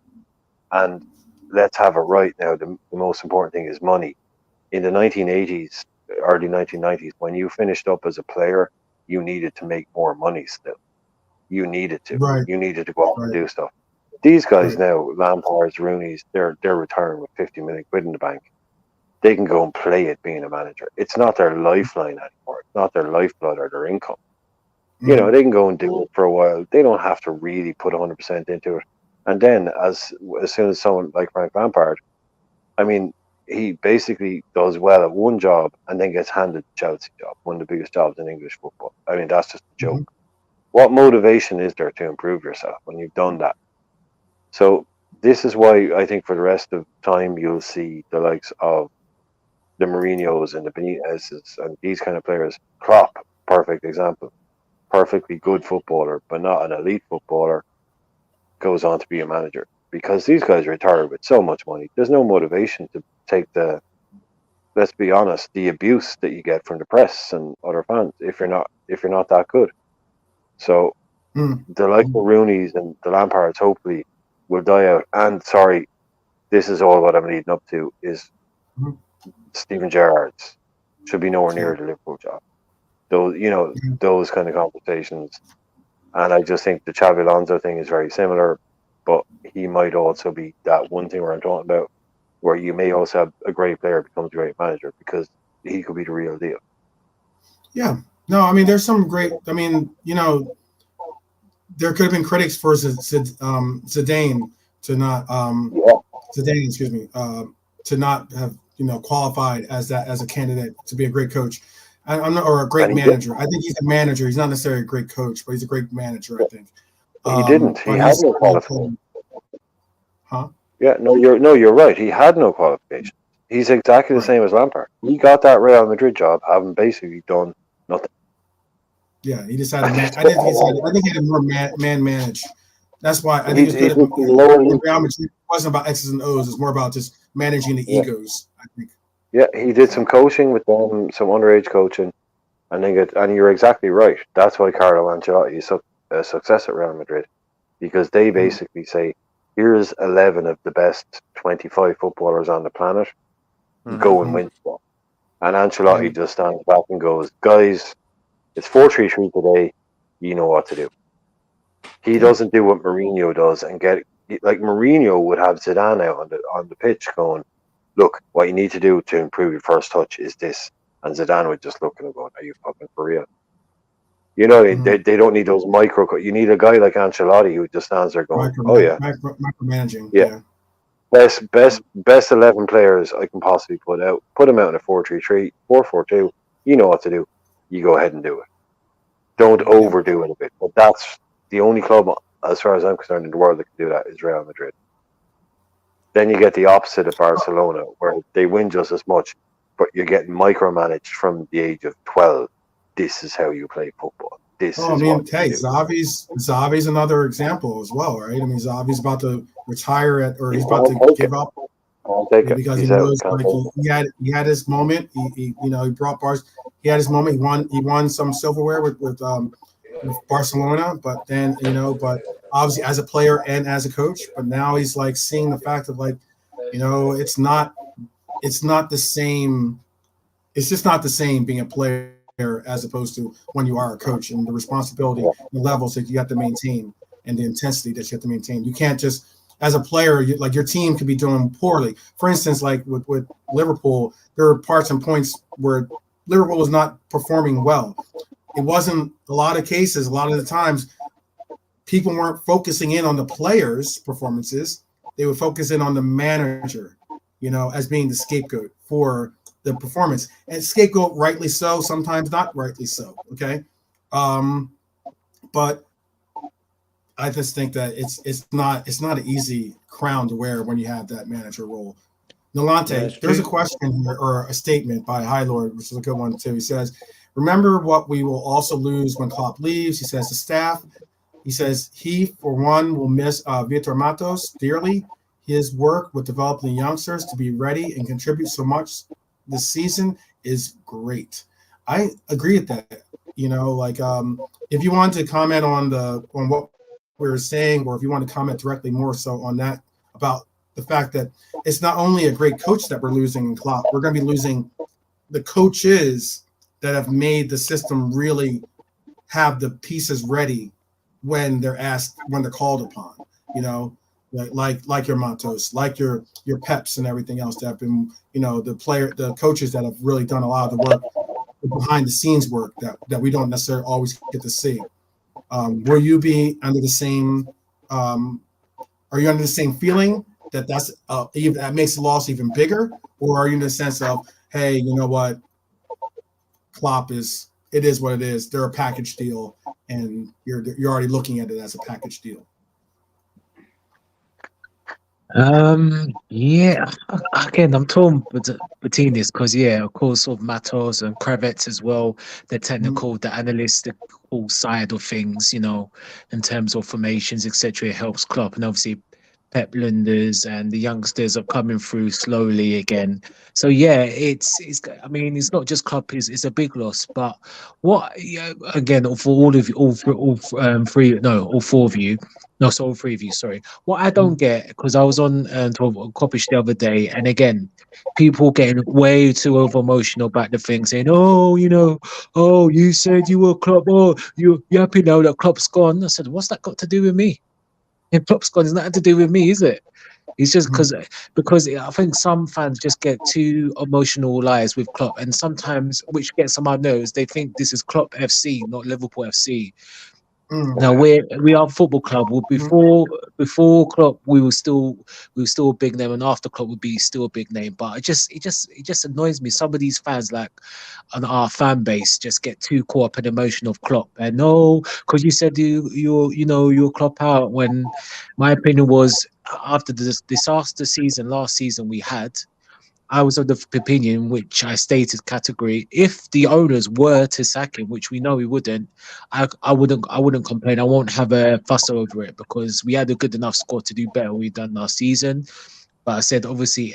[SPEAKER 2] And let's have it right now. The most important thing is money. In the 1980s, early 1990s, when you finished up as a player, you needed to make more money still. You needed to.
[SPEAKER 1] Right.
[SPEAKER 2] You needed to go out and do stuff. These guys now, Lampards, Rooney's, they're retiring with 50 million quid in the bank. They can go and play it being a manager. It's not their lifeline anymore. It's not their lifeblood or their income. They can go and do it for a while. They don't have to really put 100% into it. And then as soon as someone like Frank Lampard, I mean, he basically does well at one job and then gets handed the Chelsea job, one of the biggest jobs in English football. I mean, that's just a joke. What motivation is there to improve yourself when you've done that? So this is why I think for the rest of time you'll see the likes of the Mourinhos and the Benitez's and these kind of players. Klopp, perfect example. Perfectly good footballer, but not an elite footballer, goes on to be a manager. Because these guys retire with so much money. There's no motivation to take let's be honest, the abuse that you get from the press and other fans if you're not that good. So the like the Rooneys and the Lampards hopefully will die out. And sorry, this is all what I'm leading up to is Steven Gerrard's should be nowhere near the Liverpool job. Those kind of conversations. And I just think the Xabi Alonso thing is very similar, but he might also be that one thing where I'm talking about, where you may also have a great player becomes a great manager because he could be the real deal.
[SPEAKER 1] Yeah. No, I mean, there's some great, I mean, there could have been critics for Zidane to not
[SPEAKER 2] Yeah.
[SPEAKER 1] Zidane, excuse me, to not have qualified as a candidate to be a great coach. I'm not, or a great
[SPEAKER 2] And he did.
[SPEAKER 1] manager. I think he's a manager. He's not necessarily a great coach, but he's a great manager. I think.
[SPEAKER 2] He didn't. He
[SPEAKER 1] But
[SPEAKER 2] had
[SPEAKER 1] he's
[SPEAKER 2] no qualification.
[SPEAKER 1] huh?
[SPEAKER 2] Yeah, you're right. He had no qualification. He's exactly the
[SPEAKER 1] Right.
[SPEAKER 2] same as Lampard. He got that Real Madrid job having basically done nothing.
[SPEAKER 1] Yeah, he just had a man. I think he had a more man manage. That's why I think
[SPEAKER 2] He's
[SPEAKER 1] it's good.
[SPEAKER 2] just lower league.
[SPEAKER 1] Real Madrid wasn't about X's and O's. It's more about just managing the
[SPEAKER 2] Yeah.
[SPEAKER 1] egos. I think.
[SPEAKER 2] Yeah, he did some coaching with them, some underage coaching, and you're exactly right. That's why Carlo Ancelotti is a success at Real Madrid, because they basically say, here's 11 of the best 25 footballers on the planet, go and win stuff. And Ancelotti just stands back and goes, guys, it's 4-3-3 today, you know what to do. He doesn't do what Mourinho does and like Mourinho would have Zidane out on the pitch going, look, what you need to do to improve your first touch is this. And Zidane would just look at him going, are you fucking for real? You know, they don't need those you need a guy like Ancelotti who just stands there going,
[SPEAKER 1] micromanaging.
[SPEAKER 2] Yeah. Best 11 players I can possibly put out. Put them out in a 4-3-3, 4-4-2. You know what to do. You go ahead and do it. Don't overdo it a bit. But that's the only club, as far as I'm concerned, in the world that can do that is Real Madrid. Then you get the opposite of Barcelona, where they win just as much, but you're getting micromanaged from the age of 12. This is how you play football.
[SPEAKER 1] Xavi's another example as well, right? I mean, Xavi's about to retire he's about to give up because he knows like he had his moment. He brought bars. He had his moment. He won some silverware with Barcelona, but then but obviously as a player and as a coach. But now he's like seeing the fact of like, it's not the same. It's just not the same being a player as opposed to when you are a coach, and the responsibility, the levels that you have to maintain, and the intensity that you have to maintain. You can't just, as a player, like your team could be doing poorly. For instance, like with Liverpool, there are parts and points where Liverpool was not performing well. It wasn't a lot of cases. A lot of the times, people weren't focusing in on the players' performances. They would focus in on the manager, as being the scapegoat for the performance, and scapegoat rightly so, sometimes not rightly so. Okay, but I just think that it's not an easy crown to wear when you have that manager role. Nolante, there's a question here, or a statement by High Lord, which is a good one too. He says, "Remember what we will also lose when Klopp leaves." He says the staff. He says he, for one, will miss Vitor Matos dearly. His work with developing youngsters to be ready and contribute so much this season is great. I agree with that. If you want to comment on what we were saying, or if you want to comment directly more so on that, about the fact that it's not only a great coach that we're losing in Klopp, we're going to be losing the coaches that have made the system really have the pieces ready when they're called upon. Like your Matos, like your Peps and everything else that have been, the coaches that have really done a lot of the work, the behind the scenes work that we don't necessarily always get to see. Will you be under the same? Are you under the same feeling that even that makes the loss even bigger, or are you in the sense of, hey, you know what, Klopp is what it is. They're a package deal, and you're already looking at it as a package deal.
[SPEAKER 4] Yeah, again, I'm torn between this because, of course, of Matos and Kravets as well, the technical, the analytical side of things, in terms of formations, etc. It helps Klopp, and obviously Pep Lunders and the youngsters are coming through slowly again. So it's I mean, it's not just Klopp, it's a big loss. But what again, for all of you, all four of you. No, so all three of you, sorry. What I don't get, because I was on Coppish the other day, and again, people getting way too over emotional about the thing, saying, "Oh, you said you were Klopp. Oh, you're happy now that Klopp's gone." I said, "What's that got to do with me? If Klopp's gone, it's nothing to do with me, is it?" It's just because I think some fans just get too emotionalized with Klopp, and sometimes, which gets on my nerves, they think this is Klopp FC, not Liverpool FC. Now we are a football club. Well, before Klopp, we were still a big name, and after Klopp would be still a big name. But it just annoys me. Some of these fans, like on our fan base, just get too caught up in the emotion of Klopp. And no, because you said you're Klopp out. When my opinion was after the disaster season last season we had. I was of the opinion, which I stated category, if the owners were to sack him, which we know he wouldn't, I wouldn't complain. I won't have a fuss over it because we had a good enough squad to do better than we done last season. But I said, obviously,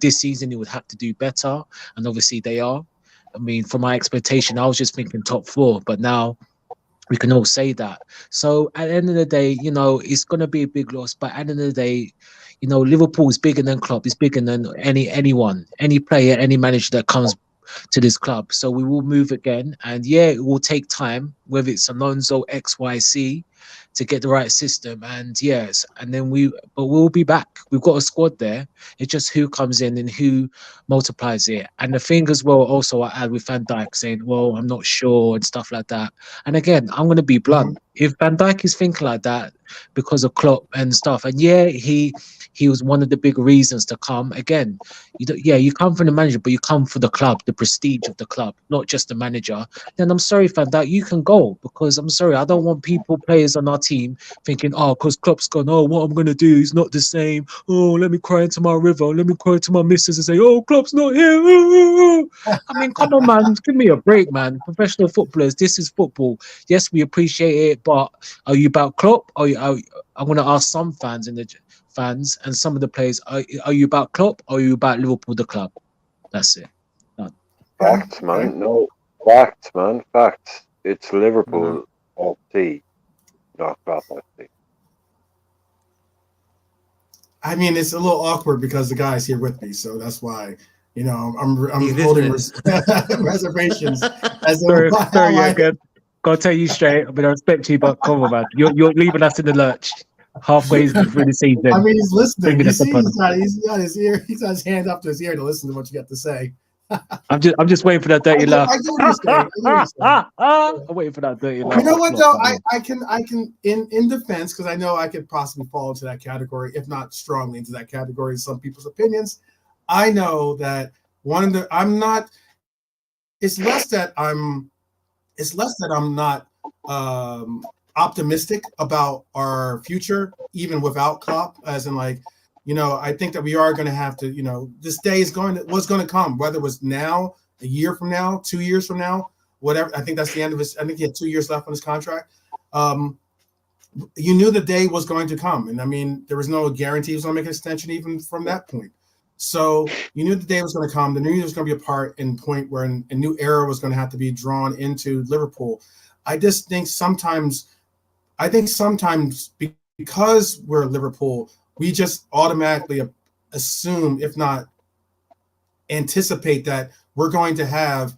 [SPEAKER 4] this season he would have to do better, and obviously they are. I mean, from my expectation, I was just thinking top four, but now we can all say that. So at the end of the day, it's going to be a big loss. But at the end of the day, Liverpool is bigger than Klopp. It's bigger than anyone, any player, any manager that comes to this club. So we will move again. And yeah, it will take time, whether it's Alonso, X, Y, C, to get the right system. And yes, and then but we'll be back. We've got a squad there. It's just who comes in and who multiplies it. And the thing as well, also I add with Van Dijk saying, well, I'm not sure and stuff like that. And again, I'm going to be blunt. If Van Dijk is thinking like that because of Klopp and stuff, and yeah, he was one of the big reasons to come. Again, you come from the manager, but you come for the club, the prestige of the club, not just the manager. Then I'm sorry, Van Dijk, you can go, because I'm sorry, I don't want players on our team thinking, oh, because Klopp's gone, oh, what I'm going to do is not the same. Oh, let me cry into my river. Let me cry to my missus and say, oh, Klopp's not here. I mean, come on, man. Give me a break, man. Professional footballers, this is football. Yes, we appreciate it, but are you about Klopp? I'm going to ask some fans and some of the players, are you about Klopp or are you about Liverpool, the club? That's it. Done.
[SPEAKER 2] Facts, man. No, facts, man. Facts. It's Liverpool FC, not Klopp FC.
[SPEAKER 1] I mean, it's a little awkward because the guy's here with me, so that's why I'm holding reservations.
[SPEAKER 4] Sorry, good. Gotta tell you straight. I mean, I respect you, but come on, man. You're leaving us in the lurch halfway through the season.
[SPEAKER 1] I mean, he's listening. He's got his ear. He's got his hand up to his ear to listen to what you got to say.
[SPEAKER 4] I'm just waiting for that dirty laugh.
[SPEAKER 1] I do understand.
[SPEAKER 4] I'm waiting for that dirty laugh.
[SPEAKER 1] You know what though? I can in defense, because I know I could possibly fall into that category, if not strongly into that category in some people's opinions. I know that it's less that I'm not optimistic about our future, even without Klopp, as in I think that we are going to have to, this day was going to come, whether it was now, a year from now, 2 years from now, whatever. I think that's the end of his. I think he had 2 years left on his contract. You knew the day was going to come. And I mean, there was no guarantee he was going to make an extension even from that point. So you knew the day was going to come. The new year was going to be a part and point where a new era was going to have to be drawn into Liverpool. I just think sometimes because we're Liverpool, we just automatically assume, if not anticipate, that we're going to have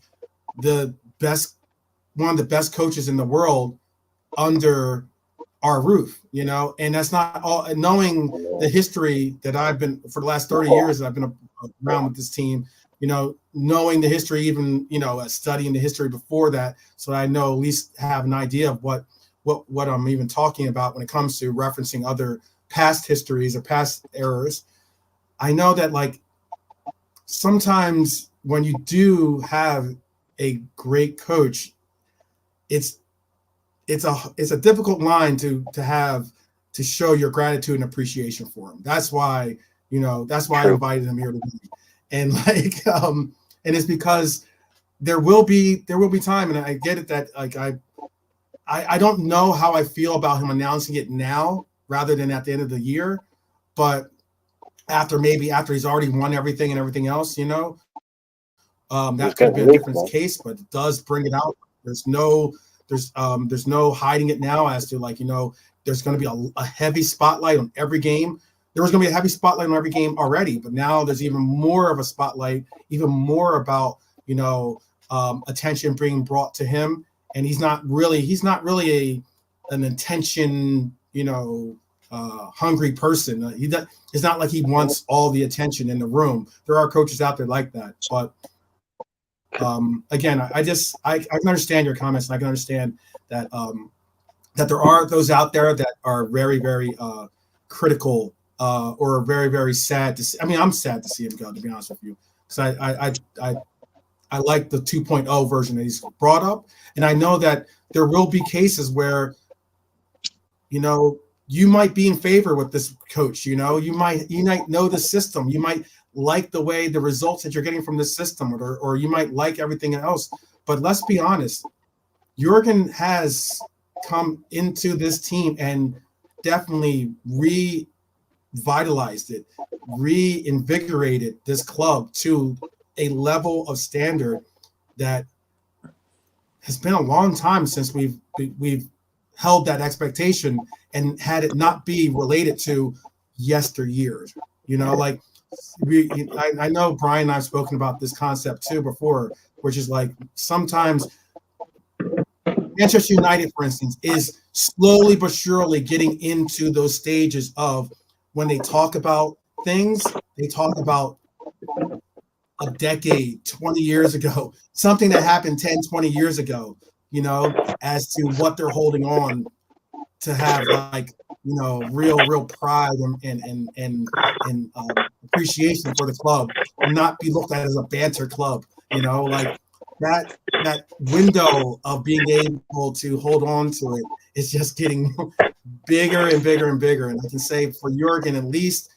[SPEAKER 1] one of the best coaches in the world under our roof, and that's not all. Knowing the history that I've been for the last 30 years that I've been around with this team, knowing the history, even studying the history before that, so I know at least have an idea of what I'm even talking about when it comes to referencing other past histories or past errors. I know that sometimes when you do have a great coach, it's a difficult line to have to show your gratitude and appreciation for him. That's why I invited him here today. And and it's because there will be time, and I get it that I don't know how I feel about him announcing it now rather than at the end of the year, but after he's already won everything and everything else, that could be a different case, but it does bring it out. There's no hiding it now as to there's going to be a heavy spotlight on every game. There was going to be a heavy spotlight on every game already, but now there's even more of a spotlight, even more about attention being brought to him, and he's not really an attention hungry person. It's not like he wants all the attention in the room. There are coaches out there like that, but again, I can understand your comments, and I can understand that that there are those out there that are very, very critical or very, very sad to see. I mean, I'm sad to see him go, to be honest with you, because I like the 2.0 version that he's brought up, and I know that there will be cases where, you know, you might be in favor with this coach. You know, you might know the system. You might like the way the results that you're getting from the system, or you might like everything else. But let's be honest, Jurgen has come into this team and definitely revitalized it, reinvigorated this club to a level of standard that has been a long time since we've held that expectation and had it not be related to yesteryears. You know, like I know Brian and I've spoken about this concept too before, which is like sometimes Manchester United, for instance, is slowly but surely getting into those stages of when they talk about things, they talk about a decade, 20 years ago, something that happened 10, 20 years ago, you know, as to what they're holding on to have, like, you know, real pride and appreciation for the club, and not be looked at as a banter club, you know, like that window of being able to hold on to it is just getting bigger and bigger and bigger. And I can say for Jurgen, at least,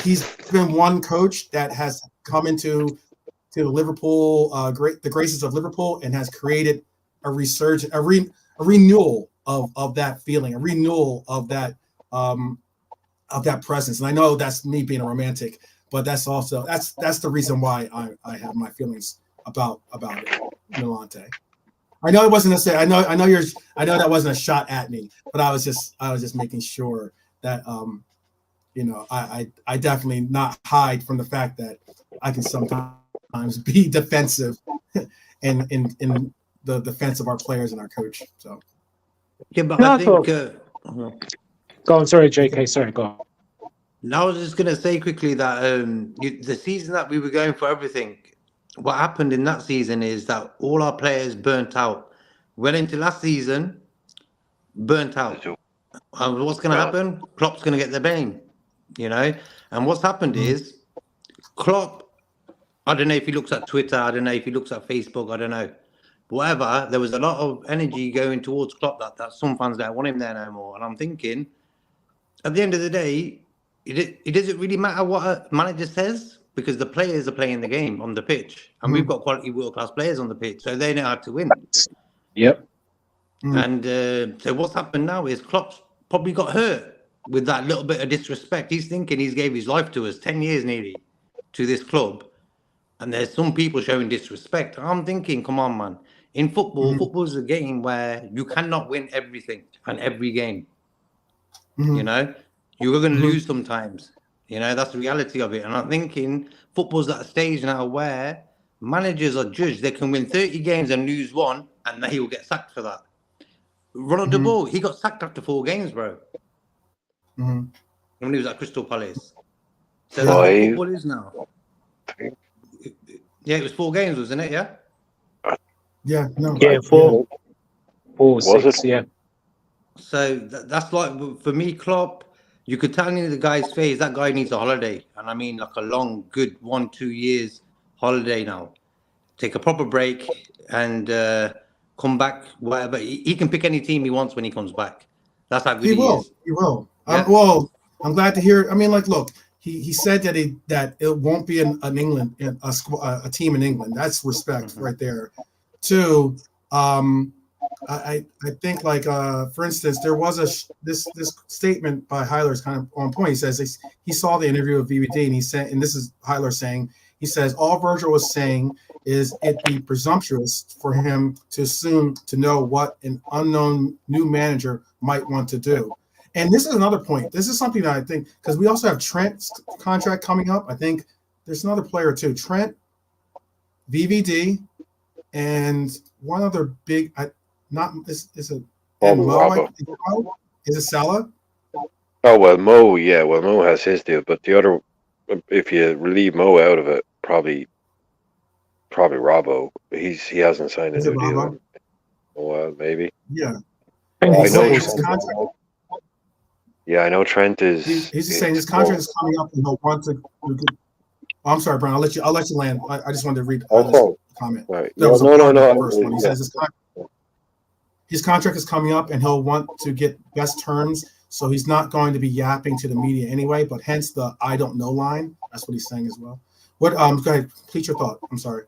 [SPEAKER 1] he's been one coach that has come into Liverpool, the graces of Liverpool, and has created a resurgence, a renewal of that feeling, a renewal of that presence. And I know that's me being a romantic, but that's also that's the reason why I have my feelings about it, Milante. I know it wasn't necessarily. I know that wasn't a shot at me, but I was just making sure that you know, I definitely not hide from the fact that I can sometimes be defensive in the defense of our players and our coach. So
[SPEAKER 3] yeah, but I think
[SPEAKER 4] go on, sorry, JK, sorry, go on.
[SPEAKER 3] I was just gonna say quickly that the season that we were going for everything, what happened in that season is that all our players burnt out. Went into last season, burnt out. And what's gonna happen? Klopp's gonna get the blame. You know, and what's happened is Klopp, I don't know if he looks at Twitter, I don't know if he looks at Facebook, I don't know. But whatever, there was a lot of energy going towards Klopp that some fans don't want him there no more. And I'm thinking, at the end of the day, it doesn't really matter what a manager says, because the players are playing the game on the pitch. And we've got quality world-class players on the pitch, so they know how to win.
[SPEAKER 4] Yep.
[SPEAKER 3] And so what's happened now is Klopp's probably got hurt with that little bit of disrespect. He's thinking he's gave his life to us, 10 years nearly, to this club. And there's some people showing disrespect. I'm thinking, come on, man. In football, football is a game where you cannot win everything and every game. You know, you're going to lose sometimes. You know, that's the reality of it. And I'm thinking football's at a stage now where managers are judged. They can win 30 games and lose one, and they will get sacked for that. Ronald de Boer, he got sacked after 4 games, bro. When he was at Crystal Palace. So that's what football is now. Yeah, it was 4 games, wasn't it? Yeah.
[SPEAKER 1] yeah, no,
[SPEAKER 4] Yeah, 4, 6, yeah.
[SPEAKER 3] So that's like, for me, Klopp, you could tell in the guy's face that guy needs a holiday, and I mean like a long, good 1-2 years holiday now. Take a proper break and come back. Whatever, he can pick any team he wants when he comes back. That's how good he is.
[SPEAKER 1] He will.
[SPEAKER 3] Yeah.
[SPEAKER 1] Well, I'm glad to hear. I mean, like, look, he said that it won't be an England a team in England. That's respect right there. 2, I think, like, for instance, there was this statement by Heiler is kind of on point. He says he saw the interview with VVD, and he said, and this is Heiler saying, he says all Virgil was saying is it'd be presumptuous for him to assume to know what an unknown new manager might want to do. And this is another point. This is something that I think, because we also have Trent's contract coming up. I think there's another player too. Trent, VVD, and one other big. Is it Mo? Is it Salah?
[SPEAKER 2] Oh well, Mo. Yeah, well, Mo has his deal, but the other, if you leave Mo out of it, probably Robbo. He hasn't signed a new deal. Well, maybe.
[SPEAKER 1] Yeah,
[SPEAKER 4] I think
[SPEAKER 2] I
[SPEAKER 1] he's
[SPEAKER 4] he's
[SPEAKER 2] know.
[SPEAKER 1] saying
[SPEAKER 4] supposed
[SPEAKER 1] his
[SPEAKER 4] to.
[SPEAKER 1] contract.
[SPEAKER 2] Yeah, I know. Trent
[SPEAKER 1] He's
[SPEAKER 2] is.
[SPEAKER 1] just saying his contract is coming up, and he'll want to. Oh, I'm sorry, Brian. I'll let you land. I just wanted to read this
[SPEAKER 2] Okay.
[SPEAKER 1] comment.
[SPEAKER 2] Right.
[SPEAKER 1] That
[SPEAKER 2] Yeah.
[SPEAKER 1] was a
[SPEAKER 2] No. No.
[SPEAKER 1] part of the
[SPEAKER 2] No.
[SPEAKER 1] first one. He
[SPEAKER 2] Yeah.
[SPEAKER 1] says his contract is coming up, and he'll want to get best terms. So he's not going to be yapping to the media anyway. But hence the "I don't know" line. That's what he's saying as well. What? Go ahead. Complete your thought. I'm sorry.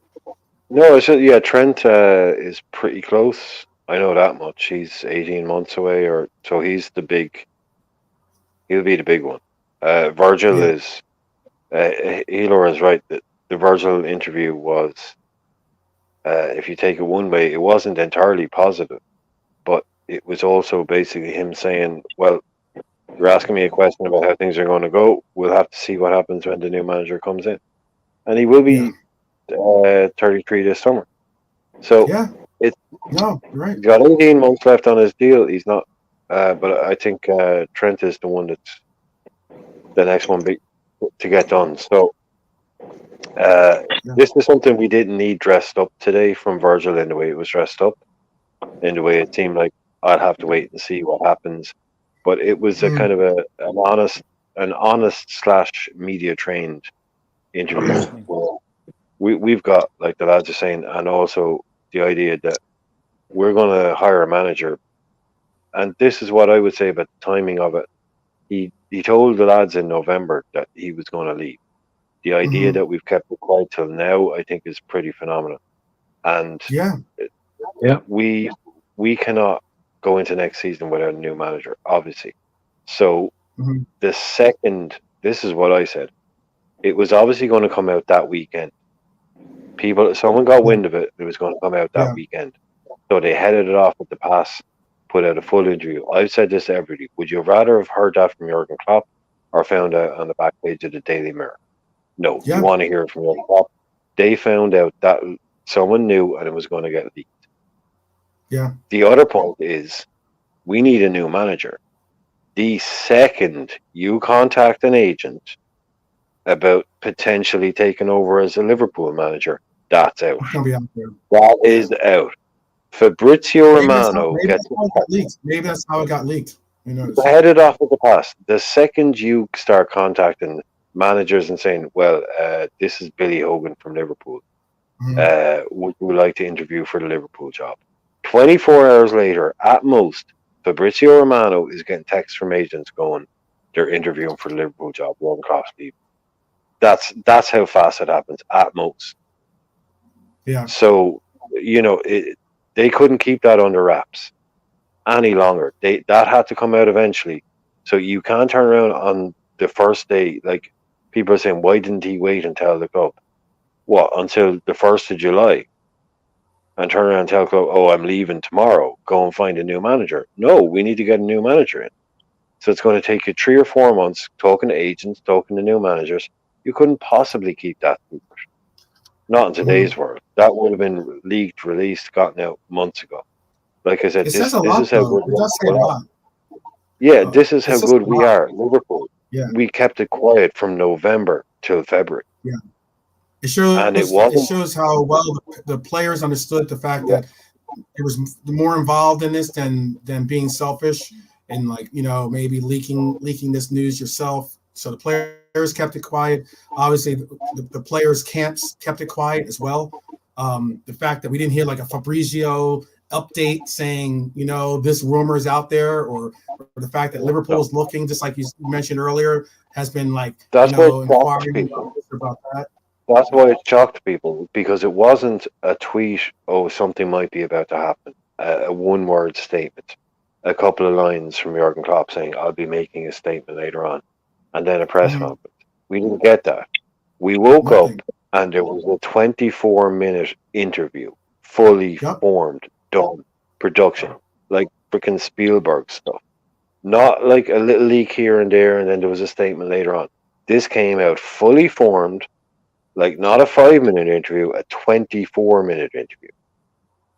[SPEAKER 2] No. It's just, yeah. Trent is pretty close. I know that much. He's 18 months away, or so. He's the big. He'll be the big one. Virgil
[SPEAKER 1] Yeah.
[SPEAKER 2] is. Elor is right. The Virgil interview was. If you take it one way, it wasn't entirely positive, but it was also basically him saying, "Well, you're asking me a question about how things are going to go. We'll have to see what happens when the new manager comes in, and he will
[SPEAKER 1] Yeah.
[SPEAKER 2] be 33 this summer. So
[SPEAKER 1] Yeah.
[SPEAKER 2] it's
[SPEAKER 1] No, you're right.
[SPEAKER 2] he's got 18 months left on his deal. He's not, but I think Trent is the one that's the next one to get done. So
[SPEAKER 1] Yeah.
[SPEAKER 2] this is something we didn't need dressed up today from Virgil in the way it was dressed up, in the way it seemed like I'd have to wait and see what happens. But it was a
[SPEAKER 1] Mm,
[SPEAKER 2] kind of an honest slash media trained interview. Where we've got, like the lads are saying, and also the idea that we're going to hire a manager. And this is what I would say about the timing of it. He told the lads in November that he was going to leave. The idea
[SPEAKER 1] hmm
[SPEAKER 2] that we've kept it quiet till now, I think, is pretty phenomenal. And
[SPEAKER 1] Yeah.
[SPEAKER 4] Yeah.
[SPEAKER 2] we cannot go into next season without a new manager, obviously. So
[SPEAKER 1] hmm
[SPEAKER 2] the second, this is what I said. It was obviously going to come out that weekend. Someone got
[SPEAKER 1] Yeah.
[SPEAKER 2] wind of it. It was going to come out that
[SPEAKER 1] Yeah.
[SPEAKER 2] weekend. So they headed it off at the pass, put out a full interview. I've said this to everybody. Would you rather have heard that from Jurgen Klopp or found out on the back page of the Daily Mirror? No, you
[SPEAKER 1] Yeah.
[SPEAKER 2] want to hear it from Jurgen Klopp. They found out that someone knew and it was going to get leaked.
[SPEAKER 1] Yeah.
[SPEAKER 2] The other point is we need a new manager. The second you contact an agent about potentially taking over as a Liverpool manager, that's out.
[SPEAKER 1] It's gonna be out there.
[SPEAKER 2] That
[SPEAKER 1] Yeah.
[SPEAKER 2] is out. Fabrizio Romano
[SPEAKER 1] Maybe
[SPEAKER 2] gets
[SPEAKER 1] that's how it got leaked. Maybe that's how it got leaked. Who knows?
[SPEAKER 2] headed off at the pass. The second you start contacting managers and saying, "Well, this is Billy Hogan from Liverpool.
[SPEAKER 1] Mhm.
[SPEAKER 2] Would you like to interview for the Liverpool job?" 24 hours later, at most, Fabrizio Romano is getting texts from agents going, "They're interviewing for the Liverpool job. One Klopp's leaving." That's how fast it happens at most.
[SPEAKER 1] Yeah.
[SPEAKER 2] So they couldn't keep that under wraps any longer. That had to come out eventually. So you can't turn around on the first day. Like people are saying, why didn't he wait and tell the club? What, until the 1st of July? And turn around and tell the club, oh, I'm leaving tomorrow. Go and find a new manager. No, we need to get a new manager in. So it's going to take you 3 or 4 months talking to agents, talking to new managers. You couldn't possibly keep that secret. Not in
[SPEAKER 1] Mhm.
[SPEAKER 2] today's world. That would have been leaked, released, gotten out months ago. Like I said,
[SPEAKER 1] It says
[SPEAKER 2] this
[SPEAKER 1] a
[SPEAKER 2] this
[SPEAKER 1] lot,
[SPEAKER 2] is how
[SPEAKER 1] though.
[SPEAKER 2] good
[SPEAKER 1] It does say a
[SPEAKER 2] we are.
[SPEAKER 1] lot.
[SPEAKER 2] Yeah, this is
[SPEAKER 1] It
[SPEAKER 2] how
[SPEAKER 1] says
[SPEAKER 2] good
[SPEAKER 1] a
[SPEAKER 2] we
[SPEAKER 1] lot.
[SPEAKER 2] are. Liverpool.
[SPEAKER 1] Yeah.
[SPEAKER 2] We kept it quiet from November till February,
[SPEAKER 1] Yeah. It
[SPEAKER 2] and it
[SPEAKER 1] shows
[SPEAKER 2] wasn't.
[SPEAKER 1] how well the players understood the fact that it was more involved in this than being selfish and maybe leaking this news yourself. So the players kept it quiet. Obviously, the players' camps kept it quiet as well. The fact that we didn't hear like a Fabrizio update saying this rumor is out there, or the fact that Liverpool is looking, just like you mentioned earlier, has been
[SPEAKER 2] That's why it shocked
[SPEAKER 1] inquiring
[SPEAKER 2] people.
[SPEAKER 1] about that.
[SPEAKER 2] That's why it shocked people because it wasn't a tweet. Oh, something might be about to happen. A one-word statement, a couple of lines from Jurgen Klopp saying, "I'll be making a statement later on," and then a press
[SPEAKER 1] Mhm.
[SPEAKER 2] conference. We didn't get that. We woke up
[SPEAKER 1] Nothing.
[SPEAKER 2] and there was a 24-minute interview, fully
[SPEAKER 1] Yep.
[SPEAKER 2] formed, done, production, like freaking Spielberg stuff. Not like a little leak here and there, and then there was a statement later on. This came out fully formed, like not a 5-minute interview, a 24-minute interview.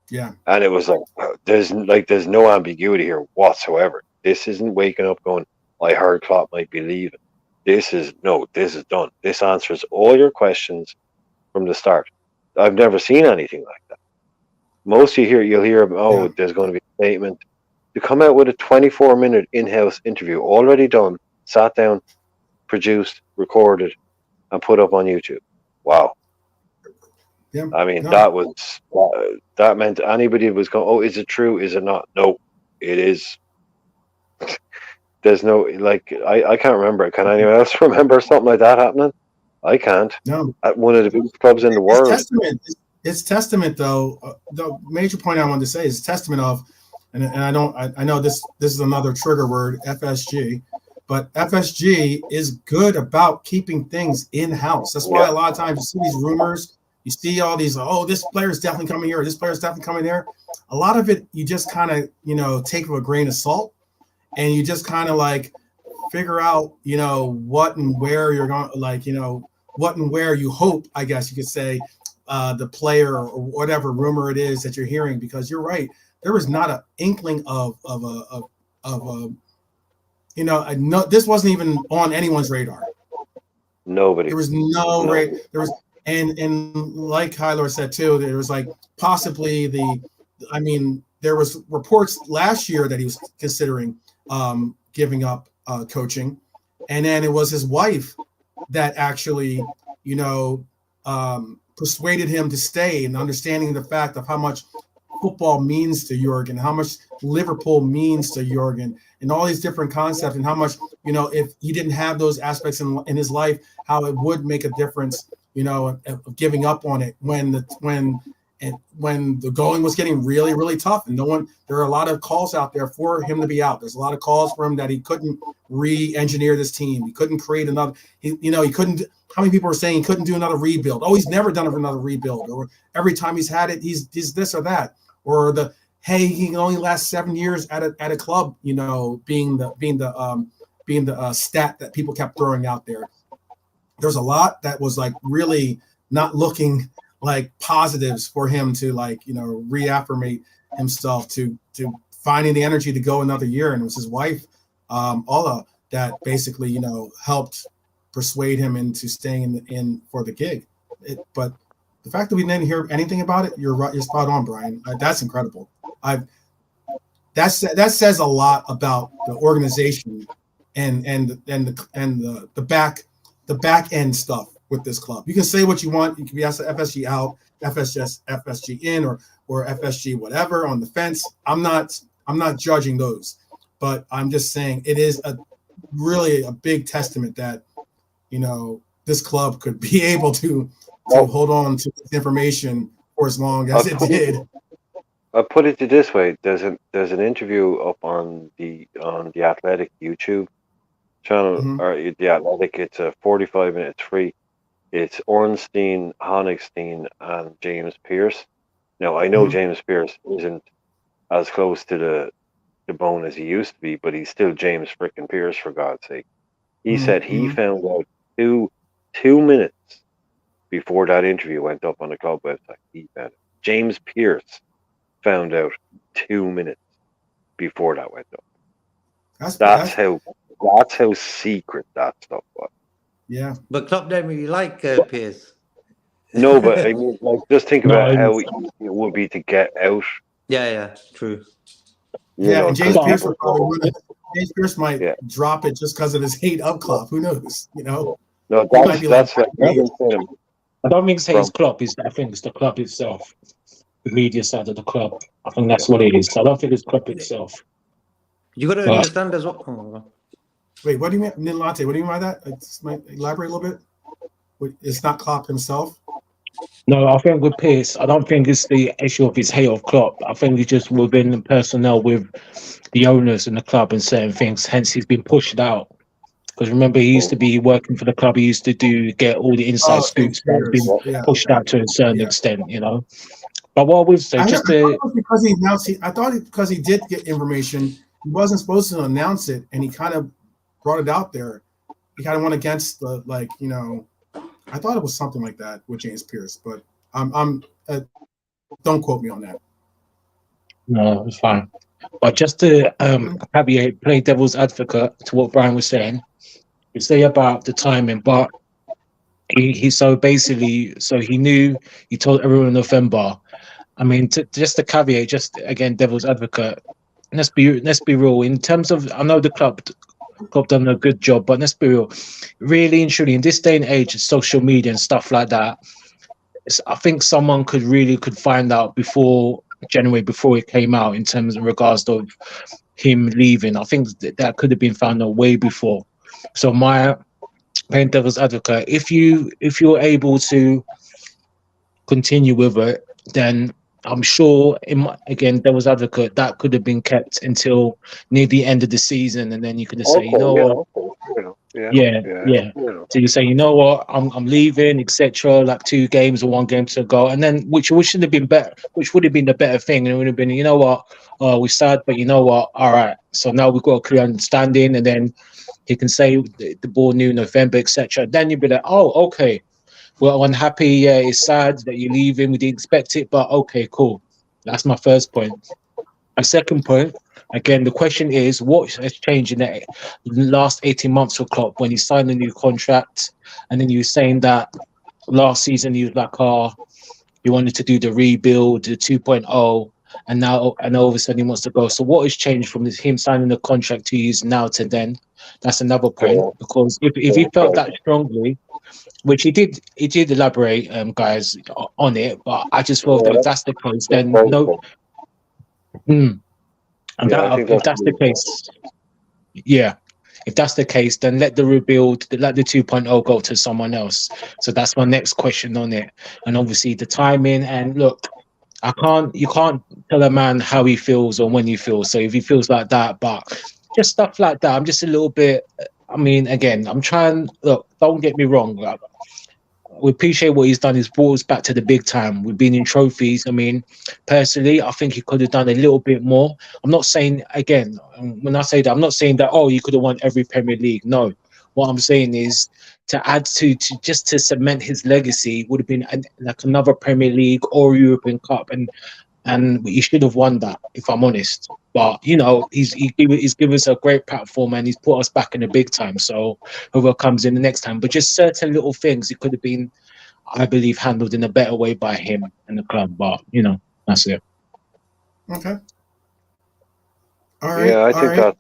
[SPEAKER 1] Yeah.
[SPEAKER 2] And it was like, there's no ambiguity here whatsoever. This isn't waking up going, I heard Klopp might be leaving. This is done. This answers all your questions from the start. I've never seen anything like that. Most you'll hear, there's going to be a statement. To come out with a 24-minute in-house interview already done, sat down, produced, recorded, and put up on YouTube. Wow.
[SPEAKER 1] Yeah.
[SPEAKER 2] I mean, that meant anybody was going, oh, is it true? Is it not? No, it is. There's no, like, I can't remember. Can anyone else remember something like that happening? I can't.
[SPEAKER 1] No.
[SPEAKER 2] At one of the biggest clubs in the world.
[SPEAKER 1] It's testament, though. The major point I wanted to say is testament of, and I know this is another trigger word, FSG, but FSG is good about keeping things in-house. That's why a lot of times you see these rumors, you see all these, this player's definitely coming here, or this player's definitely coming there. A lot of it you just kind of, take with a grain of salt, and you just kind of like figure out, what and where you're going, what and where you hope, I guess you could say, the player or whatever rumor it is that you're hearing, because you're right. There was not an inkling of this wasn't even on anyone's radar.
[SPEAKER 2] Nobody.
[SPEAKER 1] There was no radar. There was, and like Hylor said too, there was like possibly there was reports last year that he was considering giving up coaching, and then it was his wife that actually, persuaded him to stay, and understanding the fact of how much football means to Jurgen, how much Liverpool means to Jurgen, and all these different concepts, and how much, if he didn't have those aspects in his life, how it would make a difference, of giving up on it when the going was getting really, really tough, and there are a lot of calls out there for him to be out. There's a lot of calls for him that he couldn't re-engineer this team. He couldn't create another, he couldn't, how many people are saying he couldn't do another rebuild? Oh, he's never done another rebuild. Or every time he's had it, he's this or that. Or he can only last 7 years at a club, being the stat that people kept throwing out there. There's a lot that was like really not looking like positives for him to reaffirmate himself to finding the energy to go another year. And it was his wife, Ola, that basically, helped persuade him into staying in for the gig. But the fact that we didn't hear anything about it, you're right, you're spot on, Brian. That's incredible. That says a lot about the organization and the back end stuff with this club. You can say what you want. You can be FSG out, FSG in, or FSG whatever on the fence. I'm not judging those, but I'm just saying it is really a big testament that this club could be able to hold on to this information for as long as it did.
[SPEAKER 2] I'll put it this way: there's an interview up on the Athletic YouTube channel, or the Athletic. It's a 45 minutes free. It's Ornstein, Honigstein, and James Pearce. Now I know James Pearce isn't as close to the bone as he used to be, but he's still James frickin' Pearce, for God's sake. He said he found out 2 minutes before that interview went up on the club website. He found it. James Pearce found out 2 minutes before that went up. That's how secret that stuff was.
[SPEAKER 1] Yeah,
[SPEAKER 3] but Klopp didn't really like Pearce.
[SPEAKER 2] No, but I mean, just think about how easy it would be to get out.
[SPEAKER 3] Yeah, true.
[SPEAKER 1] And James Pearce would probably James Pearce might drop it just because of his hate of Klopp. Who knows?
[SPEAKER 2] No, that's like
[SPEAKER 4] I don't think it's Klopp. I think it's the club itself, the media side of the club. I think that's what it is. I don't think it's Klopp itself.
[SPEAKER 3] You got to understand as well. Oh.
[SPEAKER 1] Wait, what do you mean, Nilante? What do you mean by that? Elaborate a little bit. It's not Klopp himself.
[SPEAKER 4] No, I think with Pearce, I don't think it's the issue of his hate of Klopp. I think it's just within the personnel with the owners in the club and certain things. Hence, he's been pushed out. Because remember, he used to be working for the club. He used to get all the inside scoops. He's been pushed out to a certain extent, But what I would say, I
[SPEAKER 1] thought because he did get information, he wasn't supposed to announce it, and he kind of brought it out there. He kind of went against the I thought it was something like that with James Pearce, but don't quote me on that.
[SPEAKER 4] No, it's fine. But just to play devil's advocate to what Brian was saying, you say about the timing, but he knew, he told everyone in November, I mean, just the caveat, just again, devil's advocate. Let's be real. In terms of, I know the club done a good job, but let's be real. Really and truly, in this day and age, social media and stuff like that, I think someone could find out before January, before it came out, in terms of regards of him leaving. I think that could have been found out way before. So my playing devil's advocate, if you're able to continue with it, then I'm sure, again, devil's advocate, that could have been kept until near the end of the season, and then you could have say, you know what, yeah. So you say, you know what, I'm leaving, etc. Like 2 games or 1 game to go, and then which should have been better, which would have been the better thing, and it would have been, you know what, we're sad, but you know what, all right. So now we've got a clear understanding, and then he can say the ball new November, etc. Then you'd be like, oh, okay. Well, unhappy. Yeah, it's sad that you're leaving. We didn't expect it, but okay, cool. That's my first point. My second point, again, the question is, what has changed in the last 18 months for Klopp when he signed a new contract? And then you were saying that last season he was like, he wanted to do the rebuild, the 2.0, and now all of a sudden he wants to go. So what has changed from him signing the contract to use now to then? That's another point, because if he felt that strongly, which he did elaborate, guys, on it, but I just felt that if that's the case, then no. And if that's the case, yeah. If that's the case, then let the rebuild, let the 2.0 go to someone else. So that's my next question on it. And obviously the timing, and look, you can't tell a man how he feels or when he feels. So if he feels like that, but just stuff like that, I'm just a little bit, I mean, again, I'm trying, look, don't get me wrong. We appreciate what he's done. He's brought us back to the big time. We've been in trophies. I mean, personally, I think he could have done a little bit more. I'm not saying, again, when I say that, I'm not saying that, you could have won every Premier League. No. What I'm saying is to add to just to cement his legacy would have been like another Premier League or European Cup. And he should have won that, if I'm honest. But, he's given us a great platform, and he's put us back in the big time. So whoever comes in the next time. But just certain little things, it could have been, I believe, handled in a better way by him and the club. But, that's it.
[SPEAKER 1] Okay. All right.
[SPEAKER 2] Yeah, I think that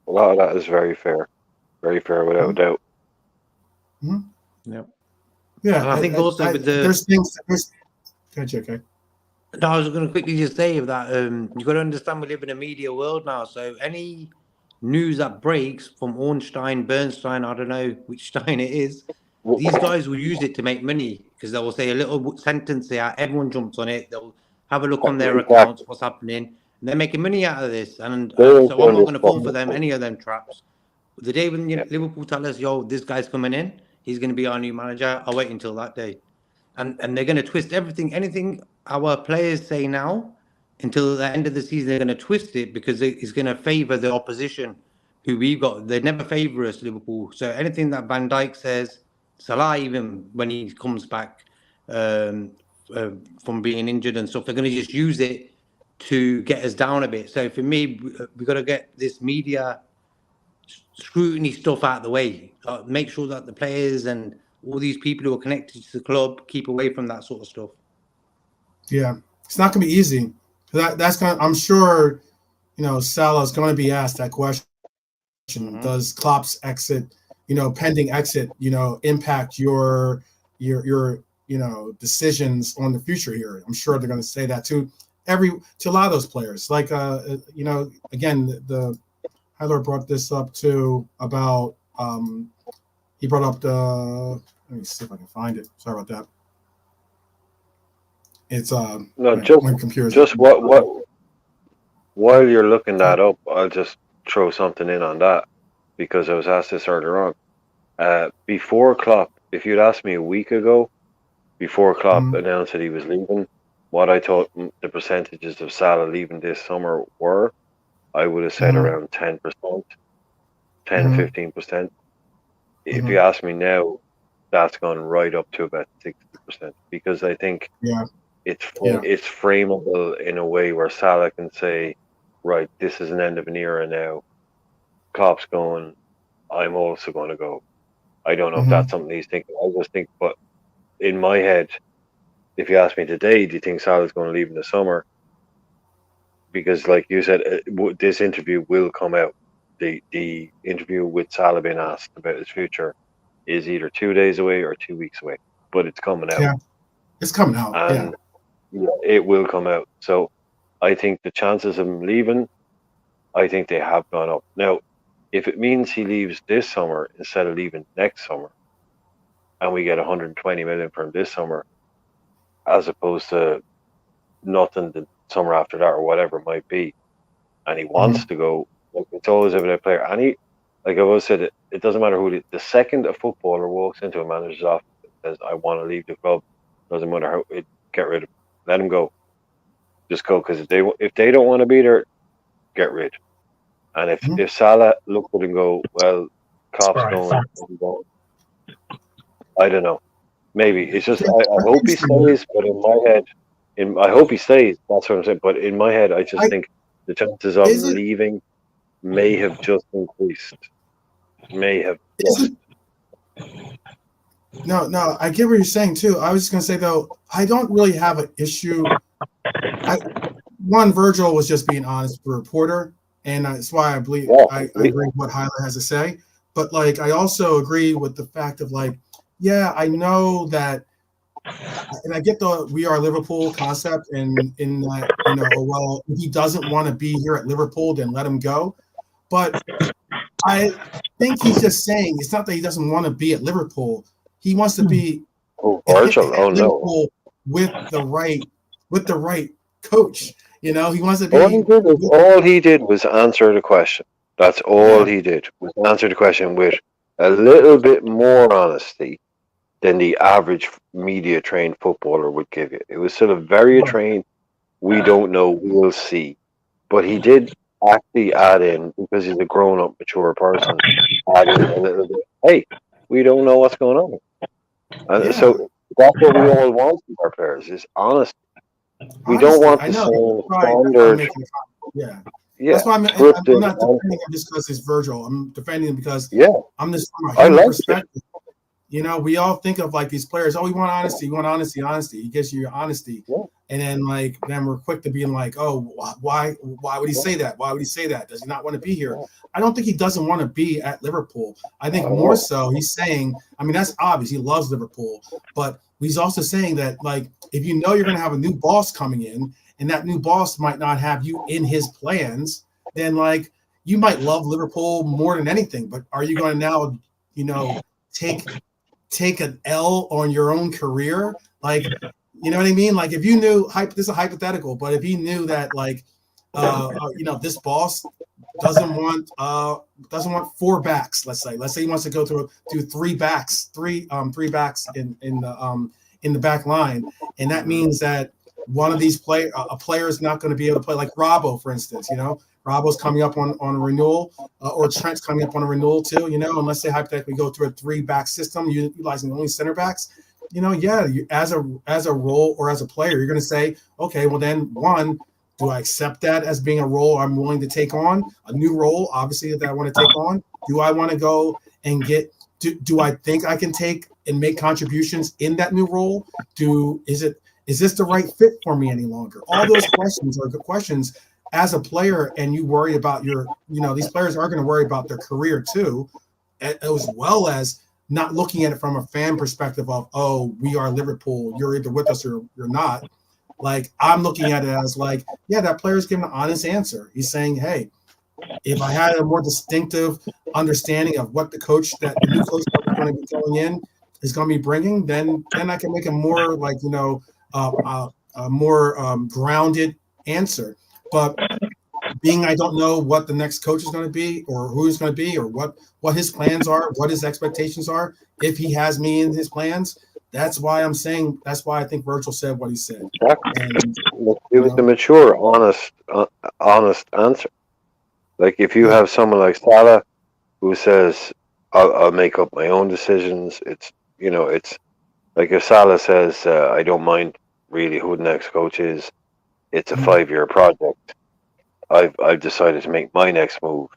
[SPEAKER 2] a lot of that is very fair. Very fair, without a doubt.
[SPEAKER 1] Mm-hmm.
[SPEAKER 3] Yep.
[SPEAKER 1] Yeah.
[SPEAKER 3] And I think also with
[SPEAKER 1] there's things. Okay.
[SPEAKER 3] No, I was going to quickly just say that you've got to understand we live in a media world now. So any news that breaks from Ornstein, Bernstein, I don't know which Stein it is, these guys will use it to make money, because they will say a little sentence there, everyone jumps on it, they'll have a look on their accounts, what's happening, and they're making money out of this. And so I'm not going to fall for them, any of them traps. The day when Liverpool tell us, yo, this guy's coming in, he's going to be our new manager, I'll wait until that day. And they're going to twist anything our players say now, until the end of the season, they're going to twist it, because it's going to favour the opposition who we've got. They never favour us, Liverpool. So anything that Van Dijk says, Salah, even when he comes back from being injured and stuff, they're going to just use it to get us down a bit. So for me, we've got to get this media scrutiny stuff out of the way. Make sure that the players and all these people who are connected to the club keep away from that sort of stuff. Yeah,
[SPEAKER 1] it's not going to be easy. That's going. I'm sure, Salah's going to be asked that question. Mm-hmm. Does Klopp's exit, pending exit, impact your decisions on the future here? I'm sure they're going to say that to a lot of those players. Like, again, the Heather brought this up too about. He brought up the. Let me see if I can find it. Sorry about that. It's my computer's
[SPEAKER 2] just what while you're looking that up, I'll just throw something in on that, because I was asked this earlier on. Before Klopp, if you'd asked me a week ago, before Klopp announced that he was leaving, what I thought the percentages of Salah leaving this summer were, I would have said around 10%, 10-15%. If you ask me now, that's gone right up to about 60%, because I think it's frameable in a way where Salah can say, right, this is an end of an era now. Klopp's going, I'm also going to go. I don't know if that's something he's thinking. I just think, but in my head, if you ask me today, do you think Salah's going to leave in the summer? Because, like you said, this interview will come out. The interview with Salah being asked about his future is either 2 days away or 2 weeks away, but it's coming out.
[SPEAKER 1] Yeah, it's coming out.
[SPEAKER 2] And it will come out. So I think the chances of him leaving, I think they have gone up. Now, if it means he leaves this summer instead of leaving next summer, and we get 120 million from this summer, as opposed to nothing the summer after that or whatever it might be, and he wants to go, like, it's always about a player. And he, like I've always said, it doesn't matter who. The second a footballer walks into a manager's office and says, "I want to leave the club," doesn't matter how it, get rid of him. Let him go. Just go, because if they don't want to be there, get rid. And if Salah looked at him and go, well, Klopp's going, I don't know. Maybe it's just I hope he stays, but in my head, I hope he stays. That's what I'm saying. But in my head, I just think the chances of leaving may have just increased. May have.
[SPEAKER 1] No, I get what you're saying too. I was just gonna say though, I don't really have an issue. Virgil was just being honest with the reporter, and that's why I believe I agree with what Hyler has to say. But like, I also agree with the fact of like, yeah, I know that, and I get the "we are Liverpool" concept, and in that, well, if he doesn't want to be here at Liverpool, then let him go. But I think he's just saying it's not that he doesn't want to be at Liverpool. He wants to be
[SPEAKER 2] Virgil.
[SPEAKER 1] at Liverpool with the right coach. He wants to be.
[SPEAKER 2] All he did was answer the question. That's all he did, was answer the question with a little bit more honesty than the average media trained footballer would give you. It was sort of very trained. We don't know. We'll see. But he did actually add in, because he's a grown up, mature person, add in a little bit. Hey, we don't know what's going on. And so that's what we all want from our players, is honesty. We don't want the same standard.
[SPEAKER 1] That's why I'm not defending him just because it's Virgil. I'm defending him because I'm just from a human perspective. We all think of like these players. Oh, we want honesty. We want honesty. He gives you your honesty, and then we're quick to being like, oh, why would he say that? Why would he say that? Does he not want to be here? I don't think he doesn't want to be at Liverpool. I think more so he's saying. I mean, that's obvious. He loves Liverpool, but he's also saying that like, if you know you're going to have a new boss coming in, and that new boss might not have you in his plans, then like you might love Liverpool more than anything. But are you going to now, take an L on your own career? Like, you know what I mean? Like if you knew, this is a hypothetical, but if he knew that like, this boss doesn't want 4 backs, let's say he wants to go to 3 backs in the back line, and that means that one of these a player is not going to be able to play, like Robbo, for instance. Robbo's coming up on a renewal, or Trent's coming up on a renewal too. And let's say hypothetically go to a 3-back system, utilizing only center backs. As a role or as a player, you're going to say, okay, well then, one, do I accept that as being a role I'm willing to take on, a new role, obviously, that I want to take on? Do I want to go and do I think I can take and make contributions in that new role? Is this the right fit for me any longer? All those questions are the questions as a player, and you worry about these players are going to worry about their career too, as well as not looking at it from a fan perspective of, oh, we are Liverpool, you're either with us or you're not. Like, I'm looking at it as like, yeah, that player's giving an honest answer. He's saying, hey, if I had a more distinctive understanding of what the new coach that's going to be going in is going to be bringing, then I can make a more like, a more grounded answer. But being I don't know what the next coach is going to be, or who he's going to be, or what his plans are, what his expectations are, if he has me in his plans, that's why I think Virgil said what he said. And,
[SPEAKER 2] it was the mature, honest answer. Like if you have someone like Salah who says, I'll make up my own decisions. It's like if Salah says, I don't mind really who the next coach is. It's a 5-year project. I've decided to make my next move.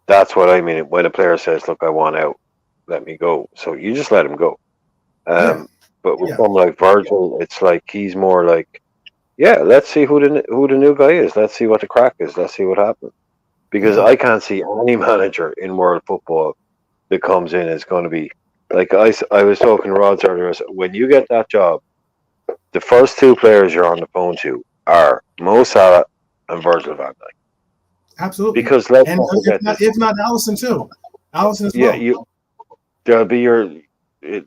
[SPEAKER 2] That's what I mean when a player says, look, I want out, let me go. So you just let him go. But with
[SPEAKER 1] Yeah.
[SPEAKER 2] someone like Virgil, it's like he's more like, yeah, let's see who the new guy is. Let's see what the crack is. Let's see what happens. Because I can't see any manager in world football that comes in is going to be like I was talking to Rods earlier. So when you get that job, the first two players you're on the phone to are Mo Salah and Virgil van Dijk.
[SPEAKER 1] Absolutely.
[SPEAKER 2] Because let's
[SPEAKER 1] And
[SPEAKER 2] not forget this.
[SPEAKER 1] if not Allison too. Allison as well.
[SPEAKER 2] There'll be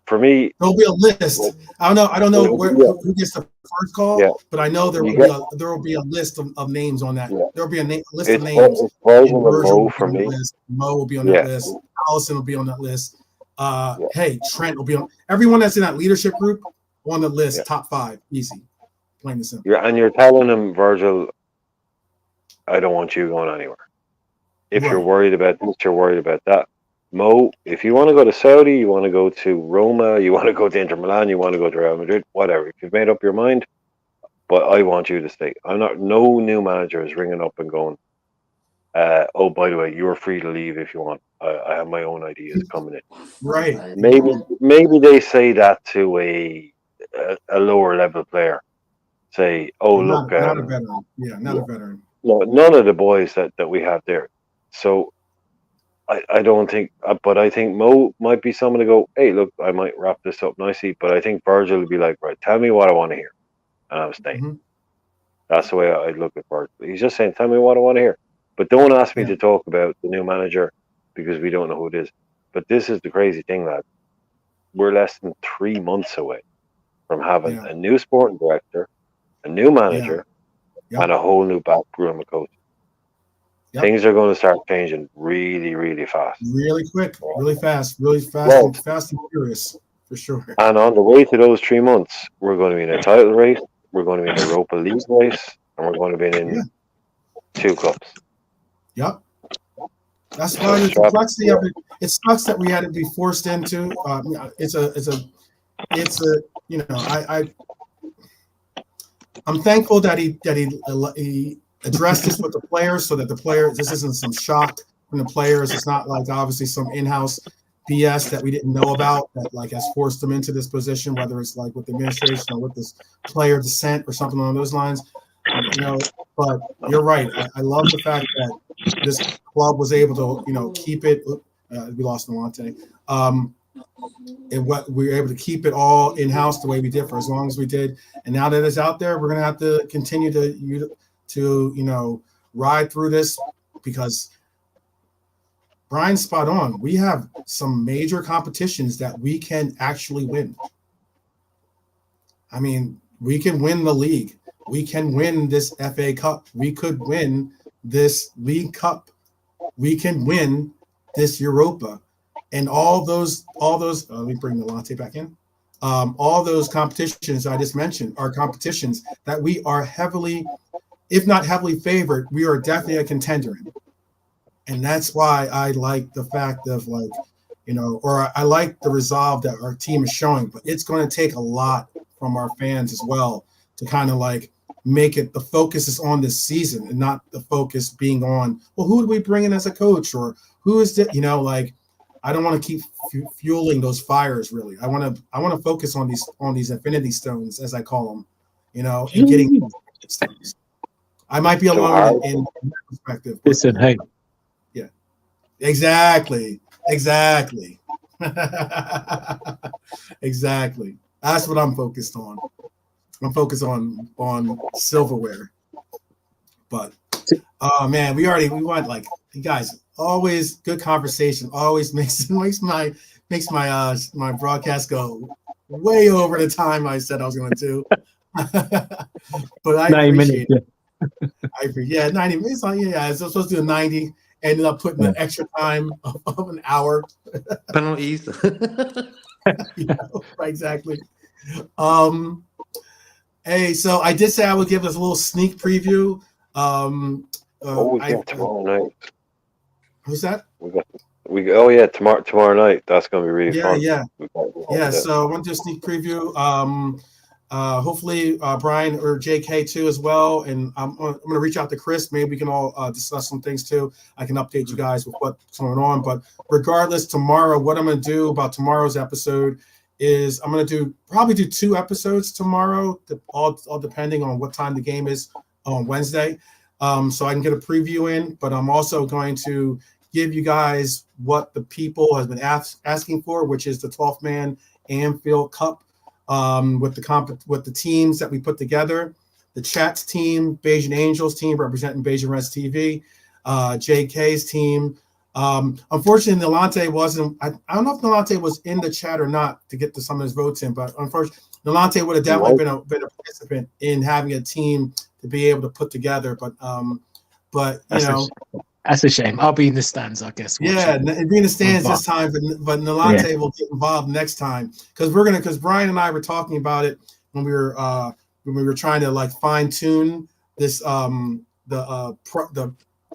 [SPEAKER 2] for me.
[SPEAKER 1] There'll be a list. I don't know who gets the first call, but I know there will be a list of names on that.
[SPEAKER 2] Yeah.
[SPEAKER 1] There will be a list of names.
[SPEAKER 2] It's Virgil and
[SPEAKER 1] Virgil
[SPEAKER 2] Mo
[SPEAKER 1] will
[SPEAKER 2] for
[SPEAKER 1] be on
[SPEAKER 2] me.
[SPEAKER 1] that list. Mo will be on that list. Allison will be on that list. Hey, Trent will be on. Everyone that's in that leadership group on the list. Top 5, easy, plain and simple.
[SPEAKER 2] And you're telling him, Virgil, I don't want you going anywhere. If you're worried about this, you're worried about that. Mo, if you want to go to Saudi, you want to go to Roma, you want to go to Inter Milan, you want to go to Real Madrid, whatever. If you've made up your mind, but I want you to stay. No new manager is ringing up and going, oh, by the way, you're free to leave if you want. I have my own ideas coming in.
[SPEAKER 1] Right.
[SPEAKER 2] Maybe they say that to a lower level player. Say, oh, look.
[SPEAKER 1] Not a veteran. Yeah, not a veteran.
[SPEAKER 2] No, none of the boys that we have there. So I don't think, but I think Mo might be someone to go, hey, look, I might wrap this up nicely, but I think Virgil would be like, right, tell me what I want to hear. And I'm staying. Mm-hmm. That's the way I'd look at Virgil. He's just saying, tell me what I want to hear. But don't ask me to talk about the new manager because we don't know who it is. But this is the crazy thing, lad. We're less than 3 months away from having a new sporting director, a new manager, and a whole new backroom of coaching. Yep. Things are going to start changing really, really fast.
[SPEAKER 1] Really quick, really fast, fast and furious, for sure.
[SPEAKER 2] And on the way to those 3 months, we're going to be in a title race, we're going to be in a Europa League race, and we're going to be in 2 cups.
[SPEAKER 1] Yep. That's why the complexity of it. It sucks that we had to be forced into. It's a. You know, I'm thankful that he address this with the players so that the players, this isn't some shock from the players. It's not like obviously some in-house BS that we didn't know about that like has forced them into this position, whether it's like with the administration or with this player dissent or something along those lines. You know, but you're right. I love the fact that this club was able to, you know, keep it. We lost Nwante. And what we were able to keep it all in-house the way we did for as long as we did. And now that it's out there, we're going to have to continue to you know, ride through this because Brian's spot on. We have some major competitions that we can actually win. I mean, we can win the league. We can win this FA Cup. We could win this League Cup. We can win this Europa. And all those let me bring the latte back in. All those competitions I just mentioned are competitions that we are heavily, if not heavily favored, we are definitely a contender in. And that's why I like the fact of like, you know, or I like the resolve that our team is showing, but it's going to take a lot from our fans as well to kind of like make it, the focus is on this season and not the focus being on, well, who do we bring in as a coach or who is it, you know, like, I don't want to keep fueling those fires. Really, I want to focus on these infinity stones, as I call them, you know, and getting stones. I might be alone in that perspective.
[SPEAKER 4] Listen, hey,
[SPEAKER 1] yeah, exactly, exactly. That's what I'm focused on. I'm focused on silverware. But man, we went like, you guys. Always good conversation. Always makes my broadcast go way over the time I said I was going to do. But I
[SPEAKER 4] 90
[SPEAKER 1] appreciate
[SPEAKER 4] minutes,
[SPEAKER 1] it. I appreciate 90 minutes. I was supposed to do 90. Ended up putting the extra time of an hour.
[SPEAKER 3] Penalties.
[SPEAKER 1] You know, exactly. Hey, so I did say I would give us a little sneak preview.
[SPEAKER 2] Tomorrow night.
[SPEAKER 1] Who's that?
[SPEAKER 2] Tomorrow night. That's gonna be really fun.
[SPEAKER 1] Yeah. So I want to do a sneak preview. Hopefully Brian or JK too as well. And I'm gonna reach out to Chris. Maybe we can all discuss some things too. I can update you guys with what's going on. But regardless, tomorrow, what I'm gonna do about tomorrow's episode is I'm going to probably do 2 episodes tomorrow, all depending on what time the game is on Wednesday. So I can get a preview in, but I'm also going to give you guys what the people has been asking for, which is the 12th Man Anfield Cup, with the teams that we put together. The Chats team, Bayesian Angels team representing Bayesian Reds TV, JK's team. Unfortunately, Nalante wasn't. I don't know if Nalante was in the chat or not to get to some of his votes in, but unfortunately, Nalante would have definitely been a participant in having a team to be able to put together. But
[SPEAKER 4] that's a shame. I'll be in the stands, I guess.
[SPEAKER 1] Yeah, and being in the stands this time, but Nalante will get involved next time because Brian and I were talking about it when we were trying to like fine tune this the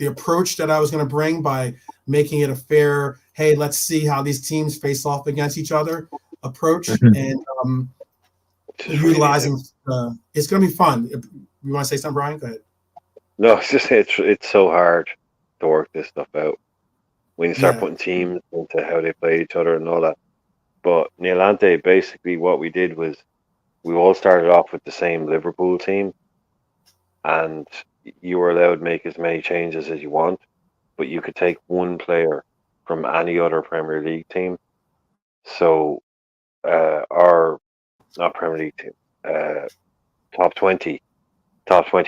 [SPEAKER 1] approach that I was going to bring by making it a fair, hey, let's see how these teams face off against each other approach, and utilizing it's going to be fun. You want to say something, Brian? Go ahead.
[SPEAKER 2] No, it's just it's so hard to work this stuff out when you start putting teams into how they play each other and all that. But Nielante, basically what we did was we all started off with the same Liverpool team, and you were allowed to make as many changes as you want, but you could take one player from any other Premier League team. So our not Premier League team, top 20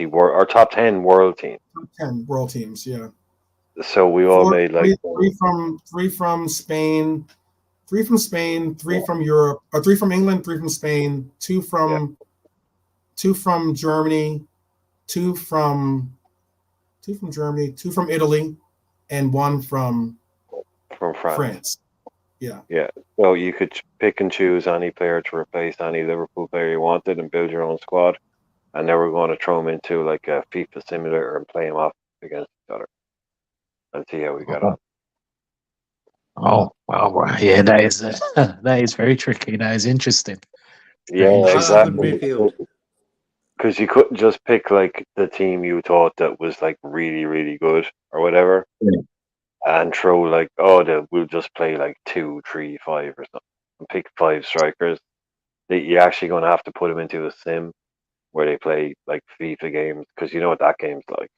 [SPEAKER 2] world or top 10 world team.
[SPEAKER 1] Top 10 world teams, yeah.
[SPEAKER 2] So we all made like
[SPEAKER 1] three from Spain, 3 from Europe, or 3 from England, 3 from Spain, 2 from Germany, 2 from Germany, 2 from Italy, and 1 from France. Yeah.
[SPEAKER 2] Yeah. So you could pick and choose any player to replace any Liverpool player you wanted and build your own squad. And then we're going to throw them into like a FIFA simulator and play them off against each other and see how we get on.
[SPEAKER 4] Oh, well, yeah, that is very tricky. That is interesting.
[SPEAKER 2] Yeah, exactly. Because you couldn't just pick like the team you thought that was like really, really good or whatever, and throw like, we'll just play like 2, 3, 5 or something, and pick 5 strikers. You're actually going to have to put them into a sim where they play like FIFA games, because you know what that game's like.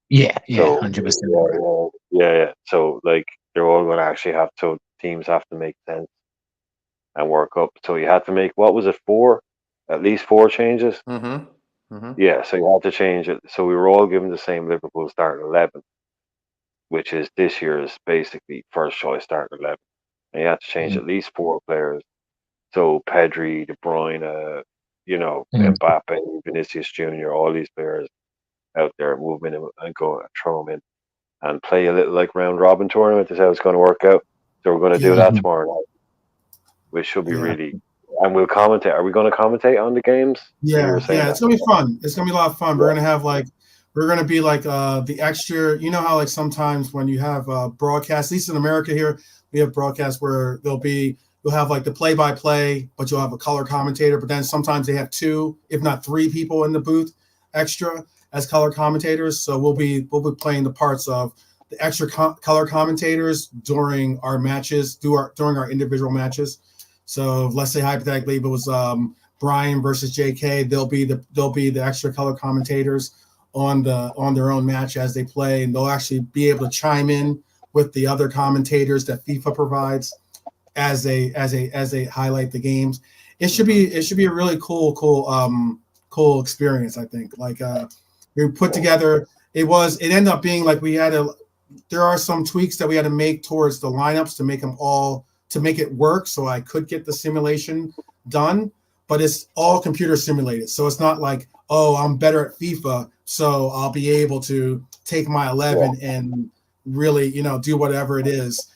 [SPEAKER 4] Yeah, 100%.
[SPEAKER 2] Yeah. So like they're all going to actually have to, teams have to make sense and work up. So you had to make, what was it, 4? At least 4 changes. Yeah, so you had to change it. So we were all given the same Liverpool starting 11, which is this year's basically first choice starting 11. And you had to change at least 4 players. So Pedri, De Bruyne, Mbappe, Vinicius Jr., all these players out there, move in and go and throw them in and play a little like round robin tournament. Is how it's going to work out. So we're going to do that tomorrow night, which should be really. And we'll commentate. Are we going to commentate on the games?
[SPEAKER 1] Yeah. It's going to be fun. It's going to be a lot of fun. We're going to have we're going to be like the extra. You know how like sometimes when you have broadcasts, at least in America here, we have broadcasts where you'll have like the play-by-play, but you'll have a color commentator. But then sometimes they have 2, if not 3 people in the booth extra as color commentators. So we'll be playing the parts of the extra color commentators during our matches, during our individual matches. So let's say hypothetically, if it was Brian versus JK, they'll be the extra color commentators on their own match as they play, and they'll actually be able to chime in with the other commentators that FIFA provides as they highlight the games. It should be a really cool experience, I think. Like we put together, it ended up being like there are some tweaks that we had to make towards the lineups to make it work so I could get the simulation done, but it's all computer simulated. So it's not like, I'm better at FIFA, so I'll be able to take my 11 and really, do whatever it is.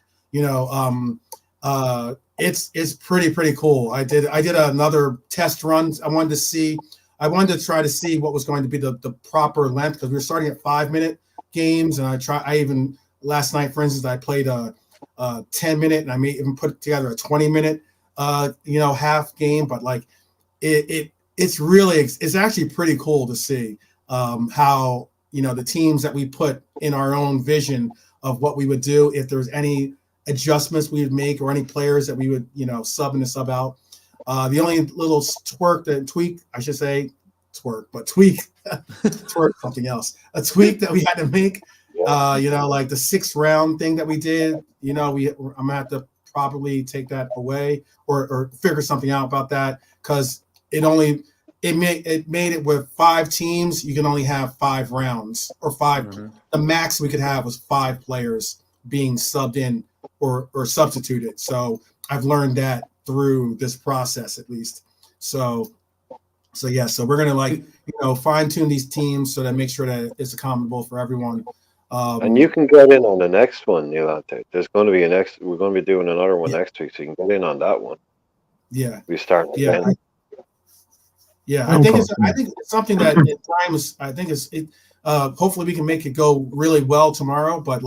[SPEAKER 1] It's pretty cool. I did another test run. I wanted to try to see what was going to be the proper length, because we were starting at 5-minute games, and I even last night, for instance, I played a 10-minute, and I may even put together a 20-minute half game. But like it's actually pretty cool to see how the teams that we put in our own vision of what we would do if there's any adjustments we would make or any players that we would sub in and sub out. The only little tweak, I should say, twerk something else. A tweak that we had to make, like the 6th round thing that we did. I'm gonna have to probably take that away or figure something out about that, because it made it with 5 teams. You can only have 5 rounds or 5. Mm-hmm. The max we could have was 5 players being subbed in or substituted. So I've learned that through this process, at least. So we're gonna fine tune these teams so that make sure that it's accommodable for everyone.
[SPEAKER 2] And you can get in on the next one, Neilante. There's going to be we're going to be doing another one next week, so you can get in on that one.
[SPEAKER 1] Yeah,
[SPEAKER 2] we start.
[SPEAKER 1] Yeah, I think it's something that hopefully we can make it go really well tomorrow. But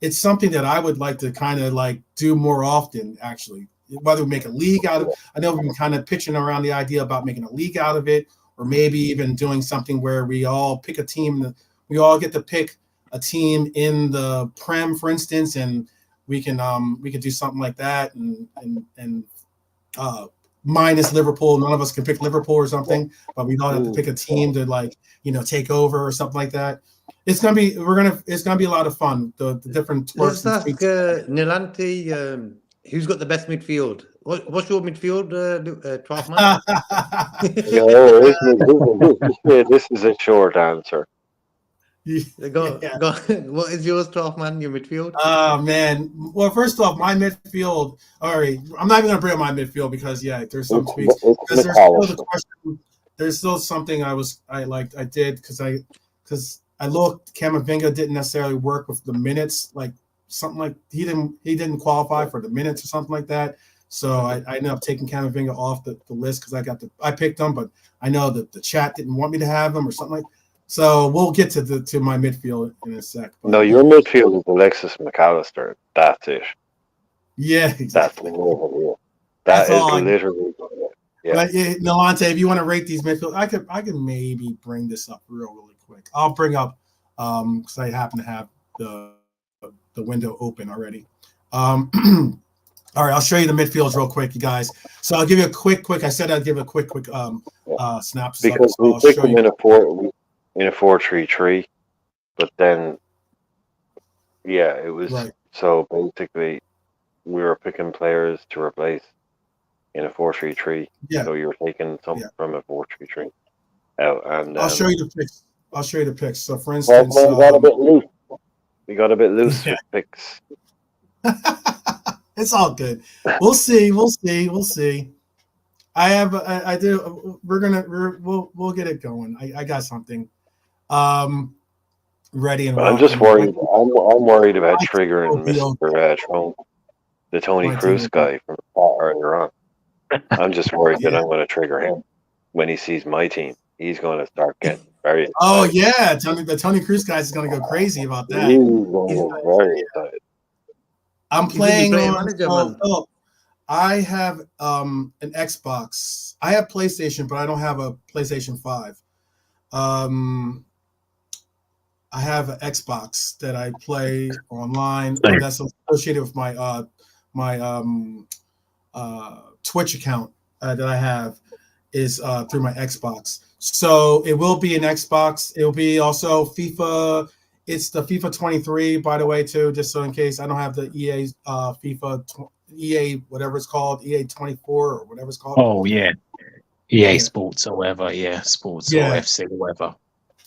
[SPEAKER 1] it's something that I would like to kind of do more often, actually. Whether we make a league out of it. I know we've been kind of pitching around the idea about making a league out of it, or maybe even doing something where we all pick a team. We all get to pick a team in the Prem, for instance, and we can do something like that, and minus Liverpool. None of us can pick Liverpool or something, but we all have to pick a team to take over or something like that. It's gonna be a lot of fun. The different twerks.
[SPEAKER 3] Let's ask Nilante, who's got the best midfield? What's your midfield, 12 man?
[SPEAKER 2] This is a short answer.
[SPEAKER 3] Go. What is yours, 12 man? Your midfield?
[SPEAKER 1] Oh man. Well, first off, my midfield. All right, I'm not even gonna bring up my midfield because there's some tweaks. Because there's still the question. There's still something I did because I looked. Camavinga didn't necessarily work with the minutes, something like he didn't qualify for the minutes or something like that. So I ended up taking Camavinga off the list because I picked him, but I know that the chat didn't want me to have him or something like. So we'll get to my midfield in a sec.
[SPEAKER 2] No, your midfield is Alexis McAllister. That's it.
[SPEAKER 1] Yeah, exactly.
[SPEAKER 2] That is literally. Yeah.
[SPEAKER 1] But Nilante, if you want to rate these midfield, I could maybe bring this up really quick. I'll bring up because I happen to have the window open already. All right, I'll show you the midfields real quick, you guys. So I'll give you a quick. I said I'd give a quick snaps.
[SPEAKER 2] Because we picked them in a 4-3-3, but then it was right. So basically we were picking players to replace in a 4-3-3. Yeah. So you were taking some from a 4-3-3 out, and
[SPEAKER 1] I'll show you the picks. So for instance,
[SPEAKER 2] we got a bit loose. We got a bit loose with picks.
[SPEAKER 1] It's all good. We'll see. I do. We'll get it going. I got something. Ready and
[SPEAKER 2] I'm just worried. I'm worried about triggering Mr. the Tony Cruz guy from earlier on. I'm just worried that I'm going to trigger him when he sees my team. He's going to start getting very excited.
[SPEAKER 1] Oh yeah, the Tony Cruz guy is going to go crazy about that.
[SPEAKER 2] He's going to get very excited.
[SPEAKER 1] I'm playing on. I have an Xbox. I have PlayStation, but I don't have a PlayStation 5. I have an Xbox that I play online. That's associated with my Twitch account that I have is through my Xbox. So it will be an Xbox. It will be also FIFA. It's the FIFA 23, by the way, too, just so in case I don't have the EA FIFA EA, whatever it's called, EA 24 or whatever it's called.
[SPEAKER 4] Oh, yeah. EA Sports or whatever. Yeah, Sports or FC or whatever.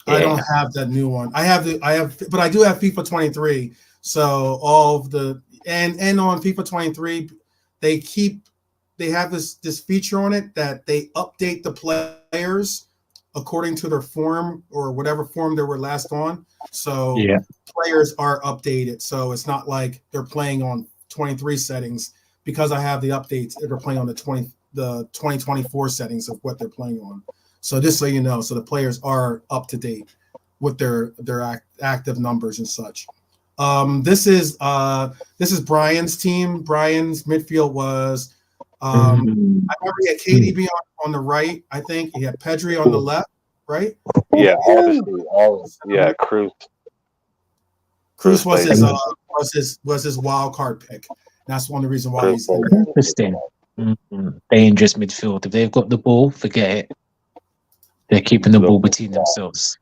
[SPEAKER 1] I don't have that new one. But I do have FIFA 23. So all of the and on FIFA 23, they have this feature on it that they update the players according to their form or whatever form they were last on. So players are updated. So it's not like they're playing on 23 settings because I have the updates. They're playing on the 2024 settings of what they're playing on. So just so you know, so the players are up to date with their active numbers and such. This is Brian's team. Brian's midfield was I remember he had KDB on the right. I think he had Pedri on the left, right?
[SPEAKER 2] Yeah, obviously. Cruz.
[SPEAKER 1] Cruz was his wild card pick. That's one of the reasons why he's
[SPEAKER 4] interesting. Dangerous midfield. If they've got the ball, forget it. They're keeping the ball between themselves.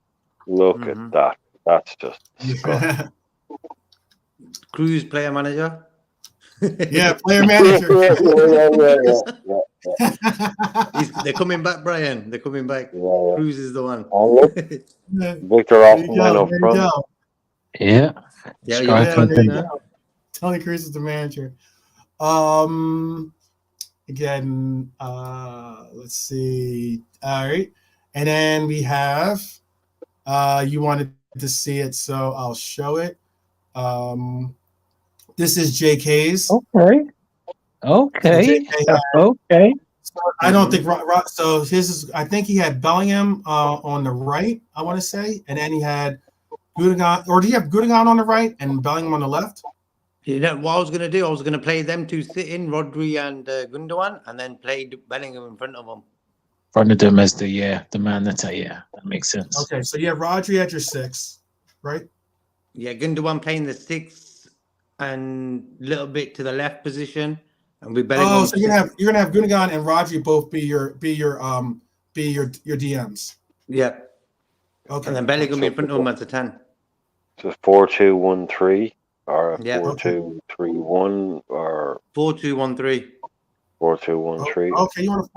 [SPEAKER 2] Look at that. That's just disgusting.
[SPEAKER 3] Cruz player manager.
[SPEAKER 1] Yeah, player manager.
[SPEAKER 3] They're coming back, Brian. They're coming back.
[SPEAKER 2] Yeah.
[SPEAKER 3] Cruz is the one.
[SPEAKER 2] Victor
[SPEAKER 1] There you
[SPEAKER 2] Osimhen
[SPEAKER 1] go.
[SPEAKER 2] up
[SPEAKER 1] There you
[SPEAKER 2] front.
[SPEAKER 1] go.
[SPEAKER 4] Yeah.
[SPEAKER 3] Yeah,
[SPEAKER 4] Striker.
[SPEAKER 1] there you go. Tony Cruz is the manager. Again, let's see. All right. And then we have you wanted to see it, so I'll show it. This is JK's.
[SPEAKER 4] Okay. Okay. Okay.
[SPEAKER 1] So I don't think so. His is. I think he had Bellingham on the right. I want to say, and then he had Gundogan, or do you have Gundogan on the right and Bellingham on the left?
[SPEAKER 3] You know what I was going to do? I was going to play them two sit in, Rodri and Gundogan, and then play Bellingham in front of them.
[SPEAKER 4] Front of them as the man that that makes sense.
[SPEAKER 1] Okay, so you have Rodri at your 6, right?
[SPEAKER 3] Yeah, Gundogan playing the 6 and a little bit to the left position, and we Bellingham.
[SPEAKER 1] Oh, so you're gonna have Gundogan and Rodri both be your DMs.
[SPEAKER 3] Yeah.
[SPEAKER 1] Okay.
[SPEAKER 3] And then Bellingham in front of them as a 10.
[SPEAKER 2] So 4-2-1-3 or
[SPEAKER 3] Yeah.
[SPEAKER 2] 4-2-3-1 or
[SPEAKER 3] 4-2-1-3.
[SPEAKER 2] 4-2-1-3.
[SPEAKER 1] Okay, you want a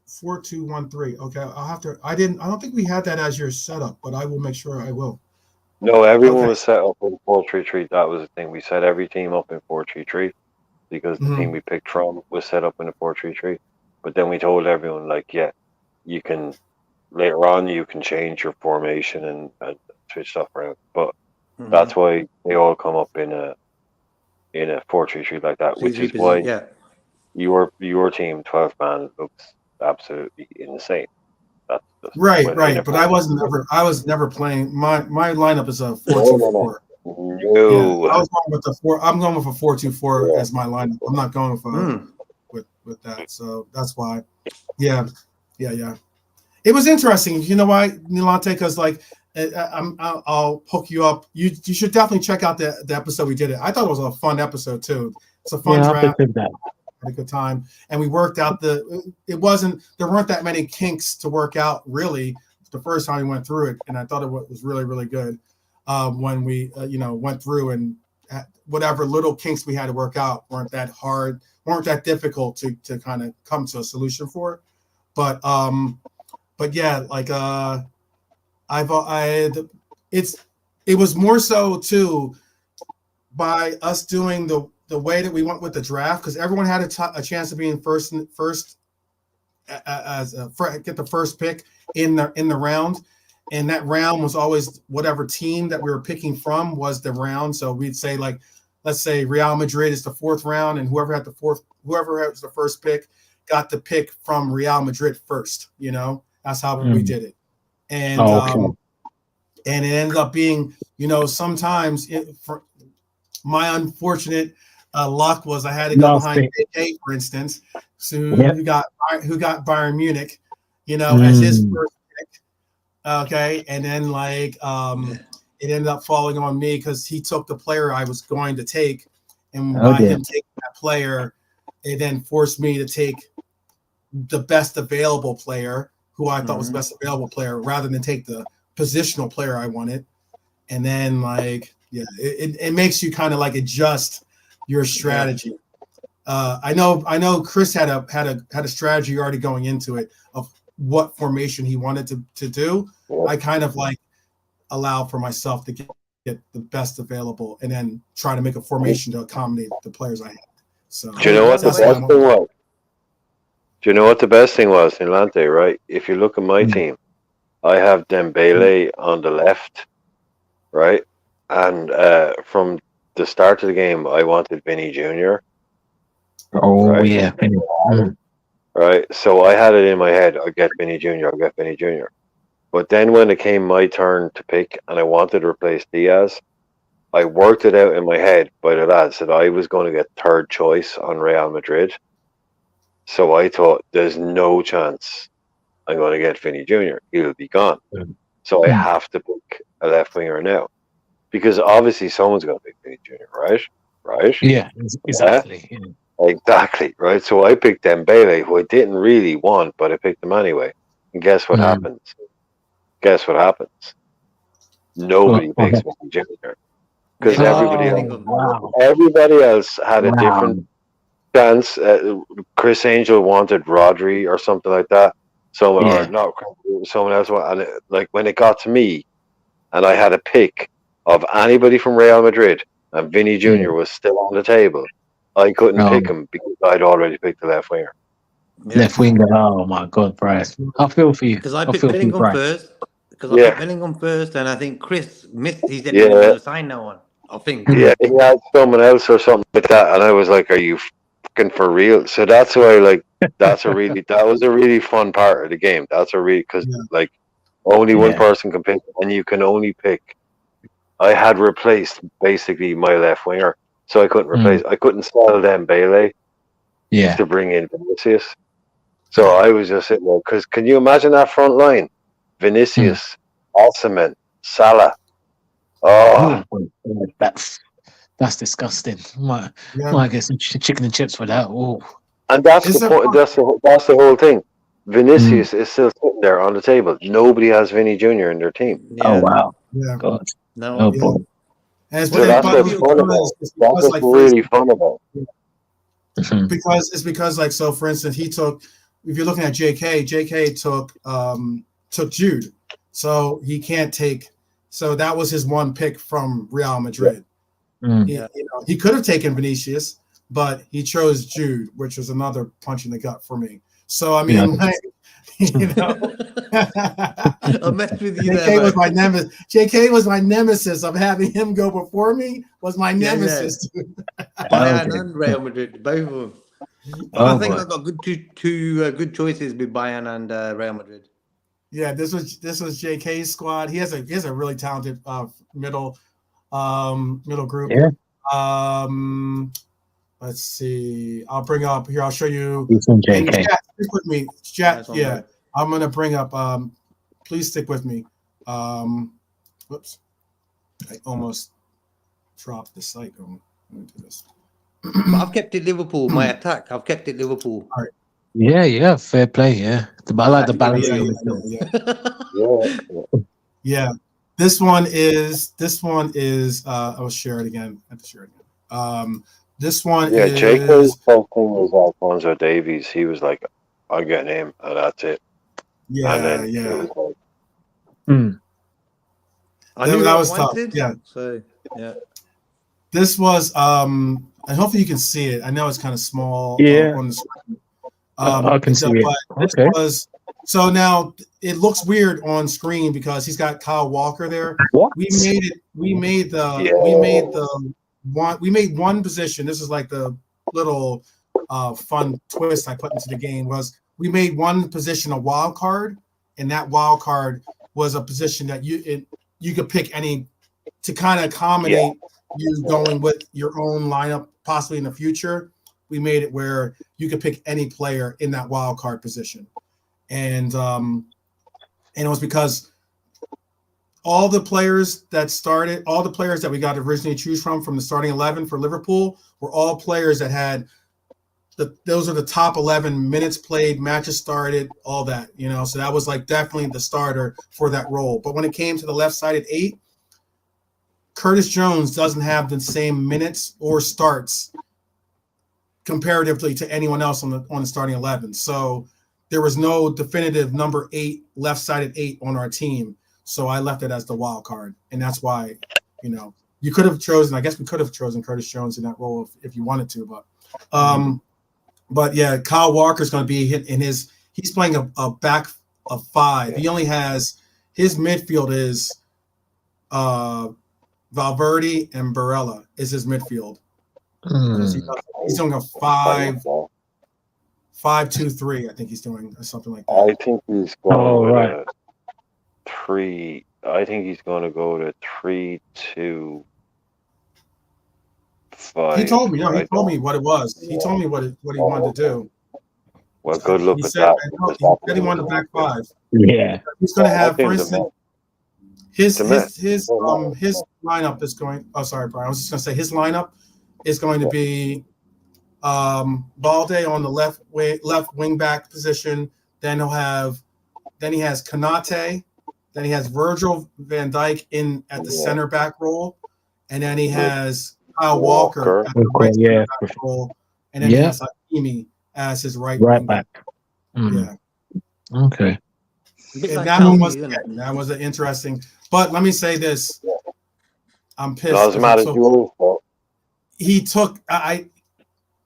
[SPEAKER 1] 4-2-1-3. Okay, I'll have to. I don't think we had that as your setup, but I will make sure I will.
[SPEAKER 2] No, everyone
[SPEAKER 1] Okay.
[SPEAKER 2] was set up in 4-3-3. That was the thing. We set every team up in 4-3-3 because the team we picked from was set up in a 4-3-3. But then we told everyone, like, yeah, you can later on you can change your formation and switch stuff around. But that's why they all come up in a 4-3-3 like that, which is why your team 12-man looks absolutely insane. That's just
[SPEAKER 1] right. But I was never playing. My lineup is a 4-2-4.
[SPEAKER 2] No.
[SPEAKER 1] Yeah, I was going with the 4. I'm going with a 4-2-4 as my lineup. I'm not going with that. So that's why. Yeah. It was interesting. You know why, Nilante? Because like, I'll hook you up. You should definitely check out the episode we did it. I thought it was a fun episode too. It's a fun draft. Had a good time, and we worked out there weren't that many kinks to work out really the first time we went through it, and I thought it was really, really good when we went through, and whatever little kinks we had to work out weren't that hard, weren't that difficult to kind of come to a solution for. But yeah, like it was more so too by us doing the way that we went with the draft, because everyone had a chance of being first get the first pick in the round, and that round was always whatever team that we were picking from was the round. So we'd say, like, let's say Real Madrid is the 4th round, and whoever has the first pick got the pick from Real Madrid first. That's how we did it, and and it ended up being, sometimes for my unfortunate luck was I had to go behind JK, for instance, who got Bayern Munich, as his first pick. Okay, and then like it ended up falling on me because he took the player I was going to take, and by him taking that player, it then forced me to take the best available player, who I thought was the best available player, rather than take the positional player I wanted. And then it makes you kind of like adjust your strategy. I know Chris had a strategy already going into it of what formation he wanted to do. I kind of like allow for myself to get the best available and then try to make a formation to accommodate the players I had. So
[SPEAKER 2] do you know what the best thing was? Do you know what the best thing was, Nilante, right? If you look at my team, I have Dembele on the left, right? And from the start of the game, I wanted Vinny Jr.
[SPEAKER 4] Oh,
[SPEAKER 2] right?
[SPEAKER 4] yeah.
[SPEAKER 2] Right. So I had it in my head, I'll get Vinny Jr., I'll get Vinny Jr. But then when it came my turn to pick and I wanted to replace Diaz, I worked it out in my head by the lads that I was going to get third choice on Real Madrid. So I thought, there's no chance I'm going to get Vinny Jr. He'll be gone. So I have to pick a left winger now. Because obviously someone's going to pick Vinny Jr., right? Right?
[SPEAKER 4] Yeah, exactly.
[SPEAKER 2] Exactly, right? So I picked Dembele, who I didn't really want, but I picked him anyway. And guess what happens? Guess what happens? Nobody picks Vinny Jr. because
[SPEAKER 3] Bellingham.
[SPEAKER 2] everybody else had a
[SPEAKER 4] Wow.
[SPEAKER 2] different chance. Chris Angel wanted Rodri or something like that. Someone
[SPEAKER 4] Yeah.
[SPEAKER 2] or not, someone else. And like when it got to me, and I had a pick of anybody from Real Madrid, and Vinny Jr.
[SPEAKER 4] Yeah.
[SPEAKER 2] was still on the table. I couldn't
[SPEAKER 4] Oh.
[SPEAKER 2] pick him because I'd already picked the left winger.
[SPEAKER 3] Yeah.
[SPEAKER 4] Left winger. Oh my God, Bryce. I feel for you.
[SPEAKER 3] Because I
[SPEAKER 4] I
[SPEAKER 3] picked
[SPEAKER 4] feel for you,
[SPEAKER 3] Bellingham
[SPEAKER 4] Bryce.
[SPEAKER 3] first. Because I
[SPEAKER 2] Yeah.
[SPEAKER 3] picked Bellingham first, and I think Chris missed. He said he
[SPEAKER 2] Yeah.
[SPEAKER 3] wasn't going to sign that one. I think.
[SPEAKER 2] Yeah, he had someone else or something like that, and I was like, "Are you fucking for real?" So that's why, like, that was a really fun part of the game. That's a really because
[SPEAKER 1] Yeah.
[SPEAKER 2] like only one
[SPEAKER 4] Yeah.
[SPEAKER 2] person can pick, and you can only pick. I had replaced basically my left winger, so I couldn't replace. I couldn't sell Dembele
[SPEAKER 4] Yeah.
[SPEAKER 2] to bring in Vinicius. So I was just sitting there because can you imagine that front line? Vinicius, Osimhen, Salah. Oh,
[SPEAKER 4] That's disgusting. Might
[SPEAKER 1] Yeah.
[SPEAKER 4] get some chicken and chips for that. Oh.
[SPEAKER 2] and that's
[SPEAKER 1] It's
[SPEAKER 2] the
[SPEAKER 1] a
[SPEAKER 2] point. That's the whole thing. Vinicius is still sitting there on the table. Nobody has Vinny Jr. in their team.
[SPEAKER 3] Yeah.
[SPEAKER 4] Oh wow.
[SPEAKER 1] yeah.
[SPEAKER 4] God.
[SPEAKER 3] No.
[SPEAKER 4] Oh
[SPEAKER 1] Yeah.
[SPEAKER 4] boy.
[SPEAKER 1] And it's,
[SPEAKER 3] Well,
[SPEAKER 2] So
[SPEAKER 3] then
[SPEAKER 2] that's what's
[SPEAKER 3] midfield.
[SPEAKER 2] fun about.
[SPEAKER 1] it's
[SPEAKER 2] That's
[SPEAKER 1] because
[SPEAKER 2] what's
[SPEAKER 1] like for
[SPEAKER 2] really fun about.
[SPEAKER 4] Mhm.
[SPEAKER 1] because like so for instance he took if you're looking at JK took Jude, so he can't take, so that was his one pick from Real Madrid.
[SPEAKER 4] Mm.
[SPEAKER 1] He could have taken Vinicius, but he chose Jude, which was another punch in the gut for me. So I mean, like, you know,
[SPEAKER 3] I messed with you there.
[SPEAKER 1] JK was
[SPEAKER 3] Bro.
[SPEAKER 1] my nemesis. JK was my nemesis of having him go before me. Was my
[SPEAKER 3] Yeah,
[SPEAKER 1] nemesis.
[SPEAKER 3] Bayern
[SPEAKER 4] Okay.
[SPEAKER 3] and Real Madrid, both of them. But
[SPEAKER 4] Oh
[SPEAKER 3] I think
[SPEAKER 4] boy.
[SPEAKER 3] I got two good choices with Bayern and Real Madrid.
[SPEAKER 1] Yeah, this was JK's squad. He has a really talented middle group.
[SPEAKER 4] Yeah.
[SPEAKER 1] Let's see. I'll bring up here. I'll show you.
[SPEAKER 4] He's from
[SPEAKER 1] And
[SPEAKER 4] JK.
[SPEAKER 1] chat, stick with me. Chat,
[SPEAKER 3] Nice one,
[SPEAKER 1] yeah.
[SPEAKER 3] bro.
[SPEAKER 1] I'm gonna bring up. Please stick with me. Whoops. I almost dropped the site. Let me do this.
[SPEAKER 3] But I've kept it Liverpool. My attack. I've kept it Liverpool.
[SPEAKER 1] All right.
[SPEAKER 4] Yeah, fair play, yeah. I like the balance.
[SPEAKER 1] Yeah. This one is I'll share it again. I have to share it again. This one
[SPEAKER 2] Yeah,
[SPEAKER 1] is
[SPEAKER 2] JK's whole thing was Alfonso Davies. He was like, I'll get him, and that's it. And then it was like,
[SPEAKER 3] I knew
[SPEAKER 1] that
[SPEAKER 3] I
[SPEAKER 1] was tough.
[SPEAKER 3] wanted.
[SPEAKER 1] Yeah.
[SPEAKER 3] So yeah.
[SPEAKER 1] This was and hopefully you can see it. I know it's kind of small on the screen.
[SPEAKER 4] I can see it.
[SPEAKER 1] This was so now it looks weird on screen because he's got Kyle Walker there.
[SPEAKER 4] What?
[SPEAKER 1] We made one position. This is like the little fun twist I put into the game was we made one position a wild card, and that wild card was a position that you could pick any to kind of accommodate you going with your own lineup possibly in the future. We made it where you could pick any player in that wild card position, and it was because all the players that we got originally choose from the starting 11 for Liverpool were all players that had those are the top 11 minutes played, matches started, all that, so that was like definitely the starter for that role. But when it came to the left-sided 8, Curtis Jones doesn't have the same minutes or starts comparatively to anyone else on the starting 11. So there was no definitive number 8 left-sided 8 on our team. So I left it as the wild card, and that's why, you could have chosen. I guess we could have chosen Curtis Jones in that role if you wanted to, but yeah, Kyle Walker's going to be in his. He's playing a back of 5. He only has his midfield is Valverde and Barella is his midfield. He's doing a 5-2-3. I think he's doing something like that.
[SPEAKER 2] I think he's going to 3. I think he's going to go to 3-2-5.
[SPEAKER 1] He told me. No, he told me what it was. He told me what he wanted to do.
[SPEAKER 2] Well, good luck with
[SPEAKER 1] that.
[SPEAKER 2] that.
[SPEAKER 1] He said he wanted a back 5.
[SPEAKER 4] Yeah.
[SPEAKER 1] He's going to have, for instance, his lineup is going. Oh, sorry, Brian. I was just going to say his lineup is going to be Balde on the left wing back position. Then he has Kanate. Then he has Virgil van Dijk at the center back role, and then he has Kyle Walker at the right center back role, and then he has Hakimi as his right wing back. Yeah.
[SPEAKER 4] Okay.
[SPEAKER 1] That was an interesting. But let me say this: I'm pissed. He took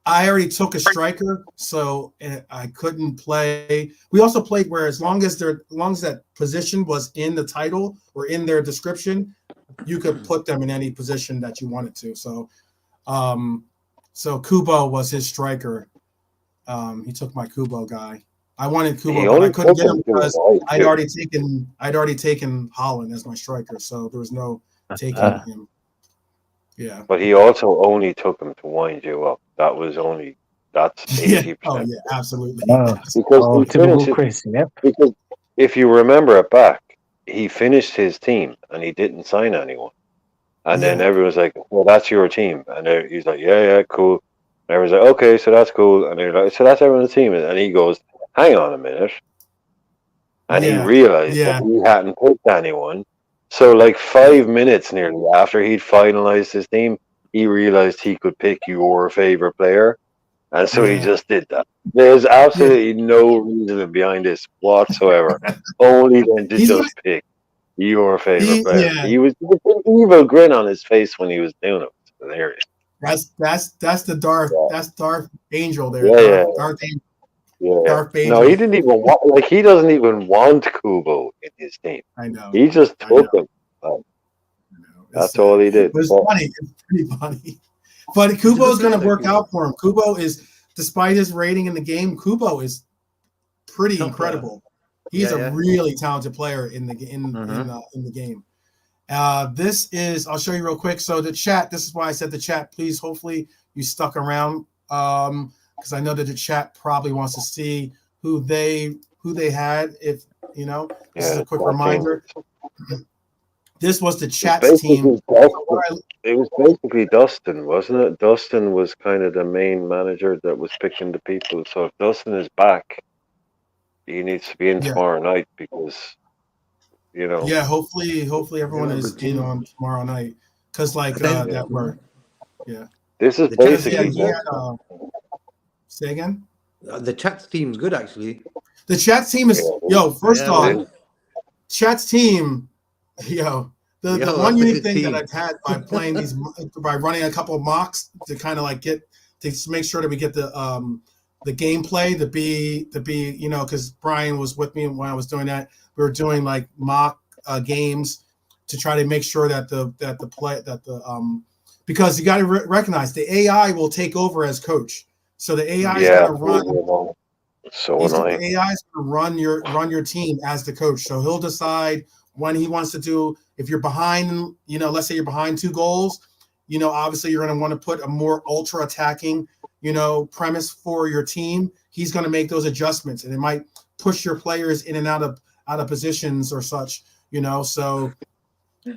[SPEAKER 1] I already took a striker, so I couldn't play. We also played where as long as that position was in the title or in their description, you could put them in any position that you wanted to. So, Kubo was his striker. He took my Kubo guy. I wanted Kubo, but I couldn't get him because I'd already taken Haaland as my striker, so there was no taking him. Yeah,
[SPEAKER 2] but he also only took him to wind you up. That's 80%.
[SPEAKER 1] Oh yeah, absolutely.
[SPEAKER 2] Because if you remember it back, he finished his team and he didn't sign anyone. And then everyone's like, "Well, that's your team," and he's like, "Yeah, cool." And everyone's like, "Okay, so that's cool." And they're like, "So that's everyone's team," and he goes, "Hang on a minute," and he realized that he hadn't picked anyone. So, like 5 minutes nearly after he'd finalized his team, he realized he could pick your favorite player, and so he just did that. There's absolutely no reason behind this whatsoever. Only then to just pick your favorite player. He was with an evil grin on his face when he was doing it. It was hilarious.
[SPEAKER 1] That's the Darth Angel there. Darth Angel.
[SPEAKER 2] Yeah. Darth Angel. No, he didn't even want. He doesn't even want Kubo in his team.
[SPEAKER 1] I know.
[SPEAKER 2] He just took him. That's all he did.
[SPEAKER 1] It was funny. It's pretty funny. But Kubo's going to work out for him. Kubo is, despite his rating in the game, Kubo is pretty incredible. He's a really talented player in the game. This is, I'll show you real quick. So the chat, this is why I said the chat, please, hopefully you stuck around, because I know that the chat probably wants to see who they had. If you know, this is a quick reminder. This was the chat team.
[SPEAKER 2] It was basically Dustin, wasn't it? Dustin was kind of the main manager that was picking the people. So if Dustin is back, he needs to be in tomorrow night because, you know.
[SPEAKER 1] Yeah, hopefully everyone is in on tomorrow night because that word. Yeah.
[SPEAKER 2] This is basically.
[SPEAKER 1] Say again.
[SPEAKER 3] The chat team's good actually.
[SPEAKER 1] The chat team is First off, chat's team. The one unique thing that I've had by playing by running a couple of mocks to kind of like make sure that we get the gameplay to be because Brian was with me when I was doing that. We were doing like mock games to try to make sure that because you got to recognize the AI will take over as coach. So the AI is going to run.
[SPEAKER 2] So annoying.
[SPEAKER 1] The AI is going to run your team as the coach. So he'll decide when he wants to do. If you're behind, let's say you're behind 2 goals, obviously you're going to want to put a more ultra attacking, premise for your team. He's going to make those adjustments, and it might push your players in and out of positions or such. So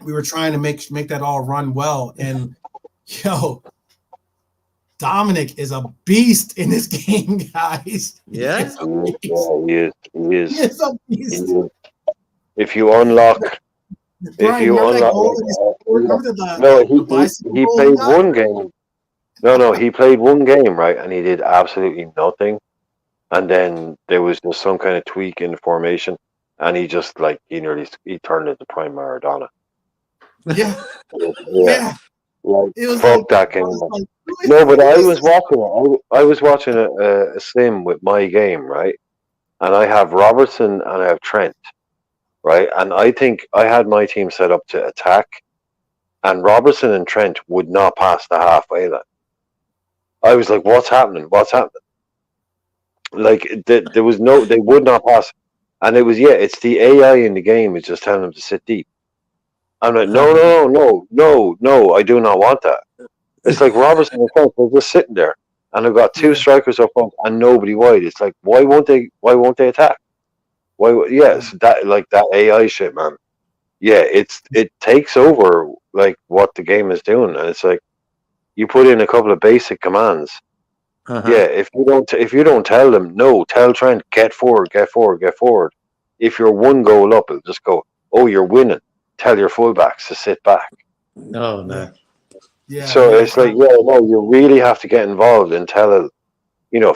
[SPEAKER 1] we were trying to make that all run well. And Dominic is a beast in this game, guys.
[SPEAKER 3] Yeah,
[SPEAKER 2] he is.
[SPEAKER 1] He is a beast.
[SPEAKER 2] If you unlock.
[SPEAKER 1] Brian, he
[SPEAKER 2] played one game. No, he played one game, right? And he did absolutely nothing. And then there was just some kind of tweak in the formation, and he just he turned into prime Maradona.
[SPEAKER 1] Yeah.
[SPEAKER 2] It was fuck that game. No, but I was watching a sim with my game, right? And I have Robertson and I have Trent. Right, and I think I had my team set up to attack, and Robertson and Trent would not pass the halfway line. I was like, "What's happening? What's happening?" There was they would not pass, and it was it's the AI in the game is just telling them to sit deep. I'm like, no, I do not want that. It's like Robertson and Trent, they're just sitting there, and I've got 2 strikers up front and nobody wide. It's like, why won't they attack? Why? Yes, that AI shit, man. Yeah, it takes over what the game is doing, and it's like you put in a couple of basic commands, Yeah, if you don't tell them, no, tell Trent, get forward, get forward, get forward. If you're one goal up, it'll just go, oh, you're winning. Tell your fullbacks to sit back.
[SPEAKER 3] No, no.
[SPEAKER 1] Yeah,
[SPEAKER 2] So
[SPEAKER 1] yeah.
[SPEAKER 2] it's like, yeah, no, you really have to get involved and tell it,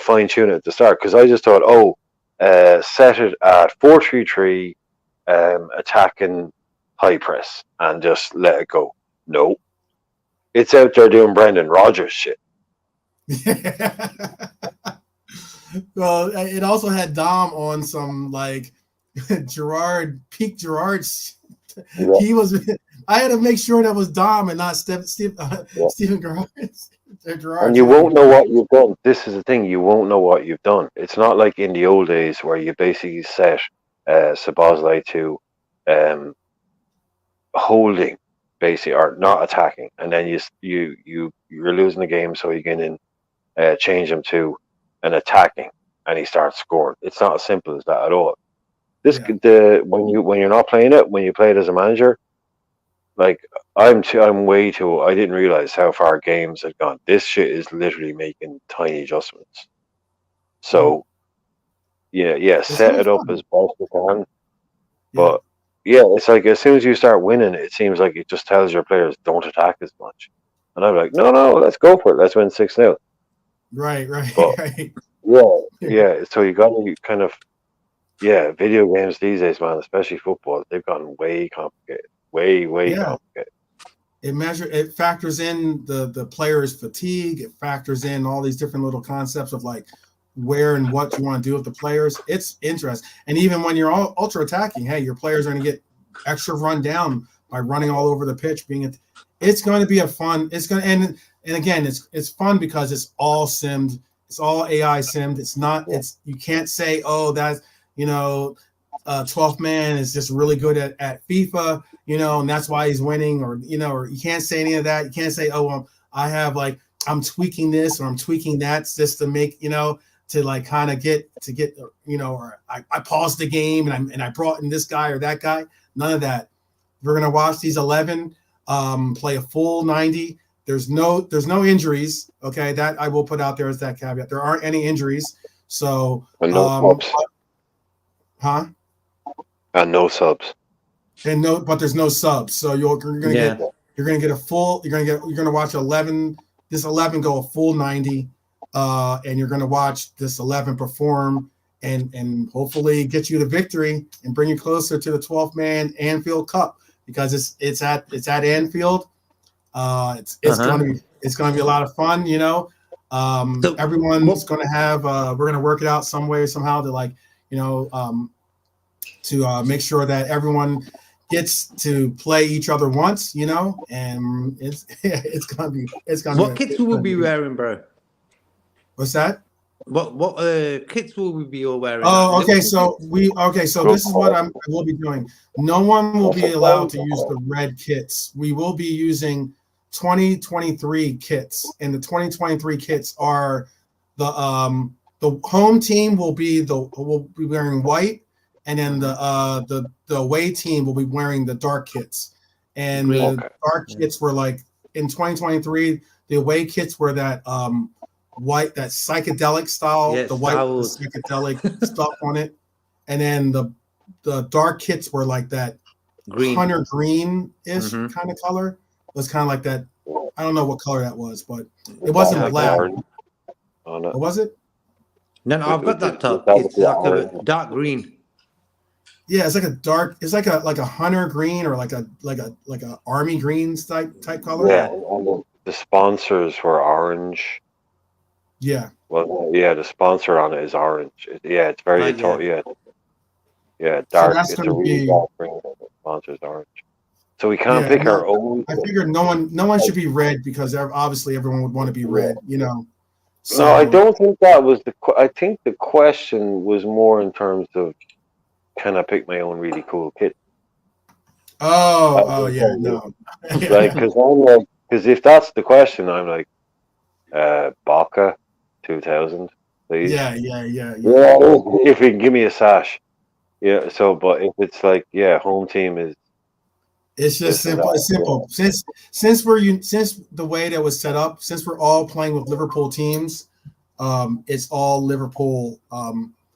[SPEAKER 2] fine tune it at the start. Because I just thought, set it at 4-3-3, attacking high press, and just let it go. No, it's out there doing Brendan Rodgers shit.
[SPEAKER 1] Well, it also had Dom on some like peak Gerard.
[SPEAKER 2] Yeah.
[SPEAKER 1] He was. I had to make sure that was Dom and not Stephen Gerrard.
[SPEAKER 2] And you won't know what you've done. This is the thing, you won't know what you've done. It's not like in the old days where you basically set Szoboszlai to holding, basically, or not attacking, and then you're losing the game, so you can change him to an attacking, and he starts scoring. It's not as simple as that at all. When you're not playing it, when you play it as a manager, like I'm way too. I didn't realize how far games had gone. This shit is literally making tiny adjustments. So, set it up as best you can. But it's like as soon as you start winning, it seems like it just tells your players don't attack as much. And I'm like, no, let's go for it. Let's win 6-0.
[SPEAKER 1] Right.
[SPEAKER 2] But, yeah. So you got to kind of, video games these days, man, especially football, they've gotten way complicated. Way complicated.
[SPEAKER 1] It factors in the player's fatigue. It factors in all these different little concepts of like where and what you want to do with the players. It's interesting. And even when you're all ultra attacking, hey, your players are going to get extra run down by running all over the pitch. It's going to be a fun. It's going to and again, it's fun because it's all simmed. It's all AI simmed. It's not. You can't say, oh, that's 12th man is just really good at FIFA, and that's why he's winning, or you can't say any of that. You can't say, oh, I have I'm tweaking this or I'm tweaking that just to make, to like kind of get, or I paused the game and I brought in this guy or that guy. None of that. We're going to watch these 11 play a full 90. There's no injuries. Okay. That I will put out there as that caveat. There aren't any injuries. So,
[SPEAKER 2] and no subs. And no subs.
[SPEAKER 1] But there's no subs. So you're gonna get a full. You're gonna watch 11. This 11 go a full 90, and you're gonna watch this 11 perform and hopefully get you the victory and bring you closer to the 12th man Anfield Cup, because it's at Anfield. It's gonna be a lot of fun. Everyone's gonna have. We're gonna work it out some way somehow to to make sure that everyone gets to play each other once, and it's gonna be.
[SPEAKER 3] What kits will we be wearing, bro?
[SPEAKER 1] What's that?
[SPEAKER 3] What kits will we be all wearing?
[SPEAKER 1] Oh, okay. So this is what I will be doing. No one will be allowed to use the red kits. We will be using 2023 kits, and the 2023 kits are the home team will be wearing white, and then the away team will be wearing the dark kits. And the dark kits were like in 2023, the away kits were that white, that psychedelic style, the white with the psychedelic stuff on it, and then the dark kits were like that hunter green-ish kind of color. It was kind of like that. I don't know what color that was, but it wasn't black. What was it?
[SPEAKER 3] No, I've got that top. It's like a dark green.
[SPEAKER 1] Yeah, it's like a dark. It's like a hunter green or like a army green type color.
[SPEAKER 2] Yeah, and the sponsors were orange.
[SPEAKER 1] Yeah.
[SPEAKER 2] Well, yeah, the sponsor on it is orange. It's very dark. Yeah, dark.
[SPEAKER 1] So
[SPEAKER 2] it's a really dark green. The sponsor's orange. So we can't pick our own.
[SPEAKER 1] I figured no one should be red because obviously everyone would want to be red. So,
[SPEAKER 2] no, I don't think that was I think the question was more in terms of, can I pick my own really cool kit?
[SPEAKER 1] Oh yeah, no.
[SPEAKER 2] Like, because if that's the question, I'm like, Baka 2000, please.
[SPEAKER 1] Yeah.
[SPEAKER 2] If you can give me a sash, So, but if it's like, home team is.
[SPEAKER 1] It's just simple. It's simple. Since the way that was set up, since we're all playing with Liverpool teams, it's all Liverpool.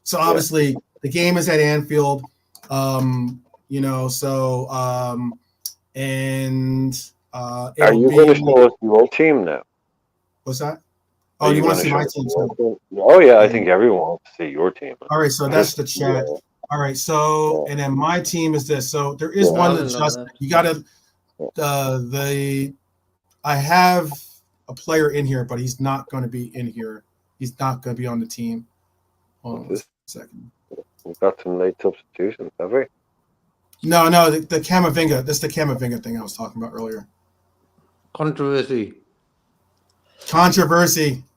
[SPEAKER 1] So obviously the game is at Anfield. You know, so and
[SPEAKER 2] Are you going to show us your team now?
[SPEAKER 1] What's that? Oh, you want to see my team too?
[SPEAKER 2] Oh yeah, I think everyone wants to see your team.
[SPEAKER 1] All right, so that's the chat. All right, so and then my team is this. So there is one adjustment. You gotta I have a player in here, but he's not going to be in here. He's not going to be on the team. Hold on a second.
[SPEAKER 2] We've got some late substitutions, have we?
[SPEAKER 1] No, the Camavinga. That's the Camavinga thing I was talking about earlier.
[SPEAKER 3] Controversy.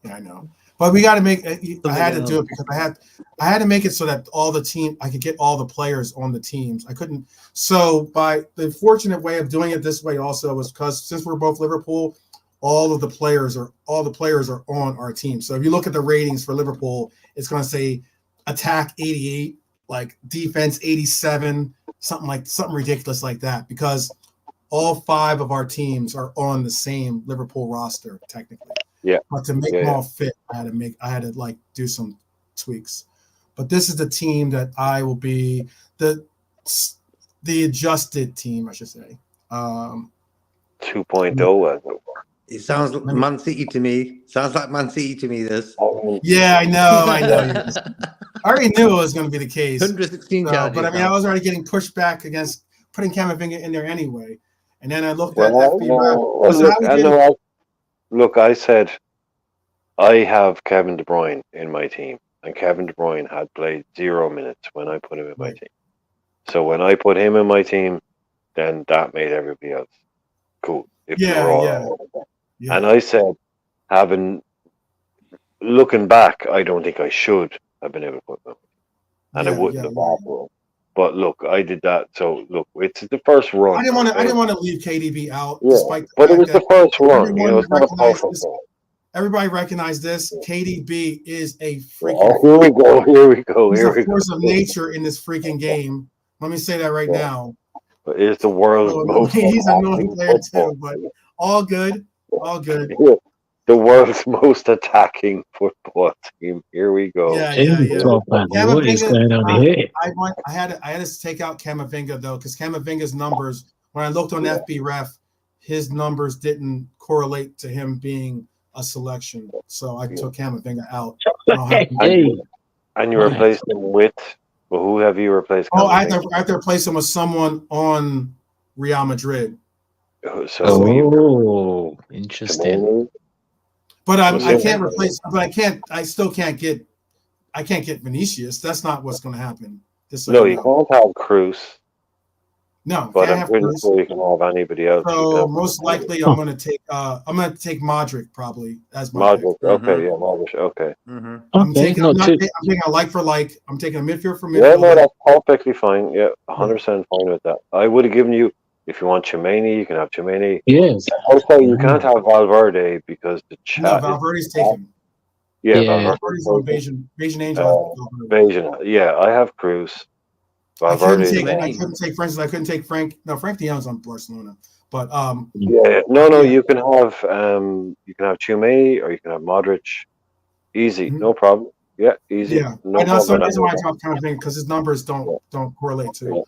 [SPEAKER 1] Yeah, I know. But we got to make. I had to do it because I had to make it so that I could get all the players on the teams. I couldn't. So by the fortunate way of doing it this way also was because since we're both Liverpool, all the players are on our team. So if you look at the ratings for Liverpool, it's going to say attack 88, like defense 87, something ridiculous like that, because all 5 of our teams are on the same Liverpool roster technically.
[SPEAKER 2] Yeah.
[SPEAKER 1] But to make them all fit, I had to like do some tweaks. But this is the team that I will be the adjusted team, I should say.
[SPEAKER 2] 2.0.
[SPEAKER 3] It sounds like Man City to me. Sounds like Man City to me, this.
[SPEAKER 1] Yeah, I know. I already knew it was going to be the case.
[SPEAKER 3] 116 charges.
[SPEAKER 1] But I mean, I was already getting pushed back against putting Camavinga in there anyway. And then I looked at FB.
[SPEAKER 2] Look, I said I have Kevin De Bruyne in my team, and Kevin De Bruyne had played 0 minutes when I put him in my team. So when I put him in my team, then that made everybody else cool. Yeah. And I said, looking back, I don't think I should have been able to put them, and I wouldn't have after. But look, I did that. So look, it's the first run.
[SPEAKER 1] I didn't want to leave KDB out,
[SPEAKER 2] despite but it was the first run. You know, it's not a perfect one.
[SPEAKER 1] Everybody recognize this. KDB is a freaking.
[SPEAKER 2] Oh, here we go.
[SPEAKER 1] He's a force of nature in this freaking game. Let me say that right now.
[SPEAKER 2] But it's the world's most.
[SPEAKER 1] He's a annoying player too, but all good.
[SPEAKER 2] The world's most attacking football team. Here we go.
[SPEAKER 4] What is going on here?
[SPEAKER 1] I had to take out Camavinga though, because Camavinga's numbers, when I looked on FB Ref, his numbers didn't correlate to him being a selection. So I took Camavinga out.
[SPEAKER 2] And you replaced him with? Well, who have you replaced?
[SPEAKER 1] I had to replace him with someone on Real Madrid.
[SPEAKER 4] So interesting.
[SPEAKER 1] But I can't replace. But I still can't get. I can't get Vinicius. That's not what's going to happen.
[SPEAKER 2] No, you can't have Cruz.
[SPEAKER 1] No,
[SPEAKER 2] but I'm pretty sure you can have anybody else.
[SPEAKER 1] So most likely, I'm going to take Modric probably as my
[SPEAKER 2] Modric. Okay, Modric. Okay.
[SPEAKER 1] I'm taking a like for like. I'm taking a midfield for midfield.
[SPEAKER 2] Yeah, no, that's perfectly fine. Yeah, 100% fine with that. I would have given you. If you want Chimene, you can have Chimene.
[SPEAKER 4] Yes.
[SPEAKER 2] Also, you can't have Valverde because the chat.
[SPEAKER 1] No, Valverde's taken.
[SPEAKER 2] Valverde's
[SPEAKER 1] on Bayesian Angel.
[SPEAKER 2] Bayesian. Yeah, I have Cruz. Valverde.
[SPEAKER 1] I couldn't take, for instance, I couldn't take Frank. No, Frank de Jong's on Barcelona. But
[SPEAKER 2] you can have Chimene or you can have Modric. Easy, no problem. Yeah, easy.
[SPEAKER 1] Yeah, no and that's the reason why I dropped kind of thing, because his numbers don't correlate to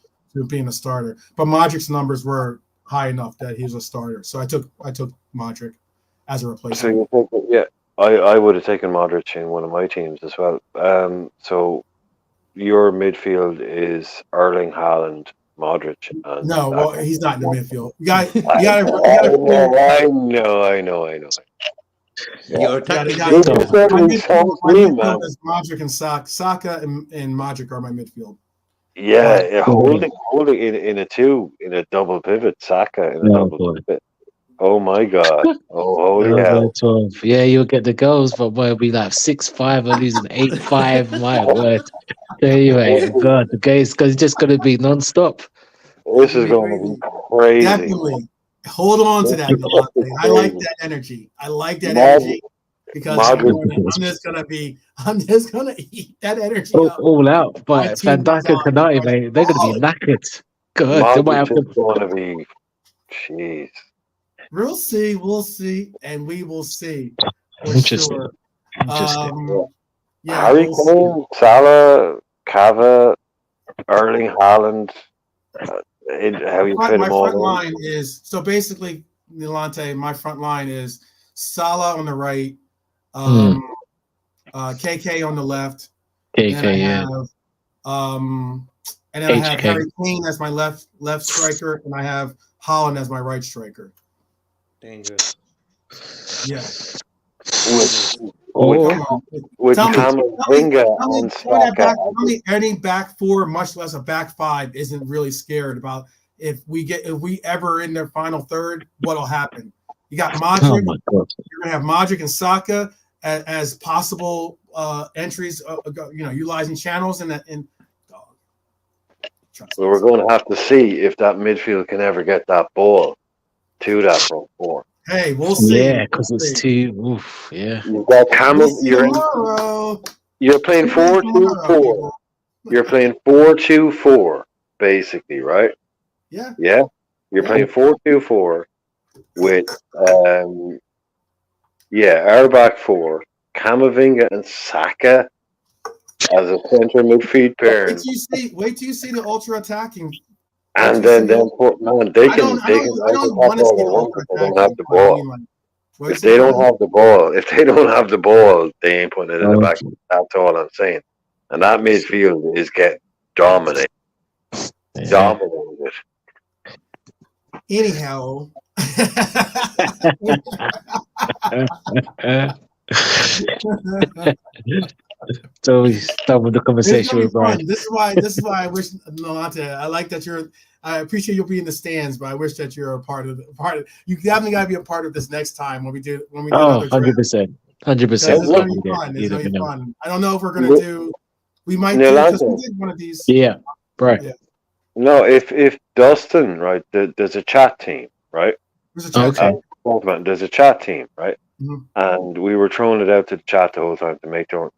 [SPEAKER 1] being a starter. But Modric's numbers were high enough that he was a starter. So I took Modric as a replacement.
[SPEAKER 2] So I would have taken Modric in one of my teams as well. So your midfield is Erling Haaland, Modric, and
[SPEAKER 1] no, well, he's not in the midfield. You got
[SPEAKER 2] I know.
[SPEAKER 3] Your attacking
[SPEAKER 1] midfield is Modric and Saka and Modric are my midfield.
[SPEAKER 2] Yeah, holding in a double pivot, Saka in a double pivot. Oh my God! Oh holy hell!
[SPEAKER 4] Yeah, you'll get the goals, but we'll be like 6-5 or losing 8-5. My word! Anyway, God, the game is just going to be non-stop.
[SPEAKER 2] This is going to be crazy.
[SPEAKER 1] Definitely hold on to that. I like that energy. Because I'm just gonna eat that energy
[SPEAKER 4] all out. But Van Dijk and Kanate, mate, they're gonna be knackered. God, they might have to.
[SPEAKER 2] Going to be, jeez.
[SPEAKER 1] We'll see, and we will see. For
[SPEAKER 4] interesting.
[SPEAKER 1] Sure.
[SPEAKER 4] Interesting.
[SPEAKER 1] Yeah,
[SPEAKER 2] Harry
[SPEAKER 1] we'll see.
[SPEAKER 2] Kane, Salah, Kava, Erling Haaland. How you fit
[SPEAKER 1] My
[SPEAKER 2] them all
[SPEAKER 1] front
[SPEAKER 2] in?
[SPEAKER 1] line is so basically, Nilante. My front line is Salah on the right, KK on the left, and then I
[SPEAKER 4] KK, yeah.
[SPEAKER 1] have and then I have
[SPEAKER 4] HK.
[SPEAKER 1] Harry Kane as my left striker, and I have Holland as my right striker.
[SPEAKER 3] Dangerous.
[SPEAKER 1] Yeah.
[SPEAKER 4] Oh,
[SPEAKER 2] With
[SPEAKER 1] Tell me,
[SPEAKER 2] Camavinga and Saka.
[SPEAKER 1] any back four, much less a back five, isn't really scared about if we ever in their final third, what'll happen? You got Modric.
[SPEAKER 4] oh my God.
[SPEAKER 1] You're gonna have Modric and Saka as possible entries. Utilizing channels and
[SPEAKER 2] So we're going to have to see if that midfield can ever get that ball to that front four.
[SPEAKER 1] Hey, we'll see.
[SPEAKER 4] Yeah, because it's too. Oof, yeah.
[SPEAKER 2] You've got
[SPEAKER 1] We'll see tomorrow.
[SPEAKER 2] You're playing 4-2-4. You're playing 4-2-4, basically, right?
[SPEAKER 1] Yeah.
[SPEAKER 2] Yeah. You're playing 4-2-4 with our back four, Camavinga and Saka as a centre midfield pair.
[SPEAKER 1] Wait till you see the ultra attacking.
[SPEAKER 2] And then they can
[SPEAKER 1] I don't want to see the ultra
[SPEAKER 2] they don't have the
[SPEAKER 1] attacking.
[SPEAKER 2] ball. If they don't have the ball, they ain't putting it in the back. That's all I'm saying. And that midfield is getting dominated.
[SPEAKER 4] Yeah.
[SPEAKER 2] Dominated.
[SPEAKER 1] Anyhow.
[SPEAKER 4] So we start with the conversation with Brian.
[SPEAKER 1] This is why I wish Nolante. I like that I appreciate you'll be in the stands, but I wish that you're a part of. You definitely got to be a part of this next time when we do.
[SPEAKER 4] Oh, 100%. 100%.
[SPEAKER 1] It's gonna be fun. It's gonna be fun. I don't know if we're gonna do. We might do because we did one of these.
[SPEAKER 4] Yeah, right.
[SPEAKER 1] Yeah.
[SPEAKER 2] No, if Dustin, right, there's a chat team, right?
[SPEAKER 1] There's a chat
[SPEAKER 2] team. There's a chat team, right?
[SPEAKER 1] Mm-hmm.
[SPEAKER 2] And we were throwing it out to the chat the whole time to make their.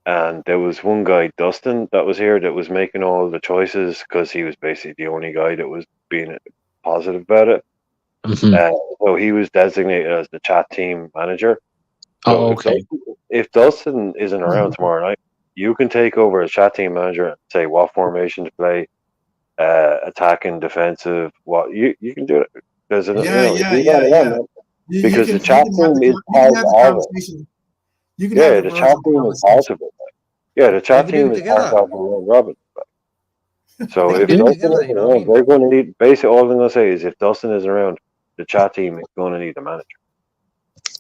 [SPEAKER 2] And there was one guy, Dustin, that was here that was making all the choices because he was basically the only guy that was being positive about it.
[SPEAKER 4] Mm-hmm.
[SPEAKER 2] So he was designated as the chat team manager. So
[SPEAKER 4] okay.
[SPEAKER 2] If Dustin isn't around tomorrow night, you can take over as chat team manager and say what formation to play, attacking, defensive. What you can do it. Because because the chat team is part of it. The chat team is part of it. Yeah, the chat team is part of the round robin. So if Dustin isn't around, they're going to need. Basically, all I'm going to say is if Dustin isn't around, the chat team is going to need a manager.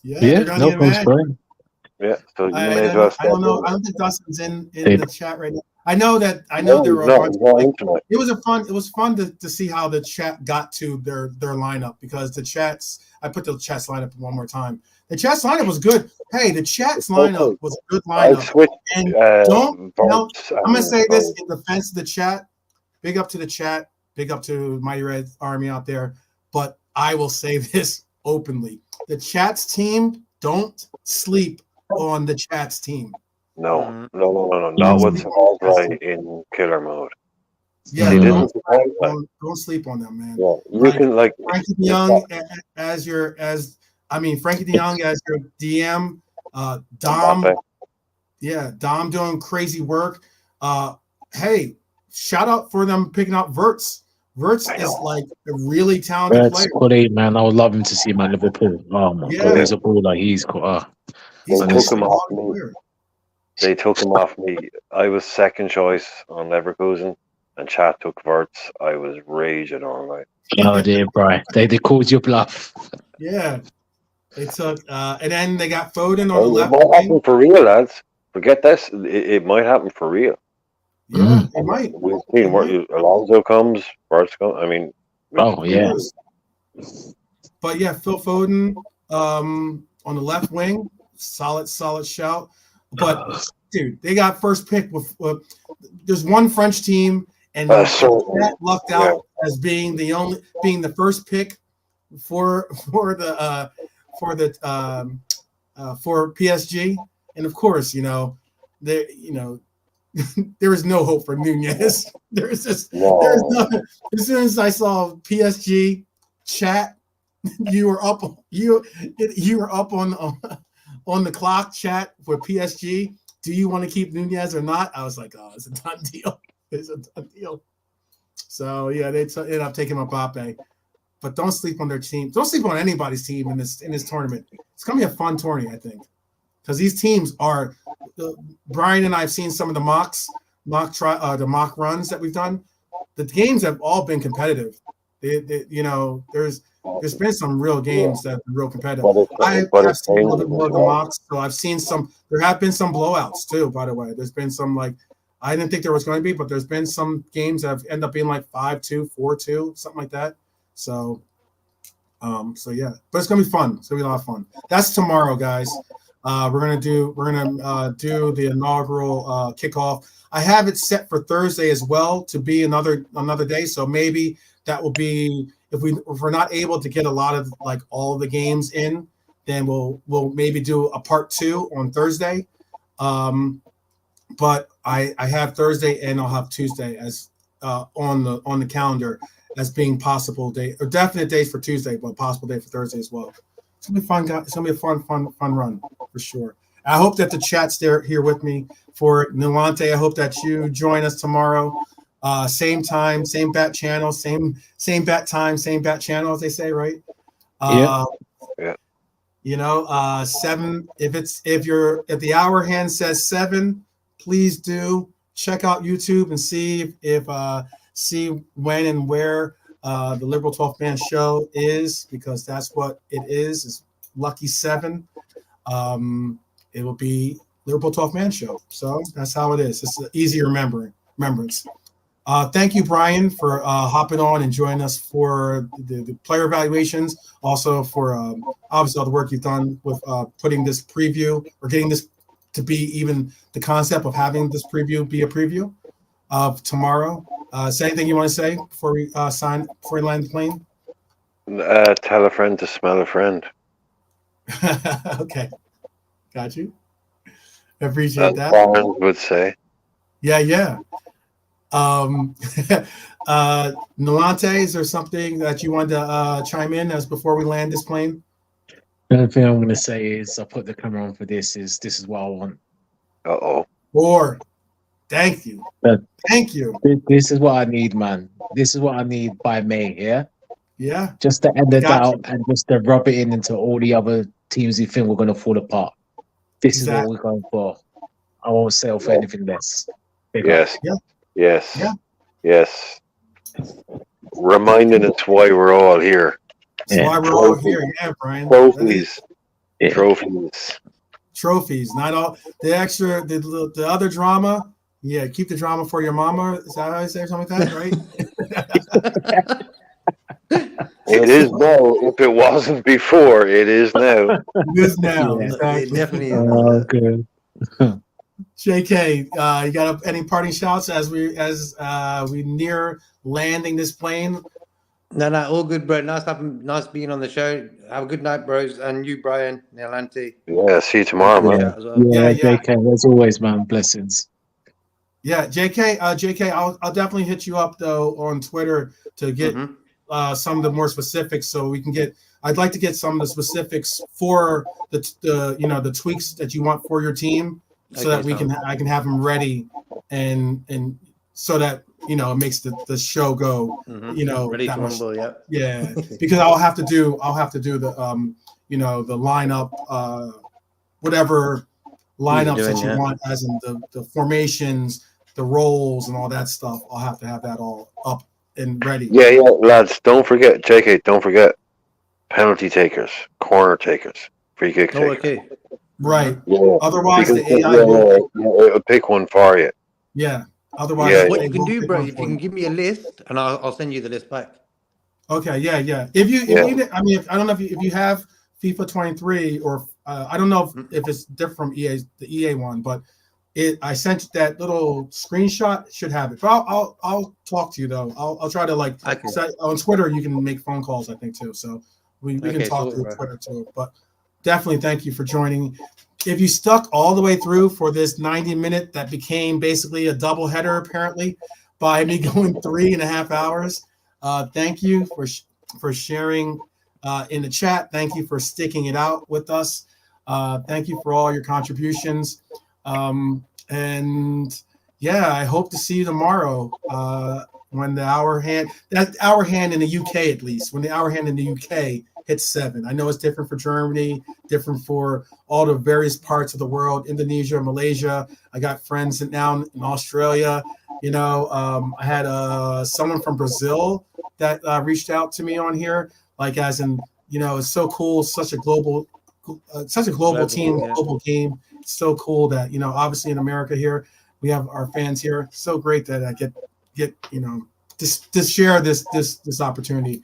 [SPEAKER 4] Yeah, no problem.
[SPEAKER 2] Yeah, so you may as well.
[SPEAKER 1] I don't know. I don't think Dustin's in the chat right now. I know there were a bunch. It was fun to see how the chat got to their lineup because the chats. I put the chats lineup one more time. The chats lineup was good. Hey, the chats lineup was a good lineup. And I'm gonna say this in defense of the chat. Big up to the chat. Big up to Mighty Red Army out there. But I will say this openly: the chats team, don't sleep on the chats team.
[SPEAKER 2] No. Not what's all right in killer mode.
[SPEAKER 1] Yeah, don't sleep on them, man.
[SPEAKER 2] Yeah, you can
[SPEAKER 1] Frankie de Jong as your DM. Dom. Yeah, Dom doing crazy work. Hey, shout out for them picking up Wirtz. Wirtz is like a really talented player.
[SPEAKER 4] Quality, man. I would love him to see him at Liverpool. Oh my God, he's a baller. He's cool.
[SPEAKER 2] They took him off me. They took him off me. I was second choice on Leverkusen, and chat took Wirtz. I was raging all night.
[SPEAKER 4] Oh dear, Brian. They called your bluff.
[SPEAKER 1] Yeah, they took, and then they got Foden on the left.
[SPEAKER 2] It might happen for real, lads. Forget this. It might happen for real.
[SPEAKER 1] Yeah, it might.
[SPEAKER 2] We've seen where Alonso comes, Wirtz comes. I mean,
[SPEAKER 4] yeah.
[SPEAKER 1] But yeah, Phil Foden on the left wing, solid shout. But dude, they got first pick with there's one French team, and that lucked out as being the first pick for PSG, and of course, there is no hope for Nunez. There's no. As soon as I saw PSG chat, you were up on on the clock chat for PSG. Do you want to keep Nunez or not? I was like, oh, it's a done deal. It's a done deal. So yeah, they ended up taking Mbappe. But don't sleep on their team. Don't sleep on anybody's team in this tournament. It's gonna be a fun tourney, I think, because these teams are. Brian and I have seen some of the the mock runs that we've done. The games have all been competitive. There's been some real games that are real competitive. I've seen a little bit more of the mocks, so I've seen some. There have been some blowouts too, by the way. There's been some I didn't think there was going to be, but there's been some games that have ended up being like 5-2, 4-2, something like that. So yeah, but it's gonna be fun. It's gonna be a lot of fun. That's tomorrow, guys. We're gonna do the inaugural kickoff. I have it set for Thursday as well to be another day. So maybe that will be if we're not able to get a lot of all the games in, then we'll maybe do a part 2 on Thursday. But I have Thursday and I'll have Tuesday as on the calendar as being possible day or definite days for Tuesday, but possible day for Thursday as well. It's gonna be fun, guys. It's gonna be a fun run for sure. I hope that the chat's there here with me for Nolante. I hope that you join us tomorrow. Same time, same bat channel, same bat time, same bat channel, as they say, right?
[SPEAKER 2] Yeah.
[SPEAKER 1] 7. If the hour hand says 7, please do check out YouTube and see when and where the Liberal 12th Man show is, because that's what it is Lucky 7. It will be Liberal 12th Man show. So that's how it is. It's an easy remembrance. Thank you, Brian, for hopping on and joining us for the player evaluations. Also for obviously all the work you've done with putting this preview or getting this to be even the concept of having this preview be a preview of tomorrow. Is there anything you want to say before we land the plane?
[SPEAKER 2] Tell a friend to smell a friend.
[SPEAKER 1] Okay, got you. I appreciate that.
[SPEAKER 2] Brian would say.
[SPEAKER 1] Yeah. Nolante, is there something that you wanted to chime in as before we land this plane?
[SPEAKER 4] The only thing I'm going to say is I put the camera on for this is what I want.
[SPEAKER 2] Uh-oh.
[SPEAKER 1] Thank you. Thank you.
[SPEAKER 4] This is what I need, man. This is what I need by May, yeah?
[SPEAKER 1] Yeah.
[SPEAKER 4] Just to end it out and just to rub it into all the other teams you think we're going to fall apart. This is what we're going for. I won't settle for anything less.
[SPEAKER 2] Yes.
[SPEAKER 1] Yeah.
[SPEAKER 2] Yes.
[SPEAKER 1] Yeah.
[SPEAKER 2] Yes. Reminding us why we're all here.
[SPEAKER 1] That's why we're all here. Yeah, Brian.
[SPEAKER 2] Trophies.
[SPEAKER 4] Yeah.
[SPEAKER 2] Trophies.
[SPEAKER 1] Not all the extra, the other drama. Yeah, keep the drama for your mama. Is that how I say something like that, right?
[SPEAKER 2] It is now. If it wasn't before, it is now.
[SPEAKER 1] It is now.
[SPEAKER 4] Yeah.
[SPEAKER 1] Exactly.
[SPEAKER 3] It definitely is.
[SPEAKER 4] Oh, good.
[SPEAKER 1] JK, you got any parting shouts as we near landing this plane?
[SPEAKER 3] No, all good, bro. Nice being on the show. Have a good night, bros, and you, Brian, Nelanti.
[SPEAKER 2] Yeah, see you tomorrow, man.
[SPEAKER 4] Yeah, JK, as always, man. Blessings.
[SPEAKER 1] Yeah, JK, I'll definitely hit you up though on Twitter to get some of the more specifics, so we can get. I'd like to get some of the specifics for the tweaks that you want for your team, so that I can have them ready, and so that it makes the show go
[SPEAKER 3] ready
[SPEAKER 1] that
[SPEAKER 3] to
[SPEAKER 1] much,
[SPEAKER 3] rumble,
[SPEAKER 1] yeah. Because I'll have to do the the lineup, whatever lineups that you want, as in the formations, the roles, and all that stuff. I'll have to have that all up and ready.
[SPEAKER 2] Yeah, lads. Don't forget, JK. Don't forget penalty takers, corner takers, free kick takers.
[SPEAKER 3] Okay.
[SPEAKER 1] Right.
[SPEAKER 2] Yeah.
[SPEAKER 1] Otherwise,
[SPEAKER 2] because
[SPEAKER 1] the AI
[SPEAKER 2] it'll pick one for you.
[SPEAKER 1] Yeah. Otherwise,
[SPEAKER 3] What you can do, bro, if you can give me a list, and I'll send you the list back.
[SPEAKER 1] Okay. Yeah. If you I don't know if you have FIFA 23 or I don't know if it's different from the EA one, but I sent that little screenshot. Should have it. But I'll talk to you though. I'll try to on Twitter. You can make phone calls, I think, too. So we can talk through Twitter too. But definitely thank you for joining. If you stuck all the way through for this 90-minute that became basically a double header, apparently, by me going 3.5 hours, thank you for sharing in the chat. Thank you for sticking it out with us. Thank you for all your contributions. And yeah, I hope to see you tomorrow when the hour hand in the UK, at least when the hour hand in the UK hits 7. I know it's different for Germany, different for all the various parts of the world, Indonesia, Malaysia. I got friends now in Australia. You know, I had someone from Brazil that reached out to me on here, like as in, you know, it's so cool, such a global team,
[SPEAKER 3] yeah.
[SPEAKER 1] global game. It's so cool that, you know, obviously in America here, we have our fans here. It's so great that I get you know, to share this opportunity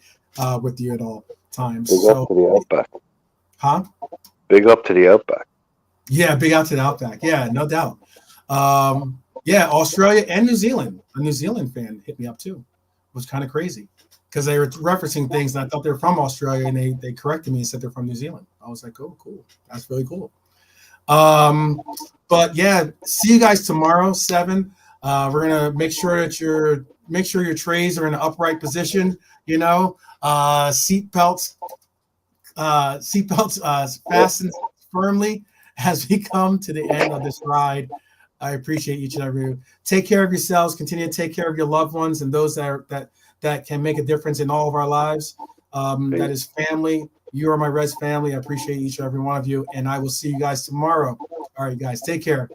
[SPEAKER 1] with you at all times.
[SPEAKER 2] Big up to the Outback.
[SPEAKER 1] Huh?
[SPEAKER 2] Big up to the Outback.
[SPEAKER 1] Yeah, big out to the Outback. Yeah, no doubt. Yeah, Australia and New Zealand. A New Zealand fan hit me up too. It was kind of crazy because they were referencing things and I thought they were from Australia and they corrected me and said they're from New Zealand. I was like, oh, cool. That's really cool. But yeah, see you guys tomorrow, 7. We're gonna make sure your trays are in an upright position. You know, seatbelts fastened firmly as we come to the end of this ride. I appreciate each and every. Take care of yourselves. Continue to take care of your loved ones and those that can make a difference in all of our lives. That is family. You are my Reds family. I appreciate each and every one of you, and I will see you guys tomorrow. All right, guys, take care.